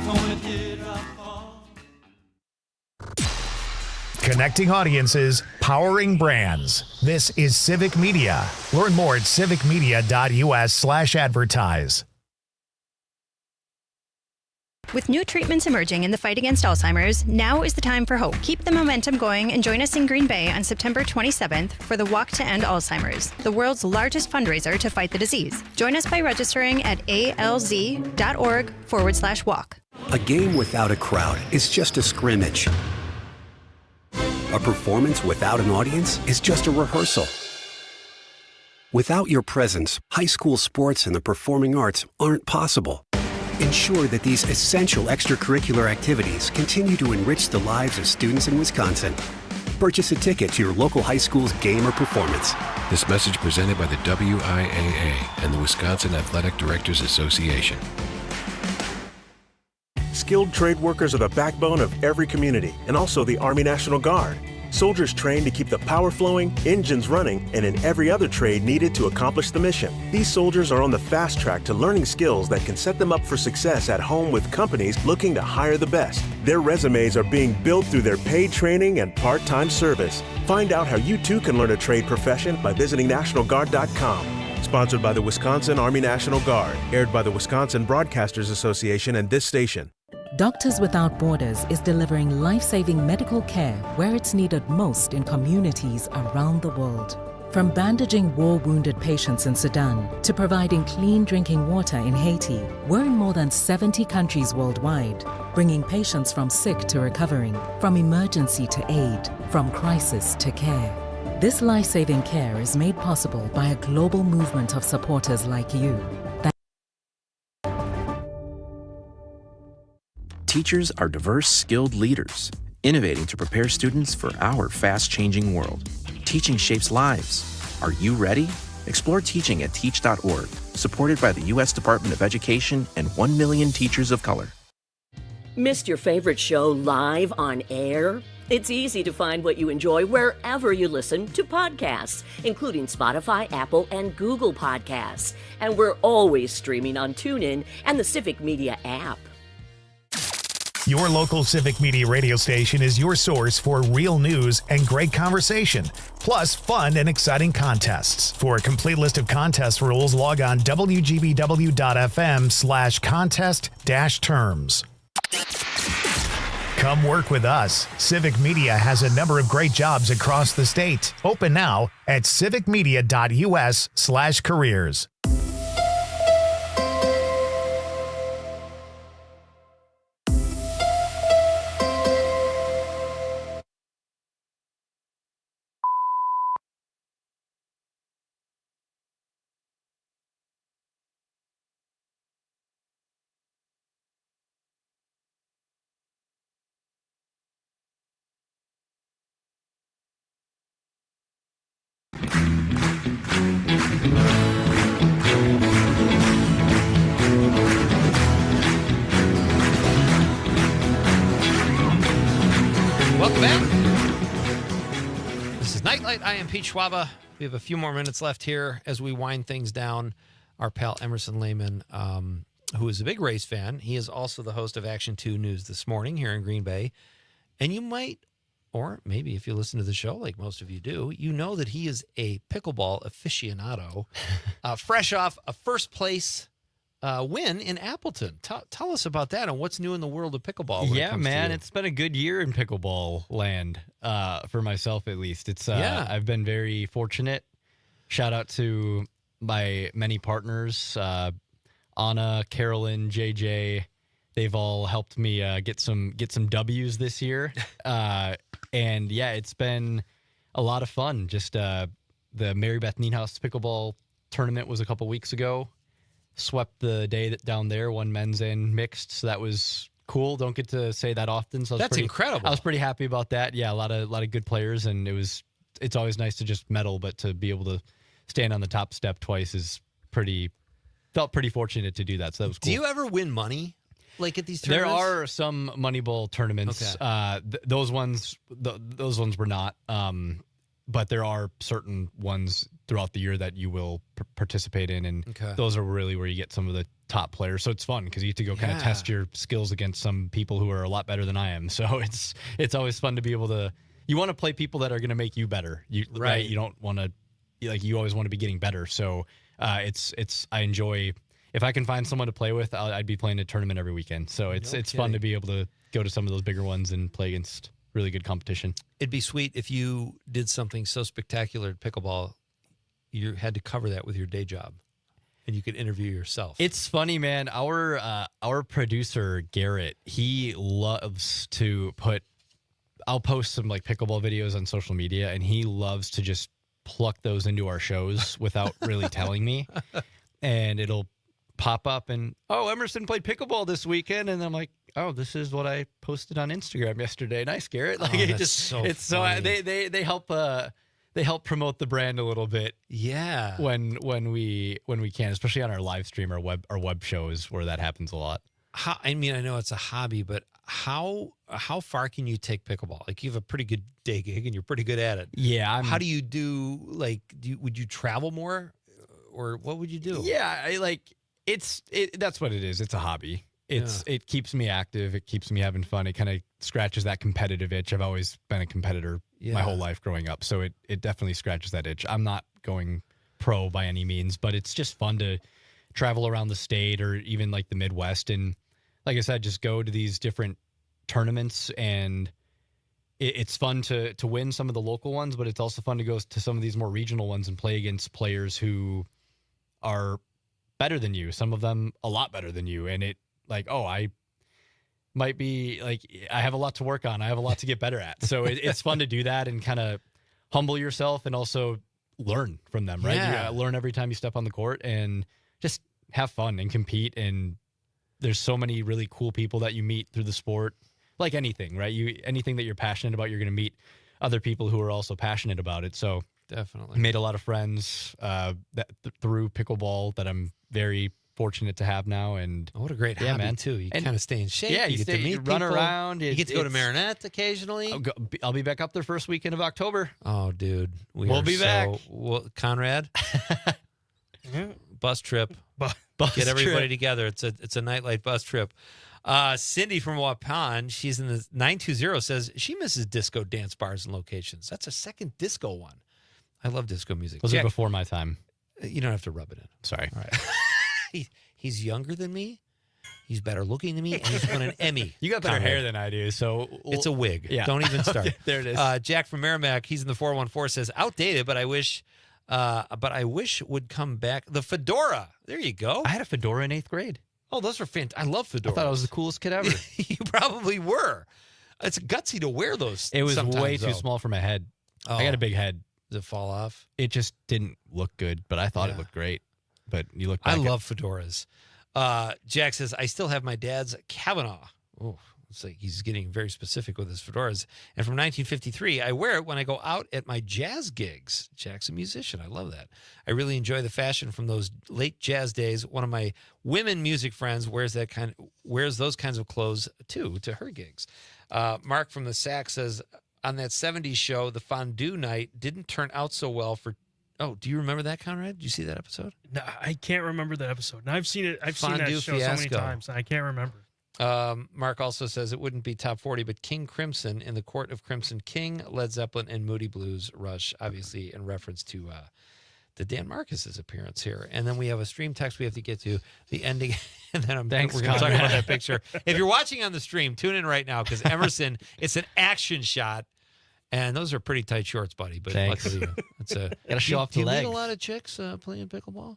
When a teardrop falls. Connecting audiences, powering brands. This is Civic Media. Learn more at civicmedia.us/advertise. With new treatments emerging in the fight against Alzheimer's, now is the time for hope. Keep the momentum going and join us in Green Bay on September 27th for the Walk to End Alzheimer's, the world's largest fundraiser to fight the disease. Join us by registering at alz.org/walk. A game without a crowd is just a scrimmage. A performance without an audience is just a rehearsal. Without your presence, high school sports and the performing arts aren't possible. Ensure that these essential extracurricular activities continue to enrich the lives of students in Wisconsin. Purchase a ticket to your local high school's game or performance. This message presented by the WIAA and the Wisconsin Athletic Directors Association. Skilled trade workers are the backbone of every community, and also the Army National Guard. Soldiers trained to keep the power flowing, engines running, and in every other trade needed to accomplish the mission. These soldiers are on the fast track to learning skills that can set them up for success at home with companies looking to hire the best. Their resumes are being built through their paid training and part-time service. Find out how you too can learn a trade profession by visiting NationalGuard.com. Sponsored by the Wisconsin Army National Guard. Aired by the Wisconsin Broadcasters Association and this station. Doctors Without Borders is delivering life-saving medical care where it's needed most in communities around the world. From bandaging war-wounded patients in Sudan to providing clean drinking water in Haiti, we're in more than 70 countries worldwide, bringing patients from sick to recovering, from emergency to aid, from crisis to care. This life-saving care is made possible by a global movement of supporters like you. Teachers are diverse, skilled leaders, innovating to prepare students for our fast-changing world. Teaching shapes lives. Are you ready? Explore teaching at teach.org, supported by the U.S. Department of Education and 1 million teachers of color. Missed your favorite show live on air? It's easy to find what you enjoy wherever you listen to podcasts, including Spotify, Apple, and Google Podcasts. And we're always streaming on TuneIn and the Civic Media app. Your local Civic Media radio station is your source for real news and great conversation, plus fun and exciting contests. For a complete list of contest rules, log on wgbw.fm/contest-terms. Come work with us. Civic Media has a number of great jobs across the state. Open now at civicmedia.us/careers. Welcome back. This is Nightlight. I am Pete Schwaba. We have a few more minutes left here as we wind things down. Our pal Emerson Lehman, who is a big race fan, he is also the host of Action 2 News This Morning here in Green Bay. And you might, or maybe if you listen to the show like most of you do, you know that he is a pickleball aficionado, fresh off a first place win in Appleton. Tell us about that and what's new in the world of pickleball. Yeah, man, it's been a good year in pickleball land for myself, at least. It's I've been very fortunate. Shout out to my many partners, Anna, Carolyn, JJ. They've all helped me get some W's this year, and yeah, it's been a lot of fun. Just the Mary Beth Nienhaus pickleball tournament was a couple weeks ago. Swept the day down there, won men's and mixed, so that was cool. Don't get to say that often, so That's incredible. I was pretty happy about that. Yeah, a lot of good players, and it's always nice to just medal, but to be able to stand on the top step twice felt pretty fortunate to do that. So that was cool. Do you ever win money like at these tournaments? There are some Moneyball tournaments. Okay. Those ones were not. But there are certain ones throughout the year that you will participate in, and those are really where you get some of the top players. So it's fun because you get to go kind of test your skills against some people who are a lot better than I am. So it's always fun to be able to. You want to play people that are going to make you better. Right? You don't want to you always want to be getting better. So I enjoy if I can find someone to play with. I'd be playing a tournament every weekend. So it's fun to be able to go to some of those bigger ones and play against really good competition. It'd be sweet if you did something so spectacular at pickleball, you had to cover that with your day job, and you could interview yourself. It's funny, man. Our producer Garrett, he loves to I'll post some like pickleball videos on social media, and he loves to just pluck those into our shows without really telling me, and it'll pop up and Emerson played pickleball this weekend, and I'm like, this is what I posted on Instagram yesterday. Nice, Garrett. Like they help promote the brand a little bit. Yeah. When we can, especially on our live stream, our web shows where that happens a lot. I know it's a hobby, but how far can you take pickleball? Like you have a pretty good day gig and you're pretty good at it. Yeah. How do you do? Would you travel more, or what would you do? Yeah, that's what it is. It's a hobby. It keeps me active. It keeps me having fun. It kind of scratches that competitive itch. I've always been a competitor my whole life growing up, so it definitely scratches that itch. I'm not going pro by any means, but it's just fun to travel around the state or even like the Midwest, and like I said, just go to these different tournaments, and it's fun to win some of the local ones, but it's also fun to go to some of these more regional ones and play against players who are better than you, some of them a lot better than you, and I might be I have a lot to work on. I have a lot to get better at. So it's fun to do that and kind of humble yourself and also learn from them, right? Yeah. You learn every time you step on the court and just have fun and compete. And there's so many really cool people that you meet through the sport, like anything, right? Anything that you're passionate about, you're going to meet other people who are also passionate about it. So definitely made a lot of friends through pickleball that I'm very fortunate to have now. And what a great hobby, man, too. You kind of stay in shape. Yeah, you get to meet run people. around. You get to go to Marinette occasionally. I'll be back up there first weekend of October. Oh, dude. We'll be back. Conrad, bus trip. Get everybody together. It's a Nightlight bus trip. Cindy from Waupun, she's in the 920, says she misses disco dance bars and locations. That's a second disco one. I love disco music. Those are before my time. You don't have to rub it in. Sorry. All right. He's younger than me. He's better looking than me, and he's won an Emmy. You got better hair than I do, so it's a wig. Yeah. Don't even start. There it is. Jack from Merrimack, he's in the 414, says outdated, but I wish would come back. The fedora. There you go. I had a fedora in 8th grade. Oh, those are fantastic. I love fedoras. I thought I was the coolest kid ever. You probably were. It's gutsy to wear those. It was way too small for my head. Oh. I got a big head. Does it fall off? It just didn't look good, but I thought it looked great. But you look back I love fedoras. Jack says, I still have my dad's Kavanaugh. Oh, it's like he's getting very specific with his fedoras. And from 1953, I wear it when I go out at my jazz gigs. Jack's a musician. I love that. I really enjoy the fashion from those late jazz days. One of my women music friends wears those kinds of clothes too to her gigs. Mark from the Sack says, on that 70s show, the fondue night didn't turn out so well for. Oh, do you remember that, Conrad? Did you see that episode? No, I can't remember that episode. And I've seen it. I've seen that show so many times. I can't remember. Mark also says it wouldn't be top 40, but King Crimson in the Court of Crimson King, Led Zeppelin, and Moody Blues, Rush, obviously in reference to Dan Marcus's appearance here. And then we have a stream text we have to get to, the ending, and then we're going to talk about that picture. If you're watching on the stream, tune in right now because Emerson, it's an action shot. And those are pretty tight shorts, buddy. But luckily, it's a gotta show off the legs. Do you meet a lot of chicks playing pickleball?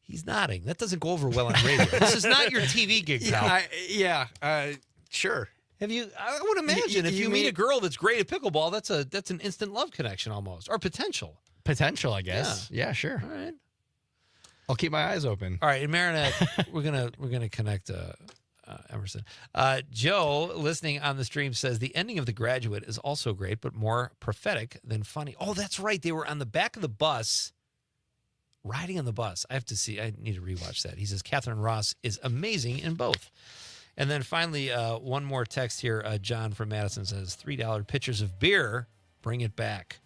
He's nodding. That doesn't go over well on radio. This is not your TV gig, pal. Sure. Have you? I would imagine if you meet a girl that's great at pickleball, that's an instant love connection almost, or potential. Potential, I guess. Yeah, sure. All right. I'll keep my eyes open. All right, in Marinette, we're gonna connect. Emerson. Joe, listening on the stream, says the ending of The Graduate is also great, but more prophetic than funny. Oh, that's right. They were on the back of the bus, riding on the bus. I need to rewatch that. He says Catherine Ross is amazing in both. And then finally, one more text here. John from Madison says $3 pitchers of beer. Bring it back.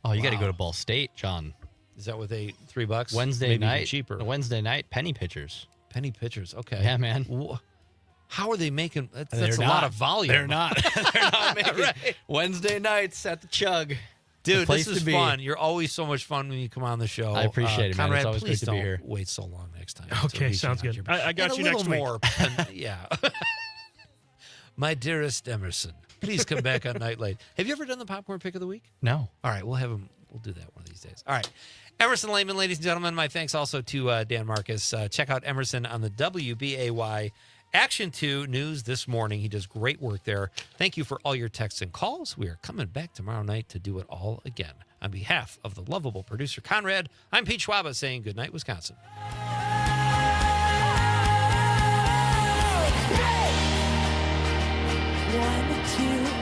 Oh, you got to go to Ball State, John. Is that with $3? Wednesday Maybe night. even cheaper. Wednesday night, penny pitchers. Penny pitchers. Okay. Yeah, man. How are they making? That's a lot of volume. They're not. They're not making right. Wednesday nights at the Chug. Dude, this is fun. You're always so much fun when you come on the show. I appreciate it, man. Conrad, it's always please great to be here. Don't wait so long next time. Okay, sounds good. I got you next week. More, yeah. My dearest Emerson, please come back on Nightlight. Have you ever done the popcorn pick of the week? No. All right, we'll do that one of these days. All right. Emerson Lehman, ladies and gentlemen, my thanks also to Dan Marcus. Check out Emerson on the WBAY Action 2 News this morning. He does great work there. Thank you for all your texts and calls. We are coming back tomorrow night to do it all again. On behalf of the lovable producer, Conrad, I'm Pete Schwaba saying good night, Wisconsin. 1, 2